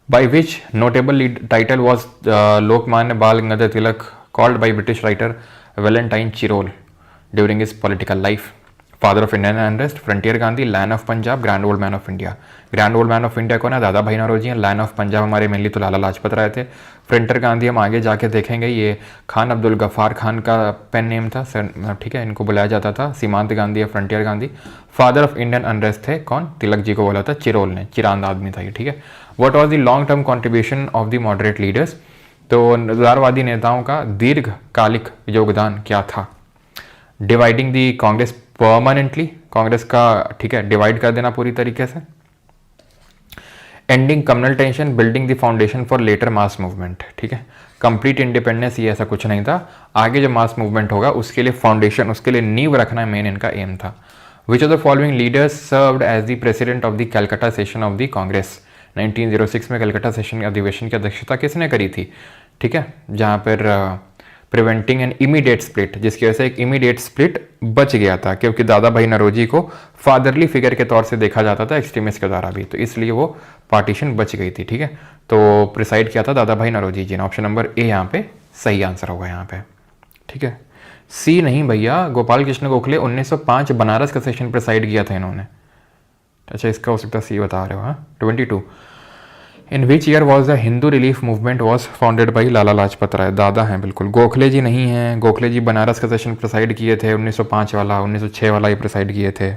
By which notable title was Lokmanya Bal Gangadhar Tilak called by British writer Valentine Chirol during his political life? Father of Indian unrest, frontier Gandhi, land of Punjab, grand old man of India. Grand old man of India कौन है? दादा भाई नौरोजी हैं। लैंड ऑफ पंजाब हमारे मेनली तो लाला लाजपत राय थे। फ्रंटियर गांधी हम आगे जाके देखेंगे, ये खान अब्दुल गफ्फार खान का पेन नेम था सर। ठीक है, इनको बुलाया जाता था सीमांत गांधी या frontier Gandhi. Father of Indian unrest थे कौन? तिलक जी को बोला था चिरोल ने, चिरांद आदमी था ये। ठीक है, what was the long term contribution of the moderate leaders? तो उदारवादी नेताओं का दीर्घकालिक योगदान क्या था? Dividing the Congress permanently, Congress का, ठीक है, डिवाइड कर देना पूरी तरीके से। Ending communal tension, building the foundation for later mass movement. ठीक है, कंप्लीट इंडिपेंडेंस ये ऐसा कुछ नहीं था, आगे जो मास मूवमेंट होगा उसके लिए फाउंडेशन, उसके लिए नींव रखना मेन इनका एम था। Which of the following leaders served as the president of the Calcutta session of the Congress? 1906 में कलकत्ता सेशन अधिवेशन की अध्यक्षता किसने करी थी? ठीक है, जहाँ पर प्रिवेंटिंग एन इमीडिएट स्प्लिट, जिसकी वजह से एक इमीडिएट स्प्लिट बच गया था, क्योंकि दादा भाई नौरोजी को फादरली फिगर के तौर से देखा जाता था एक्सट्रीमिस्ट के द्वारा भी, तो इसलिए वो पार्टीशन बच गई थी। ठीक है, तो प्रिसाइड किया था दादा भाई नौरोजी जी ने। ऑप्शन नंबर ए यहाँ पे सही आंसर होगा यहाँ पे। ठीक है, सी नहीं भैया, गोपाल कृष्ण गोखले 1905 बनारस का सेशन प्रिसाइड किया था इन्होंने। अच्छा, इसका हो सकता है सी बता रहे हो। हाँ, 22 in which year was the Hindu relief movement was founded by Lala Lajpat Rai? दादा हैं बिल्कुल, गोखले जी नहीं हैं। गोखले जी बनारस का सेशन प्रिसाइड किए थे 1905 वाला, 1906 वाला ही प्रिसाइड किए थे।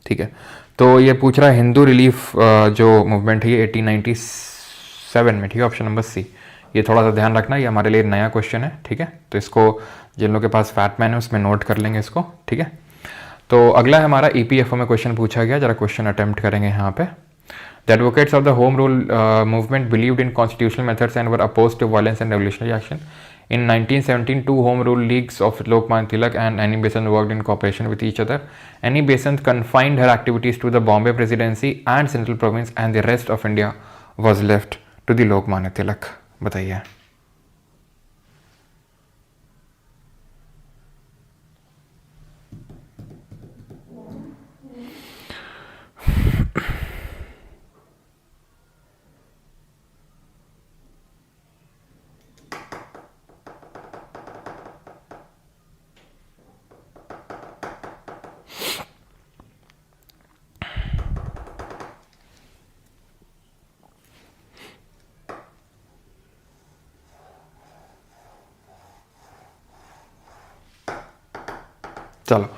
ठीक है, तो ये पूछ रहा है हिंदू रिलीफ जो मूवमेंट है ये 1897 में। ठीक है, ऑप्शन नंबर सी। ये थोड़ा सा ध्यान रखना, ये हमारे लिए नया क्वेश्चन है। ठीक है, तो इसको जिन लोगों के पास फैट मैन है उसमें नोट कर लेंगे इसको। ठीक है, तो अगला है हमारा ईपीएफओ में क्वेश्चन पूछा गया, जरा क्वेश्चन अटेम्प्ट करेंगे यहाँ पे। The advocates of the Home Rule movement believed in constitutional methods and were opposed to violence and revolutionary action. In 1917, two Home Rule leagues of Lokmanya Tilak and Annie Besant worked in cooperation with each other. Annie Besant confined her activities to the Bombay Presidency and Central Province, and the rest of India was left to the Lokmanya Tilak. बताइए। चलो,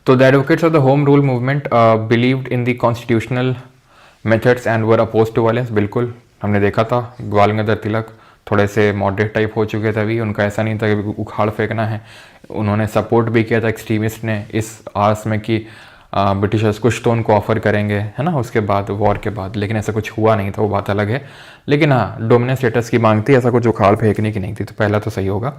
तो the advocates of the home rule movement believed in the constitutional methods and were oppose to violence. बिल्कुल हमने देखा था बाल गंगाधर तिलक थोड़े से मॉडरेट टाइप हो चुके थे अभी, उनका ऐसा नहीं था कि उखाड़ फेंकना है, उन्होंने सपोर्ट भी किया था एक्सट्रीमिस्ट ने इस आस में कि ब्रिटिशर्स कुछ तो उनको ऑफर करेंगे, है ना, उसके बाद वॉर के बाद, लेकिन ऐसा कुछ हुआ नहीं था, वो बात अलग है। लेकिन हाँ, डोमिनेंस स्टेटस की मांग थी, ऐसा कुछ उखाड़ फेंकने की नहीं थी, तो पहला तो सही होगा।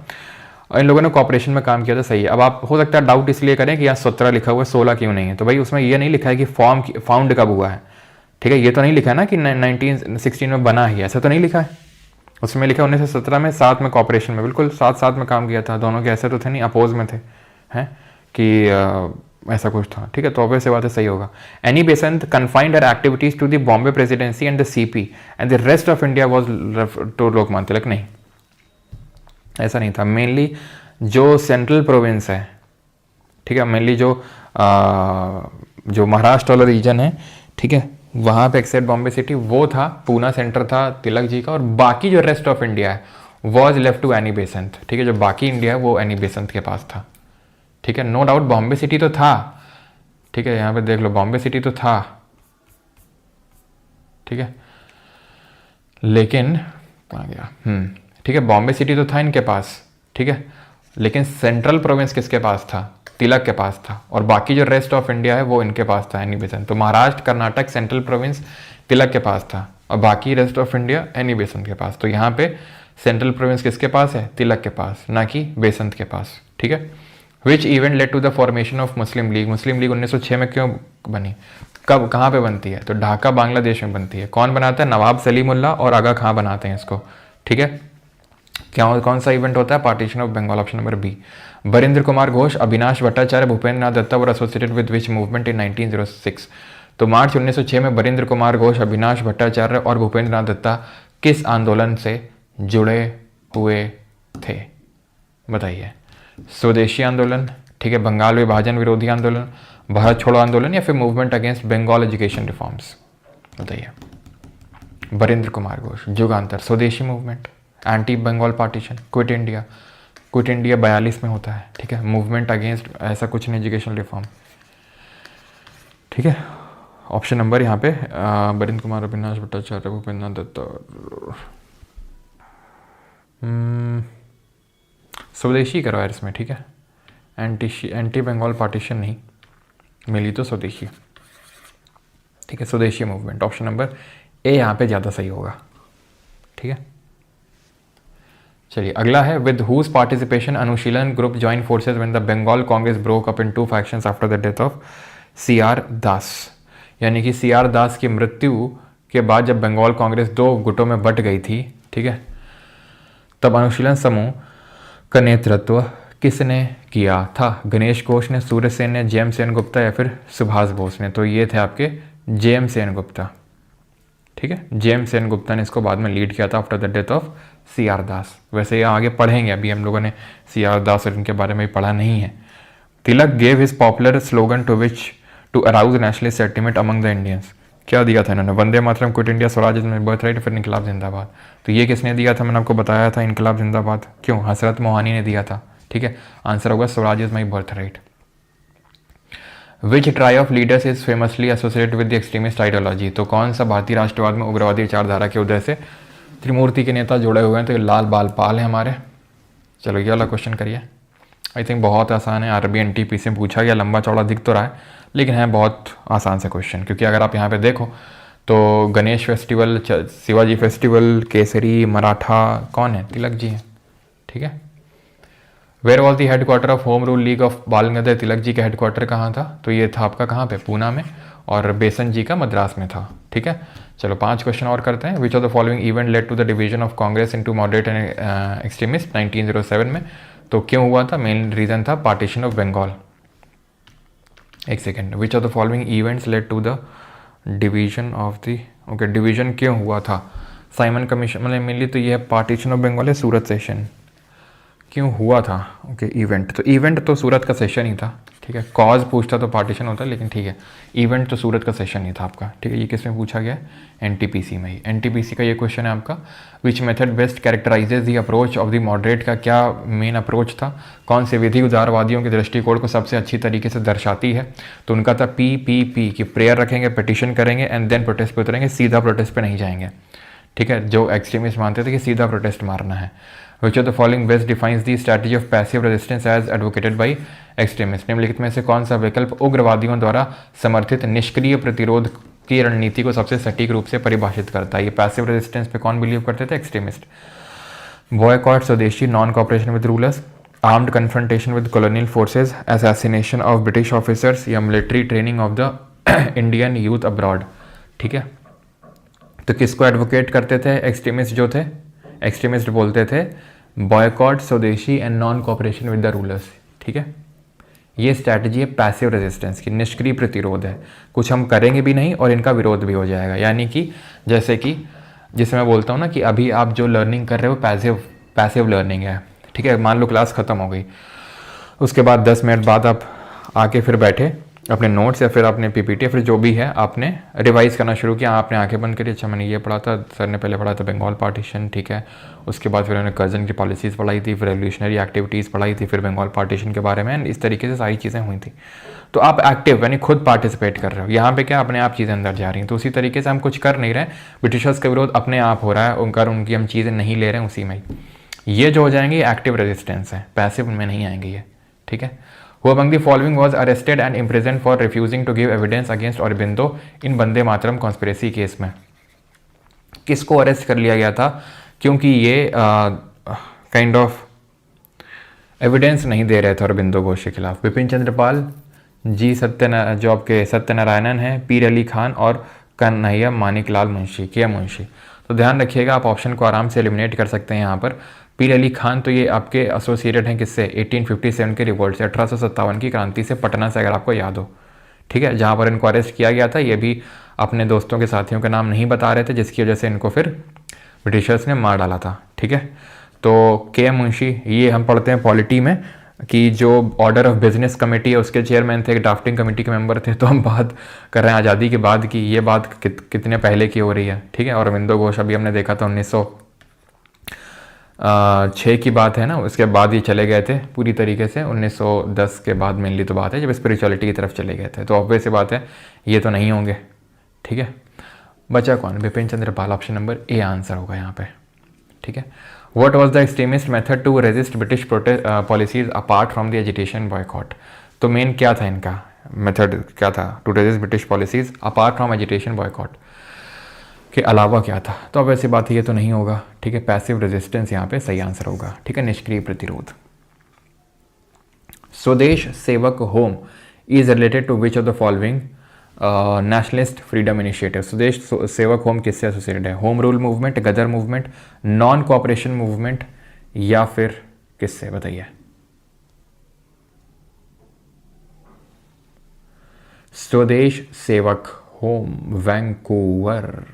इन लोगों ने कॉपरेशन में काम किया था, सही है। अब आप हो सकता है डाउट इसलिए करें कि यहाँ 17 लिखा हुआ है, 16 क्यों नहीं है, तो भाई उसमें ये नहीं लिखा है कि फाउंड कब हुआ है, ठीक है, ये तो नहीं लिखा है ना कि 1916 में बना ही, ऐसा तो नहीं लिखा है। उसमें लिखा 1917 में, साथ में कॉपरेशन में, बिल्कुल साथ साथ में काम किया था दोनों के, ऐसे तो थे नहीं अपोज में थे, हैं कि ऐसा कुछ था, ठीक है, तो ऑब्वियस बात है, सही होगा। Annie Besant confined her activities to the Bombay presidency and the CP and the rest of India was to Lokmanya Tilak. नहीं, ऐसा नहीं था। मेनली जो सेंट्रल प्रोविंस है, ठीक है, मेनली जो महाराष्ट्र वाला रीजन है, ठीक है, वहाँ पे एक्सेप्ट बॉम्बे सिटी वो था, पूना सेंटर था तिलक जी का, और बाकी जो रेस्ट ऑफ इंडिया है वॉज लेफ्ट टू एनी बेसंत, ठीक है, जो बाकी इंडिया है वो एनी बेसंत के पास था, ठीक है। नो डाउट बॉम्बे सिटी तो था, ठीक है, यहाँ पे देख लो बॉम्बे सिटी तो था, ठीक है, लेकिन कहाँ गया, ठीक है, बॉम्बे सिटी तो था इनके पास, ठीक है, लेकिन सेंट्रल प्रोविंस किसके पास था, तिलक के पास था, और बाकी जो रेस्ट ऑफ इंडिया है वो इनके पास था, एनी बेसंत। तो महाराष्ट्र कर्नाटक सेंट्रल प्रोविंस तिलक के पास था, और बाकी रेस्ट ऑफ इंडिया एनी बेसंत के पास। तो यहाँ पे सेंट्रल प्रोविंस किसके पास है, तिलक के पास, ना कि बेसंत के पास, ठीक है। Which event led to the formation of Muslim League. Muslim League 1906 में क्यों बनी, कब, कहाँ पे बनती है, तो ढाका बांग्लादेश में बनती है। कौन बनाता है, नवाब सलीमुल्लाह और आगा खां बनाते हैं इसको, ठीक है। क्या कौन सा इवेंट होता है, partition of Bengal, option number B. Barindra Kumar Ghosh, Avinash Bhattacharya, Bhupendra Nath Dutta were associated with which movement in 1906। तो मार्च 1906 में बरिंद्र कुमार घोष, अविनाश भट्टाचार्य और भूपेंद्र नाथ दत्ता किस आंदोलन से जुड़े हुए थे, बताइए। स्वदेशी आंदोलन, ठीक है, बंगाल विभाजन विरोधी आंदोलन, भारत छोड़ो आंदोलन, या फिर movement against Bengal education reforms, बताइए। Barindra Kumar Ghosh, Jugantar, Swadeshi movement, anti Bengal partition, quit India 42 में होता है, ठीक है, मूवमेंट अगेंस्ट ऐसा कुछ नहीं, एजुकेशन रिफॉर्म, ठीक है। ऑप्शन नंबर यहाँ पे बरिंद्र कुमार, अविनाश भट्टाचार्य, भूपेंद्र नाथ दत्ता, स्वदेशी करो यार इसमें, ठीक है, एंटी बंगाल पार्टीशन नहीं मिली तो स्वदेशी, ठीक है, स्वदेशी मूवमेंट, ऑप्शन नंबर ए यहाँ पे ज़्यादा सही होगा, ठीक है। चलिए अगला है, with whose participation Anushilan group join forces when the Bengal Congress broke up in 2 factions after the death of CR Das. यानी कि CR दास की मृत्यु के बाद जब बंगाल कांग्रेस 2 गुटों में बट गई थी, ठीक है, तब अनुशीलन समूह का नेतृत्व किसने किया था, गणेश घोष ने, सूर्य सेन ने, जेएम सेन गुप्ता या फिर सुभाष बोस ने। तो ये थे आपके जेएम सेन गुप्ता, ठीक है, जेएम सेन गुप्ता ने इसको बाद में लीड किया था after the death of CR दास। वैसे ये आगे पढ़ेंगे, अभी हम लोगों ने CR दास और इनके बारे में पढ़ा नहीं है। Tilak gave his popular slogan to arouse nationalist sentiment among the Indians. क्या दिया था इन्होंने, Vande Mataram, quit India, Swaraj is my birth right, फिर इनकलाब जिंदाबाद। तो ये किसने दिया था, मैंने आपको बताया था, इनकलाब जिंदाबाद। क्यों, हसरत मोहानी ने दिया था, ठीक है। आंसर होगा Swaraj is my birth right. Which try of leaders is famously associated with the extremist ideology. तो कौन सा भारतीय राष्ट्रवाद में उग्रवादी विचारधारा के उदय से त्रिमूर्ति के नेता जुड़े हुए हैं, तो ये लाल बाल पाल हैं हमारे। चलो ये वाला क्वेश्चन करिए, आई थिंक बहुत आसान है, RB NTP से पूछा गया, लंबा चौड़ा दिख तो रहा है लेकिन है बहुत आसान से क्वेश्चन, क्योंकि अगर आप यहाँ पे देखो तो गणेश फेस्टिवल, शिवाजी फेस्टिवल, केसरी, मराठा कौन है, तिलक जी हैं, ठीक है। Where was the headquarter of home rule league of Bal Gangadhar Tilak ji का हेडक्वार्टर कहाँ था, तो ये था आपका कहाँ पे, पूना में, और बेसन जी का मद्रास में था, ठीक है। चलो 5 क्वेश्चन और करते हैं। Which of the following event led to the division of Congress into moderate and extremist 1907 में। तो क्यों हुआ था, मेन रीजन था पार्टीशन ऑफ बंगाल। एक second, which of the following events led to the division of the, okay, division क्यों हुआ था, साइमन कमीशन, मतलब मेनली तो ये है पार्टीशन ऑफ बंगाल है, सूरत सेशन क्यों हुआ था, ओके, इवेंट तो सूरत का सेशन ही था, ठीक है। ठीक है। कॉज पूछता तो पार्टीशन होता, लेकिन ठीक है। इवेंट तो सूरत का सेशन नहीं था आपका, ठीक है। ये किस में पूछा गया है? एनटीपीसी में ही। एनटीपीसी का ये क्वेश्चन है आपका, which method best कैरेक्टराइजेज the approach of the moderate, का क्या मेन अप्रोच था, कौन से विधि उदारवादियों के दृष्टिकोण को सबसे अच्छी तरीके से दर्शाती है? तो उनका था पी कि प्रेयर रखेंगे, पिटिशन करेंगे एंड देन प्रोटेस्ट पे उतरेंगे, सीधा प्रोटेस्ट पे नहीं जाएंगे, ठीक है। जो एक्सट्रीमिस्ट मानते थे कि सीधा प्रोटेस्ट मारना है। Which of the following best defines the strategy of passive resistance as advocated by extremist, निम्नलिखित में से कौन सा विकल्प उग्रवादियों द्वारा समर्थित निष्क्रिय प्रतिरोध की रणनीति को सबसे सटीक रूप से परिभाषित करता है? ये पैसिव रेजिस्टेंस पे कौन बिलीव करते थे? Extremist. Boycott Swadeshi, non cooperation with rulers, armed confrontation with colonial forces, assassination of British officers, या military training of the Indian youth abroad, ठीक है। तो किसको एडवोकेट करते थे एक्सट्रीमिस्ट जो थे? एक्सट्रीमिस्ट बोलते थे बॉयकॉट स्वदेशी and non cooperation with the rulers, ठीक है। ये स्ट्रैटेजी है पैसिव रेजिस्टेंस की, निष्क्रिय प्रतिरोध है, कुछ हम करेंगे भी नहीं और इनका विरोध भी हो जाएगा। यानी कि जैसे कि जिसे मैं बोलता हूँ ना कि अभी आप जो लर्निंग कर रहे हो पैसिव लर्निंग है, ठीक है। मान लो क्लास ख़त्म हो गई, उसके बाद 10 मिनट बाद आप आके फिर बैठे अपने नोट्स या फिर अपने पीपीटी या फिर जो भी है आपने रिवाइज करना शुरू किया, आपने आंखें बंद करी, अच्छा मैंने ये पढ़ा था, सर ने पहले पढ़ा था बंगाल पार्टीशन, ठीक है। उसके बाद फिर उन्होंने कर्जन की पॉलिसीज़ पढ़ाई थी, फिर रेवोल्यूशनरी एक्टिविटीज़ पढ़ाई थी, फिर बंगाल पार्टीशन के बारे में, इस तरीके से सारी चीज़ें हुई थी। तो आप एक्टिव यानी खुद पार्टिसिपेट कर रहे हो, यहाँ पे क्या अपने आप चीज़ें अंदर जा रही हैं। तो उसी तरीके से हम कुछ कर नहीं रहे, ब्रिटिशर्स का विरोध अपने आप हो रहा है, उनकी हम चीज़ें नहीं ले रहे हैं उसी में। ये जो हो जाएंगे एक्टिव रेजिस्टेंस है, पैसिव में नहीं आएंगे ये, ठीक है। Who among the following was arrested and imprisoned for refusing to give evidence against Aurobindo in Vande Mataram conspiracy case में? किसको अरेस्ट कर लिया गया था क्योंकि ये काइंड ऑफ एविडेंस नहीं दे रहे थे अरबिंदो घोष के खिलाफ? विपिन चंद्र पाल जी, जो आपके सत्यनारायणन है, पीर अली खान और कन्हैया मानिकलाल मुंशी, के मुंशी। तो ध्यान रखिएगा, आप ऑप्शन को आराम से एलिमिनेट कर सकते हैं यहाँ पर। पीर अली खान तो ये आपके एसोसिएटेड हैं किससे? 1857 के रिवोल्ट से, 1857 की क्रांति से, पटना से, अगर आपको याद हो, ठीक है। जहाँ पर इनको अरेस्ट किया गया था, ये भी अपने दोस्तों के साथियों के नाम नहीं बता रहे थे, जिसकी वजह से इनको फिर ब्रिटिशर्स ने मार डाला था, ठीक है। तो के मुंशी, ये हम पढ़ते हैं पॉलिटी में कि जो ऑर्डर ऑफ बिजनेस कमेटी है उसके चेयरमैन थे, ड्राफ्टिंग कमेटी के मेंबर थे। तो हम बात कर रहे हैं आज़ादी के बाद की, ये बात कितने पहले की हो रही है, ठीक है। और अरबिंदो घोष अभी हमने देखा था 1906 की बात है ना, उसके बाद ही चले गए थे पूरी तरीके से, 1910 के बाद मेनली तो बात है जब स्पिरिचुअलिटी की तरफ चले गए थे। तो ऑब्वियस सी बात है ये तो नहीं होंगे, ठीक है। बचा कौन? Vipin Chandra Pal, option number A answer होगा यहाँ पे, ठीक है। What was the extremist method to resist British policies apart from the agitation boycott? तो मेन क्या था इनका मेथड, क्या था to resist British policies apart from agitation boycott के अलावा क्या था? तो अब वैसी बात ये तो नहीं होगा, ठीक है। पैसिव रेजिस्टेंस यहाँ पे सही आंसर होगा, ठीक है, निष्क्रिय प्रतिरोध। Swadesh Sevak home is related to which of the following nationalist freedom initiative? Swadesh Sevak home किससे एसोसिएटेड है? Home rule movement, Ghadar movement, non cooperation movement, या फिर किससे? बताइए। Swadesh Sevak home, Vancouver.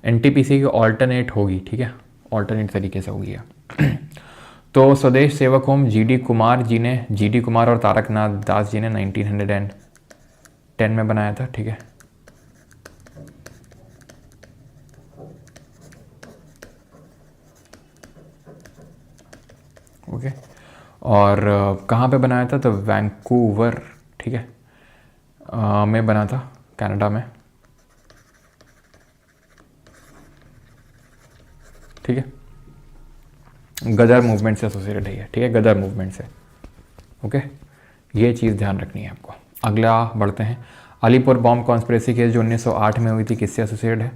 NTPC की ऑल्टरनेट होगी, ठीक है, ऑल्टरनेट तरीके से होगी। तो स्वदेश सेवक होम जीडी कुमार और तारकनाथ दास जी ने 1910 में बनाया था, ठीक है। ओके, और कहाँ पे बनाया था? तो वैंकूवर, ठीक है, में बना था, कनाडा में, ठीक है। गदर मूवमेंट से एसोसिएटेड है, ठीक है, गदर मूवमेंट से, ओके। ये चीज़ ध्यान रखनी है आपको। अगला बढ़ते हैं, अलीपुर बॉम्ब कॉन्स्पिरेसी केस जो 1908 में हुई थी, किससे एसोसिएटेड है?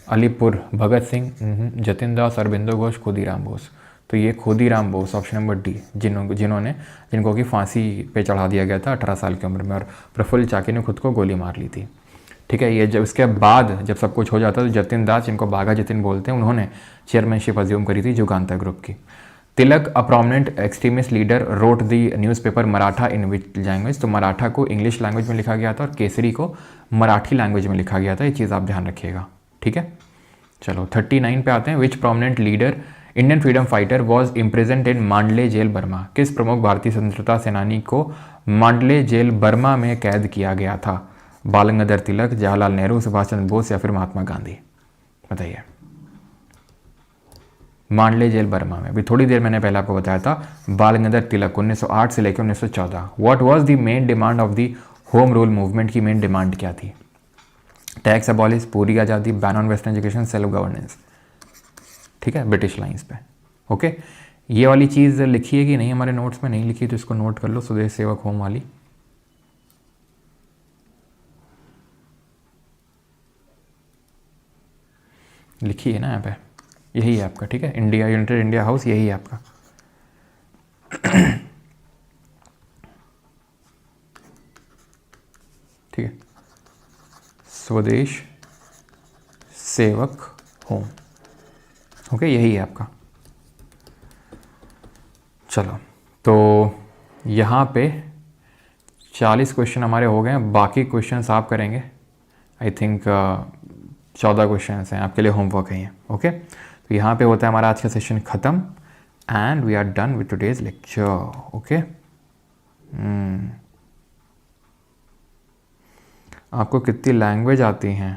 अलीपुर, भगत सिंह, जतिन दास, अरबिंदो घोष, खुदीराम बोस। तो ये Khudiram Bose, option number D, जिनको कि फांसी पे चढ़ा दिया गया था 18 साल की उम्र में, और प्रफुल्ल चाकी ने खुद को गोली मार ली थी, ठीक है। ये जब इसके बाद जब सब कुछ हो जाता तो जतिन दास, जिनको बाघा जतिन बोलते हैं, उन्होंने चेयरमैनशिप अज्यूम करी थी जुगांतर ग्रुप की। Tilak, a prominent extremist leader, wrote the newspaper Maratha in which language? तो मराठा को इंग्लिश लैंग्वेज में लिखा गया था और केसरी को मराठी लैंग्वेज में लिखा गया था। ये चीज़ आप ध्यान रखिएगा, ठीक है। चलो 39 पे आते हैं। Which prominent leader Indian freedom fighter was imprisoned in Mandalay jail Burma? किस प्रमुख भारतीय स्वतंत्रता सेनानी को मांडले जेल बर्मा में कैद किया गया था? बाल गंगाधर तिलक, जवाहरलाल नेहरू, सुभाष चंद्र बोस या फिर महात्मा गांधी? बताइए। मांडले जेल बर्मा में, अभी थोड़ी देर मैंने पहले आपको बताया था, बाल गंगाधर तिलक 1908 से लेकर 1914। What was the main demand of the home rule movement की मेन डिमांड क्या थी? टैक्स अबॉलिश, पूरी आज़ादी, ban on western education, self governance. ठीक है, ब्रिटिश लाइंस पे। ओके, ये वाली चीज़ लिखी है कि नहीं हमारे नोट्स में? नहीं लिखी तो इसको नोट कर लो, स्वदेश सेवक होम वाली। लिखी है ना यहाँ पे, यही है आपका। ठीक है, इंडिया यूनाइटेड इंडिया हाउस, यही है आपका। ठीक है, स्वदेश सेवक होम। ओके, यही है आपका। चलो, तो यहाँ पे 40 क्वेश्चन हमारे हो गए हैं। बाकी क्वेश्चंस आप करेंगे। आई थिंक 14 क्वेश्चन हैं आपके लिए, होमवर्क है ये। ओके, तो यहाँ पे होता है हमारा आज का सेशन ख़त्म and we are done with today's lecture. Okay, आपको कितनी लैंग्वेज आती हैं?